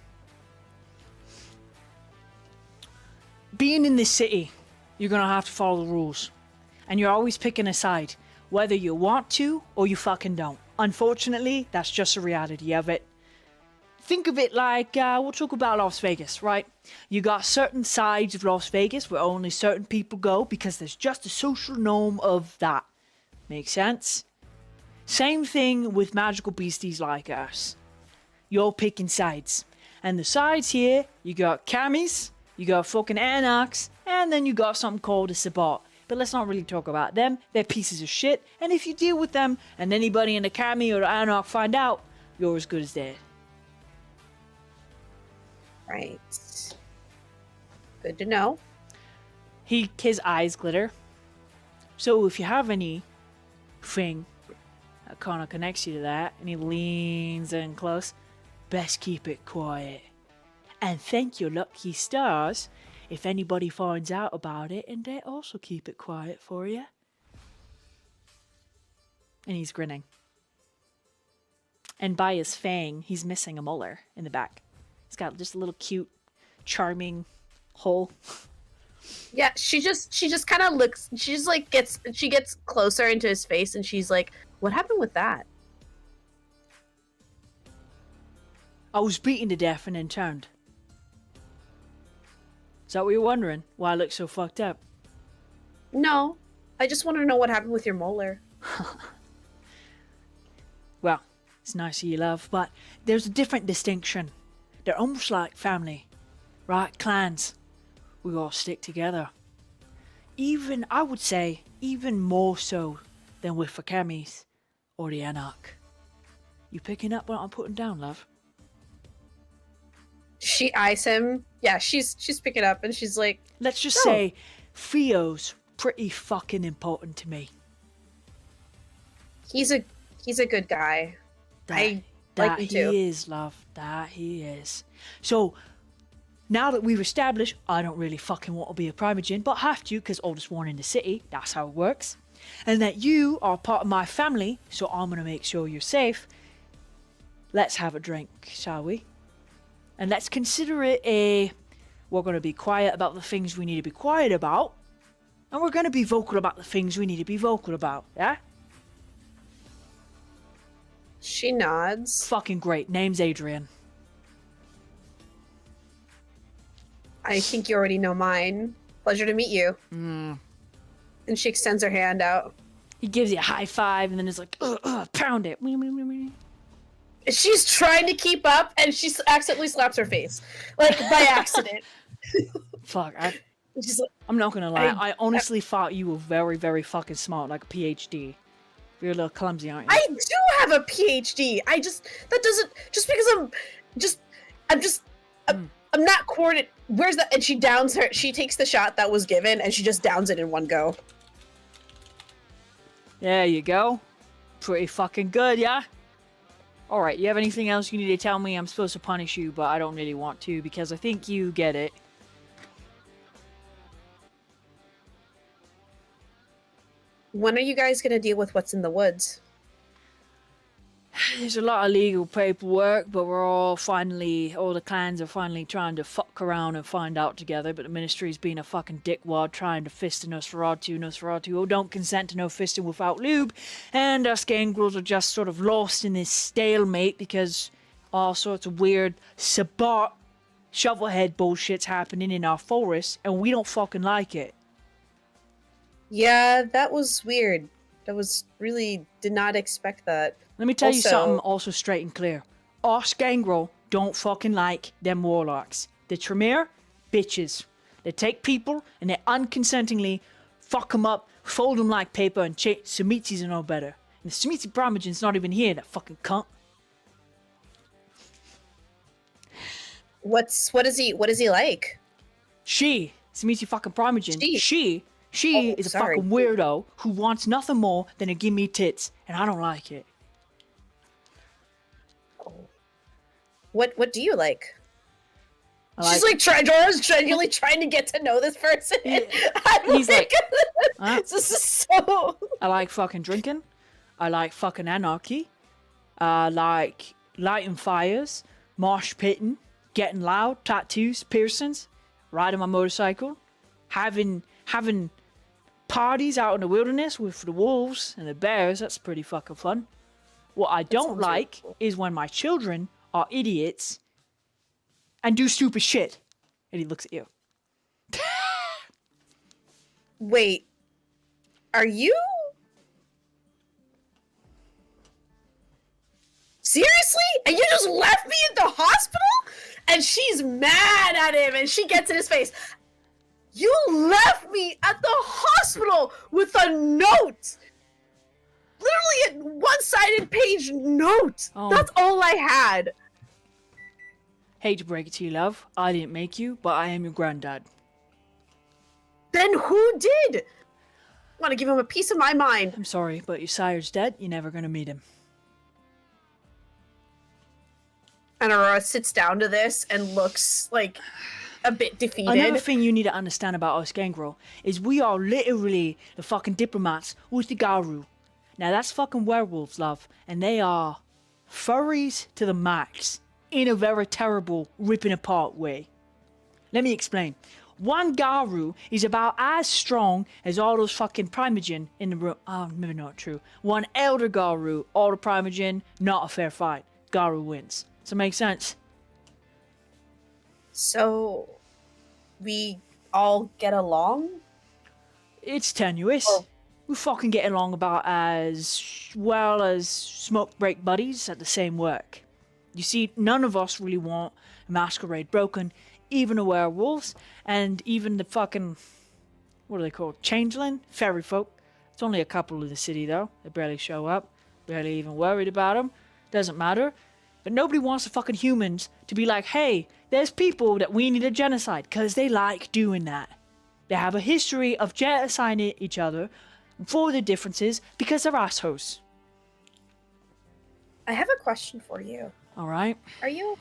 Being in this city, you're gonna have to follow the rules. And you're always picking a side, whether you want to or you fucking don't. Unfortunately, that's just the reality of it. Think of it like, we'll talk about Las Vegas, right? You got certain sides of Las Vegas where only certain people go because there's just a social norm of that. Make sense? Same thing with magical beasties like us. You're picking sides. And the sides here, you got Camis, you got fucking Anarchs, and then you got something called a Sabbat. But let's not really talk about them. They're pieces of shit. And if you deal with them, and anybody in the Cami or the Anarch find out, you're as good as dead. Right. Good to know. His eyes glitter. So if you have anything that kind of connects you to that, and he leans in close, best keep it quiet. And thank your lucky stars if anybody finds out about it, and they also keep it quiet for you. And he's grinning. And by his fang, he's missing a molar in the back. He's got just a little cute, charming hole. Yeah, she just kind of looks. She just like gets closer into his face, and she's like, "What happened with that?" I was beaten to death and then turned. Is that what you're wondering? Why I look so fucked up? No, I just want to know what happened with your molar. Well, it's nice of you, love, but there's a different distinction. They're almost like family, right? Clans. We all stick together. Even, I would say, even more so than with the Camis or the Anarch. You picking up what I'm putting down, love? She eyes him. Yeah, she's picking up, and she's like, Let's just Oh. say Theo's pretty fucking important to me. "He's a good guy. I like That him he too." is, love. That he is. So, now that we've established I don't really fucking want to be a Primogen, but have to because oldest one in the city, that's how it works, and that you are part of my family, so I'm going to make sure you're safe, let's have a drink, shall we? And let's consider it we're going to be quiet about the things we need to be quiet about, and we're going to be vocal about the things we need to be vocal about, yeah? She nods. Fucking great. Name's Adrian. I think you already know mine. Pleasure to meet you. And she extends her hand out. He gives you a high five and then is like, pound it. She's trying to keep up, and she accidentally slaps her face, like by accident. Fuck, She's like, I'm not gonna lie. I- I honestly thought you were very, very fucking smart, like a PhD. You're a little clumsy, aren't you? I do have a PhD. That doesn't just because I'm not coordinated. Where's that? And she takes the shot that was given, and she just downs it in one go. There you go. Pretty fucking good, yeah? Alright, you have anything else you need to tell me? I'm supposed to punish you, but I don't really want to because I think you get it. When are you guys going to deal with what's in the woods? There's a lot of legal paperwork, but all the clans are finally trying to fuck around and find out together, but the ministry's been a fucking dickwad trying to fist a Nosferatu who don't consent to no fisting without lube, and us gangrels are just sort of lost in this stalemate because all sorts of weird sabot shovelhead bullshit's happening in our forest, and we don't fucking like it. Yeah, that was weird. That was really... did not expect that. Let me tell you Also- something also straight and clear. Us gangrel don't fucking like them warlocks. The Tremere, bitches. They take people and they unconsentingly fuck them up, fold them like paper, and Samitsi's are no better. And the Samitsi Primogen's not even here, that fucking cunt. What is he like? She, Samitsi fucking Primogen, She. she Oh, is a sorry. fucking weirdo who wants nothing more than to give me tits, and I don't like it. What do you like? I She's like Dora's genuinely trying to get to know this person. He's like, huh? This is so... I like fucking drinking. I like fucking anarchy. I like lighting fires, mosh pitting, getting loud, tattoos, piercings, riding my motorcycle, having parties out in the wilderness with the wolves and the bears. That's pretty fucking fun. What I don't sounds like really cool. is when my children are idiots and do stupid shit. And he looks at you. Wait. Are you... Seriously? And you just left me at the hospital? And she's mad at him and she gets in his face. You left me at the hospital with a note! Literally a one-sided page note! Oh. That's all I had! Hate to break it to you, love. I didn't make you, but I am your granddad. Then who did? I want to give him a piece of my mind. I'm sorry, but your sire's dead. You're never gonna meet him. And Aurora sits down to this and looks like a bit defeated. Another thing you need to understand about us gangrel is we are literally the fucking diplomats with the Garu. Now that's fucking werewolves, love, and they are furries to the max in a very terrible ripping apart way. Let me explain. One Garu is about as strong as all those fucking Primogen in the room. Oh, maybe not true. One Elder Garu, all the Primogen, not a fair fight. Garu wins. Does that make sense? So, we all get along? It's tenuous. Oh. We fucking get along about as well as smoke break buddies at the same work. You see, none of us really want a masquerade broken, even the werewolves, and even the fucking, what are they called? Changeling? Fairy folk. It's only a couple of the city though. They barely show up. Barely even worried about them. Doesn't matter. But nobody wants the fucking humans to be like, hey, there's people that we need to genocide, because they like doing that. They have a history of genociding each other for the differences because they're assholes. I have a question for you. Alright? Are you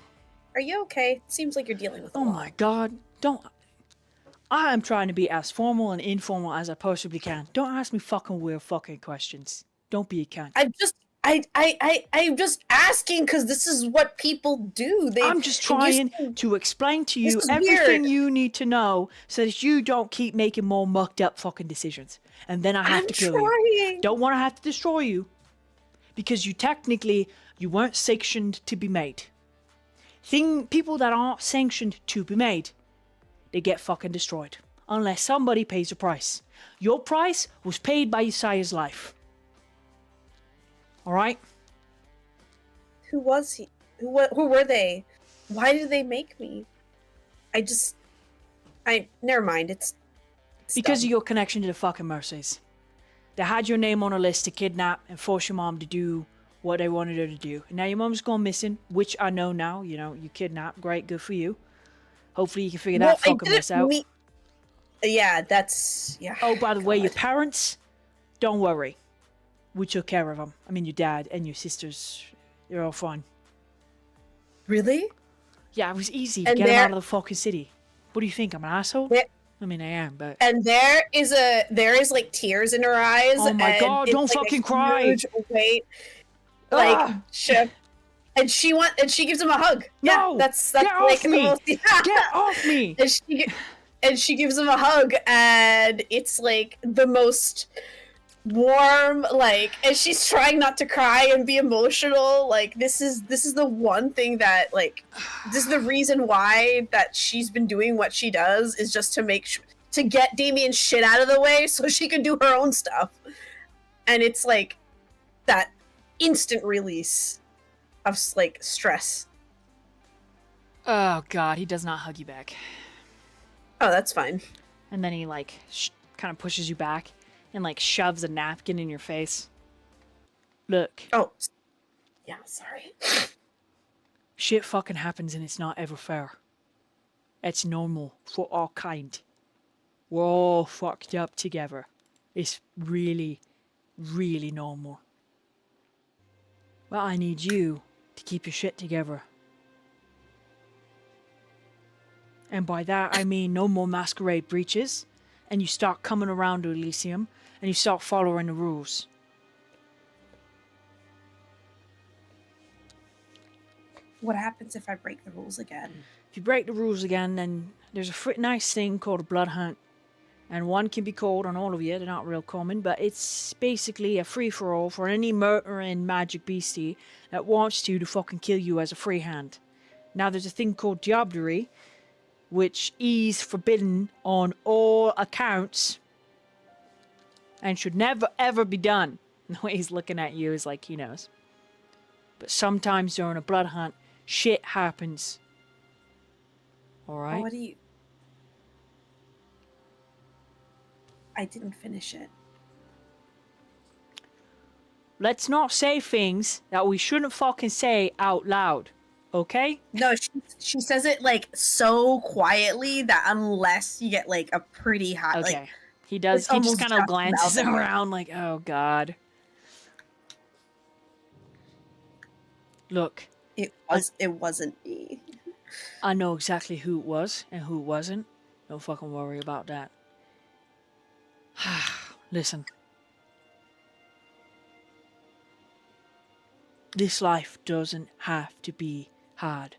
okay? Seems like you're dealing with a Oh lot. my god, don't. I am trying to be as formal and informal as I possibly can. Don't ask me fucking weird fucking questions. Don't be a cunt. I'm just asking because this is what people do. I'm just trying to explain to you This is everything weird. you need to know so that you don't keep making more mucked up fucking decisions. And then I have I'm to kill you. trying. Don't want to have to destroy you. Because you weren't sanctioned to be made. People that aren't sanctioned to be made, they get fucking destroyed. Unless somebody pays the price. Your price was paid by Isaiah's life. Alright? Who was he? Who were they? Why did they make me? Never mind. It's Because dumb. of your connection to the fucking Mercies. They had your name on a list to kidnap and force your mom to do what they wanted her to do. And now your mom's gone missing, which I know now. You know, you kidnapped. Great, good for you. Hopefully you can figure that fucking mess out. Yeah, that's... Yeah. Oh, by the way, your God. parents, don't worry. We took care of them. I mean, your dad and your sisters, they're all fine. Really? Yeah, it was easy to And get them there- out of the fucking city. What do you think? I'm an asshole? Yeah. I mean, I am, but... And there is like tears in her eyes. Oh my and God, it's don't like a fucking cry. huge weight. Like, Ah! and she gives him a hug. No! Yeah, that's Get like off me! the most, Get off me! and she gives him a hug, and it's like the most warm, like, and she's trying not to cry and be emotional. Like, this is the one thing that, like, this is the reason why that she's been doing what she does, is just to to get Damien's shit out of the way so she can do her own stuff. And it's like that instant release of, like, stress. Oh God, he does not hug you back. Oh, that's fine. And then he, like, kind of pushes you back and, like, shoves a napkin in your face. Look. Oh. Yeah, sorry. Shit fucking happens and it's not ever fair. It's normal for all kind. We're all fucked up together. It's really, really normal. Well, I need you to keep your shit together. And by that, I mean no more masquerade breaches, and you start coming around to Elysium, and you start following the rules. What happens if I break the rules again? If you break the rules again, then there's a nice thing called a blood hunt. And one can be called on all of you, they're not real common, but it's basically a free-for-all for any murdering magic beastie that wants to fucking kill you as a free hand. Now there's a thing called diablerie, which is forbidden on all accounts and should never ever be done. The way he's looking at you is like he knows. But sometimes during a blood hunt, shit happens. Alright? What do you... I didn't finish it. Let's not say things that we shouldn't fucking say out loud. Okay? No, she says it, like, so quietly that unless you get, like, a pretty high... Okay. Like, He does. it's He just almost kind of just glances mouthing it. around like, oh God. Look, it wasn't me. I know exactly who it was and who it wasn't. Don't fucking worry about that. Listen. This life doesn't have to be hard.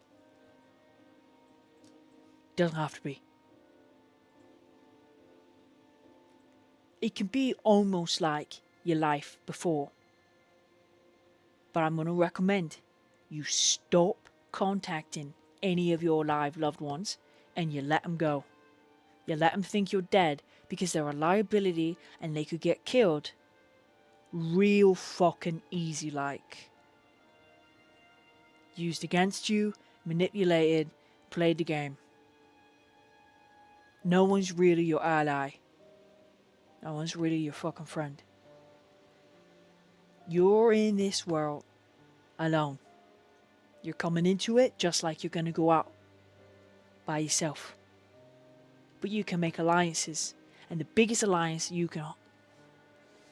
Doesn't have to be. It can be almost like your life before. But I'm going to recommend you stop contacting any of your live loved ones and you let them go. You let them think you're dead because they're a liability and they could get killed real fucking easy like. Used against you, manipulated, played the game. No one's really your ally. No one's really your fucking friend. You're in this world alone. You're coming into it just like you're gonna go out by yourself. But you can make alliances, and the biggest alliance you can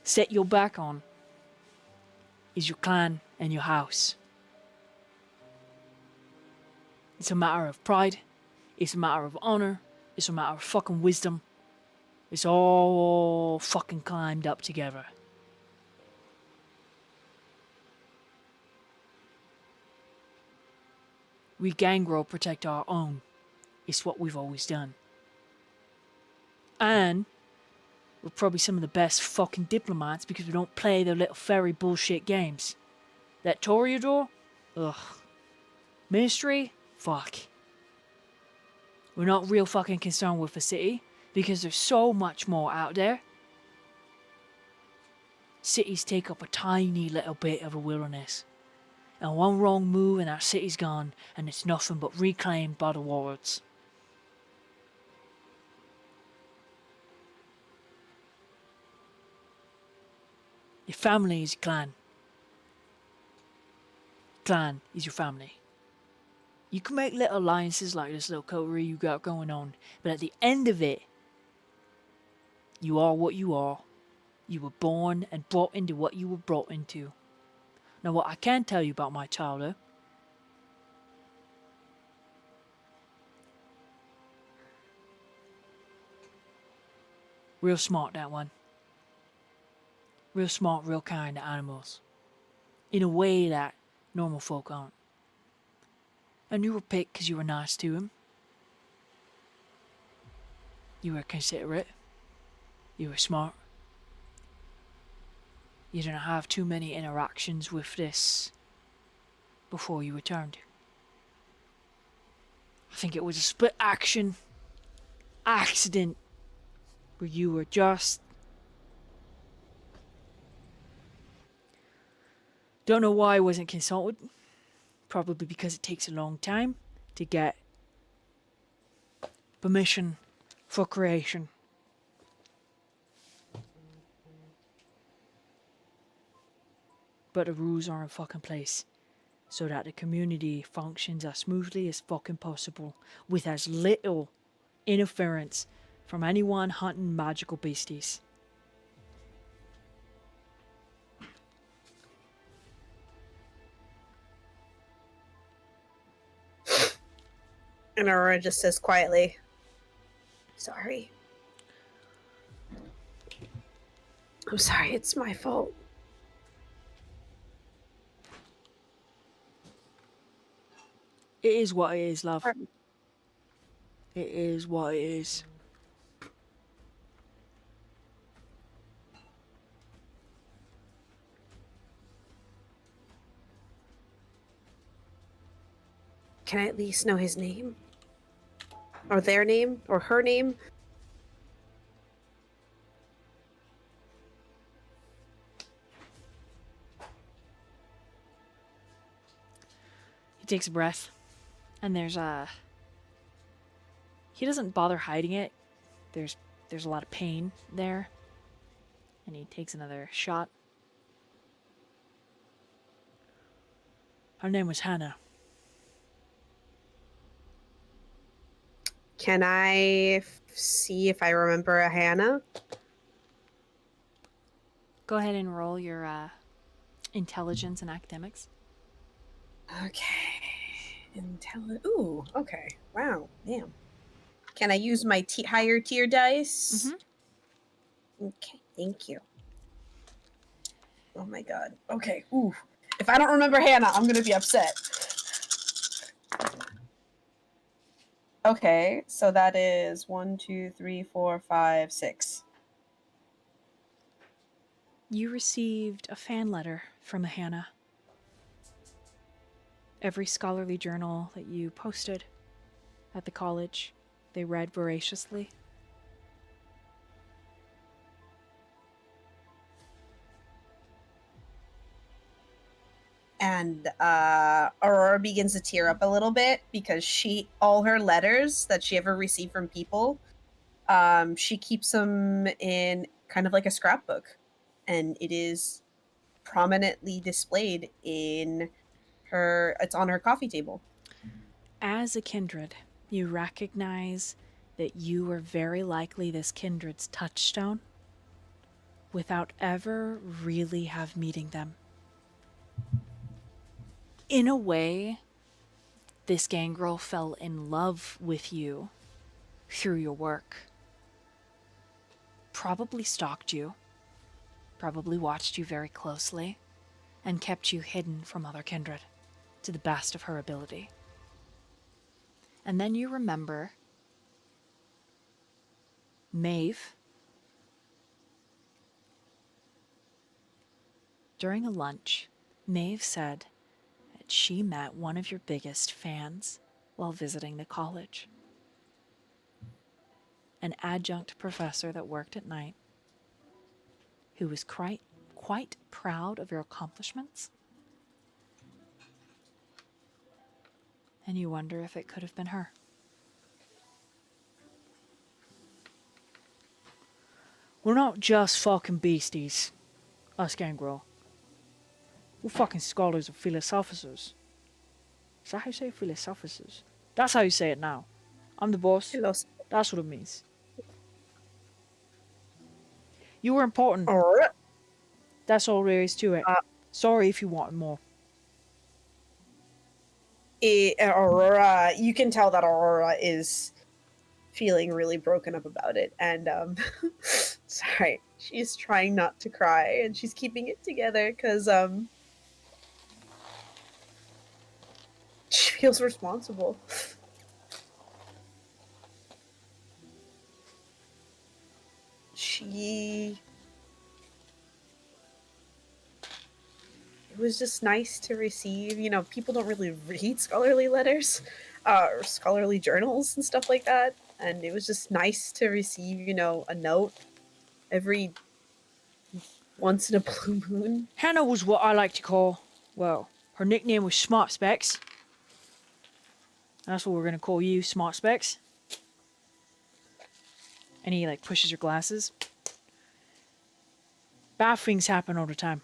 set your back on is your clan and your house. It's a matter of pride, it's a matter of honor, it's a matter of fucking wisdom. It's all fucking climbed up together. We gangrel protect our own. It's what we've always done. And we're probably some of the best fucking diplomats because we don't play their little fairy bullshit games. That Toreador? Ugh. Ministry? Fuck. We're not real fucking concerned with the city because there's so much more out there. Cities take up a tiny little bit of a wilderness. And one wrong move and our city's gone, and it's nothing but reclaimed by the warlords. Your family is your clan. Clan is your family. You can make little alliances like this little coterie you got going on, but at the end of it, you are what you are, You were born and brought into what you were brought into. Now, what I can tell you about my child, though, real smart, that one. Real smart, real kind to animals. In a way that normal folk aren't. And you were picked because you were nice to him. You were considerate. You were smart. You didn't have too many interactions with this before you returned. I think it was a split action accident where you were just... Don't know why I wasn't consulted. Probably because it takes a long time to get permission for creation. But the rules are in fucking place so that the community functions as smoothly as fucking possible with as little interference from anyone hunting magical beasties. And Aurora just says quietly, sorry. I'm sorry, it's my fault. It is what it is, love. It is what it is. Can I at least know his name? Or their name? Or her name? He takes a breath, and there's he doesn't bother hiding it. There's a lot of pain there. And he takes another shot. Her name was Hannah. Can I see if I remember a Hannah? Go ahead and roll your intelligence and academics. Okay. Ooh, okay. Wow, damn. Can I use my higher tier dice? Mm-hmm. Okay, thank you. Oh my god. Okay, ooh. If I don't remember Hannah, I'm gonna be upset. Okay, so that is 1, 2, 3, 4, 5, 6. You received a fan letter from a Hannah. Every scholarly journal that you posted at the college, they read voraciously. And Aurora begins to tear up a little bit because all her letters that she ever received from people, she keeps them in kind of like a scrapbook, and it is prominently displayed it's on her coffee table. As a kindred, you recognize that you were very likely this kindred's touchstone without ever really have meeting them. In a way, this gangrel fell in love with you through your work. Probably stalked you, probably watched you very closely, and kept you hidden from other kindred to the best of her ability. And then you remember Maeve. During a lunch, Maeve said that she met one of your biggest fans while visiting the college. An adjunct professor that worked at night, who was quite proud of your accomplishments. And you wonder if it could have been her. We're not just fucking beasties, us gangrel. We're fucking scholars and philosophers. Is that how you say philosophers? That's how you say it now. I'm the boss. That's what it means. You were important. Aurora, That's all there is to it. Sorry if you wanted more. Aurora, you can tell that Aurora is feeling really broken up about it, and sorry, she's trying not to cry, and she's keeping it together because she feels responsible. It was just nice to receive, people don't really read scholarly letters or scholarly journals and stuff like that, and it was just nice to receive, a note every once in a blue moon. Hannah was what I like to call, well, her nickname was Smart Specs. That's what we're gonna call you, Smart Specs. And he like pushes her glasses. Bad things happen all the time.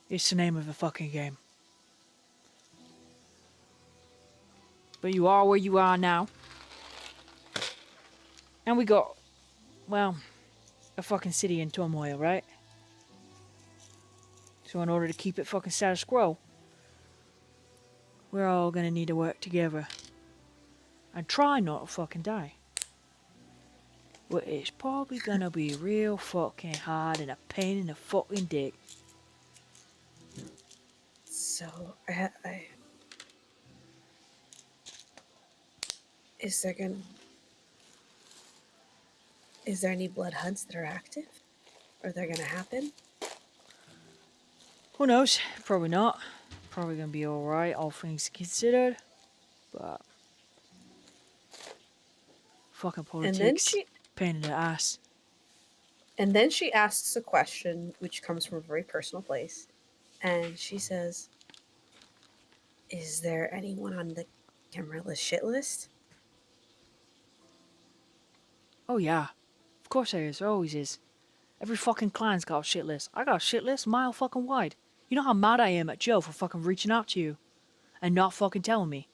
It's the name of the fucking game. But you are where you are now. And we got, well, a fucking city in turmoil, right? So in order to keep it fucking status quo, we're all gonna need to work together. And try not to fucking die. But it's probably gonna be real fucking hard and a pain in the fucking dick. So, is there any blood hunts that are active? Or they're gonna happen? Who knows? Probably not. Probably gonna be alright, all things considered. But fucking politics, pain in the ass. And then she asks a question which comes from a very personal place. And she says, is there anyone on the Camarilla shit list? Oh yeah. Of course there is. There always is. Every fucking clan's got a shit list. I got a shit list mile fucking wide. You know how mad I am at Joe for fucking reaching out to you and not fucking telling me?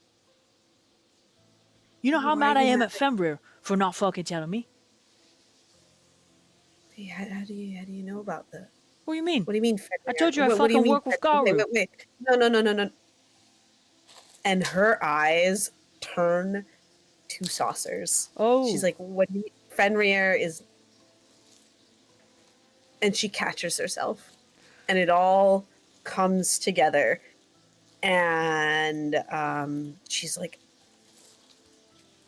You know how mad I am at Fenrir for not fucking telling me? Hey, how do you know about that? What do you mean? What do you mean? I told you I fucking work with Garu. Wait. No. And her eyes turn to saucers. Oh. She's like, what do you mean? Fenrir is... And she catches herself. And it all comes together. And she's like,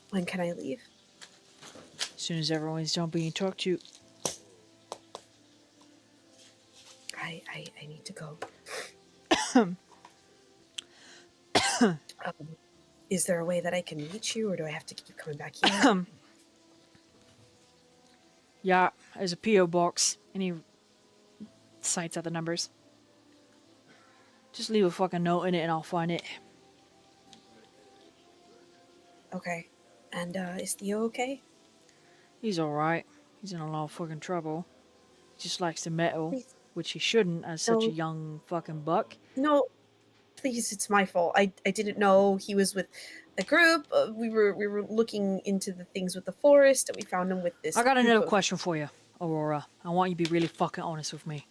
when can I leave? As soon as everyone's done being talked to. I need to go. Is there a way that I can meet you, or do I have to keep coming back here? Yeah, there's a P.O. box. And he cites out the numbers. Just leave a fucking note in it and I'll find it. Okay. And is Theo okay? He's alright. He's in a lot of fucking trouble. He just likes to meddle, Please. which he shouldn't as such a young fucking buck. No, please, it's my fault. I didn't know he was with a group. We were looking into the things with the forest, and we found him with this. I got another question for you, Aurora. I want you to be really fucking honest with me.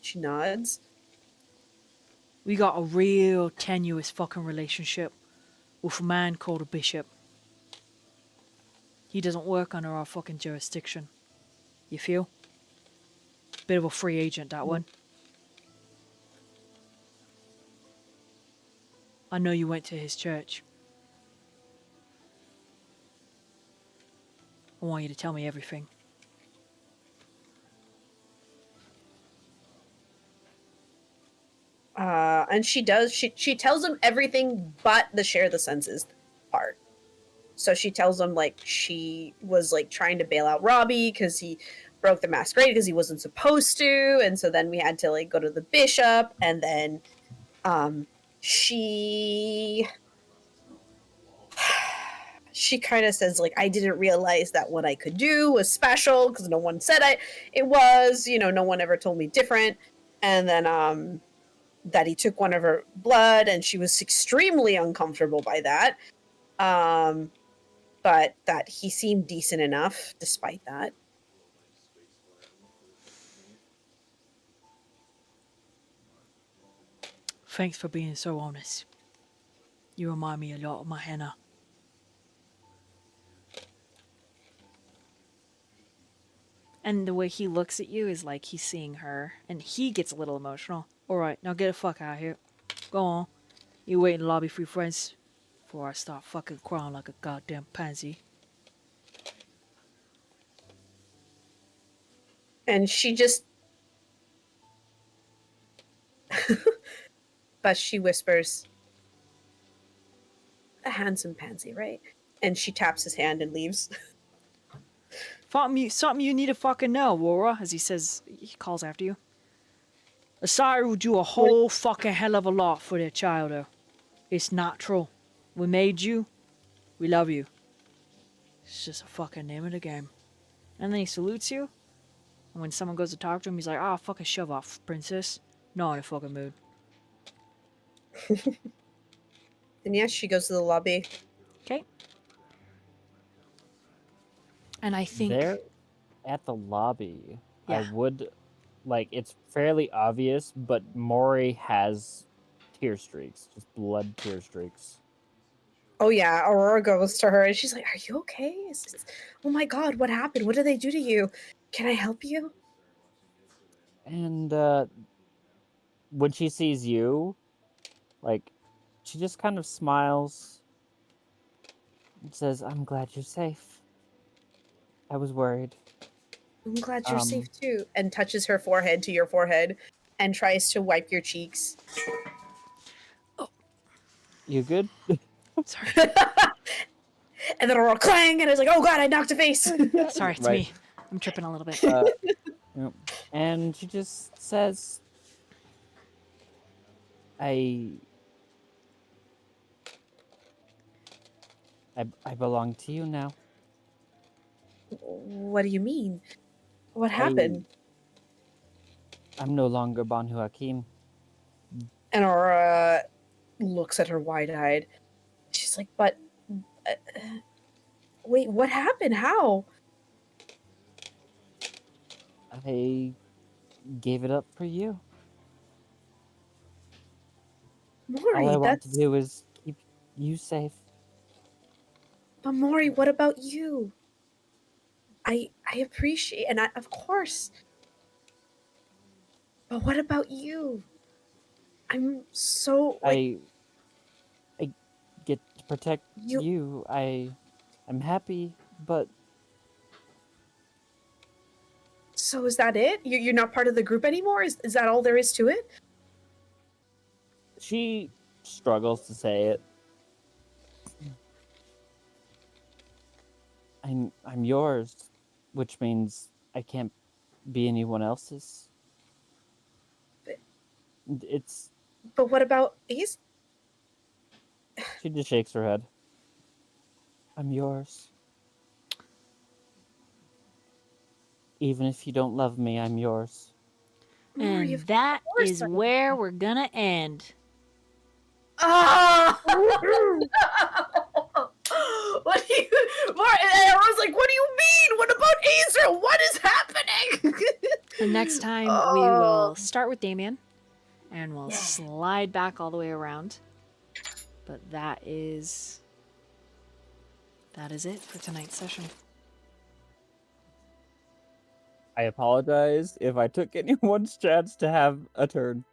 She nods. We got a real tenuous fucking relationship with a man called a bishop. He doesn't work under our fucking jurisdiction. You feel? Bit of a free agent, that one. I know you went to his church. I want you to tell me everything. And she does. She tells him everything but the share the senses part. So she tells him like she was like trying to bail out Robbie because he broke the masquerade because he wasn't supposed to, and so then we had to like go to the bishop, and then she kind of says like, I didn't realize that what I could do was special because no one said it was, no one ever told me different. And then that he took one of her blood, and she was extremely uncomfortable by that. But that he seemed decent enough despite that. Thanks for being so honest. You remind me a lot of my Hannah. And the way he looks at you is like he's seeing her, and he gets a little emotional. All right, now get the fuck out of here. Go on. You wait in the lobby for your friends before I start fucking crying like a goddamn pansy. And she just... but she whispers, a handsome pansy, right? And she taps his hand and leaves. Something you need to fucking know, Aurora, as he calls after you. A sire will do a whole fucking hell of a lot for their child, though. It's natural. We made you. We love you. It's just a fucking name of the game. And then he salutes you. And when someone goes to talk to him, he's like, "Ah, fucking shove off, princess." Not in a fucking mood. And yes, she goes to the lobby. Okay. And I think There at the lobby, Yeah. I would like it's fairly obvious, but Mori has tear streaks, just blood tear streaks. Oh yeah, Aurora goes to her and she's like, are you okay? Oh my god, what happened? What did they do to you? Can I help you? And when she sees you, like she just kind of smiles and says, "I'm glad you're safe. I was worried." I'm glad you're safe too. And touches her forehead to your forehead and tries to wipe your cheeks. You good? sorry. And then Aurora clang and it's like, oh god, I knocked a face. Sorry, it's Right. me. I'm tripping a little bit. Yep. And she just says, I belong to you now. What do you mean? What happened? I'm no longer Banu Hakim. And Aurora looks at her wide-eyed. She's like, but... wait, what happened? How? I gave it up for you. Mori, All I want that's... to do is keep you safe. But Mori, what about you? I appreciate... And of course... But what about you? I'm so... I get to protect You- you. I'm happy, but So is that it? You're not part of the group anymore? Is that all there is to it? she struggles to say it. I'm yours, which means I can't be anyone else's. It's But what about... He's... She just shakes her head. I'm yours. Even if you don't love me, I'm yours. Mori, And of that course is I- where we're gonna end. Ah! What do you... And everyone's like, what do you mean? What about Azriel? What is happening? The next time we will start with Damien, and we'll slide back all the way around. But that is it for tonight's session. I apologize if I took anyone's chance to have a turn.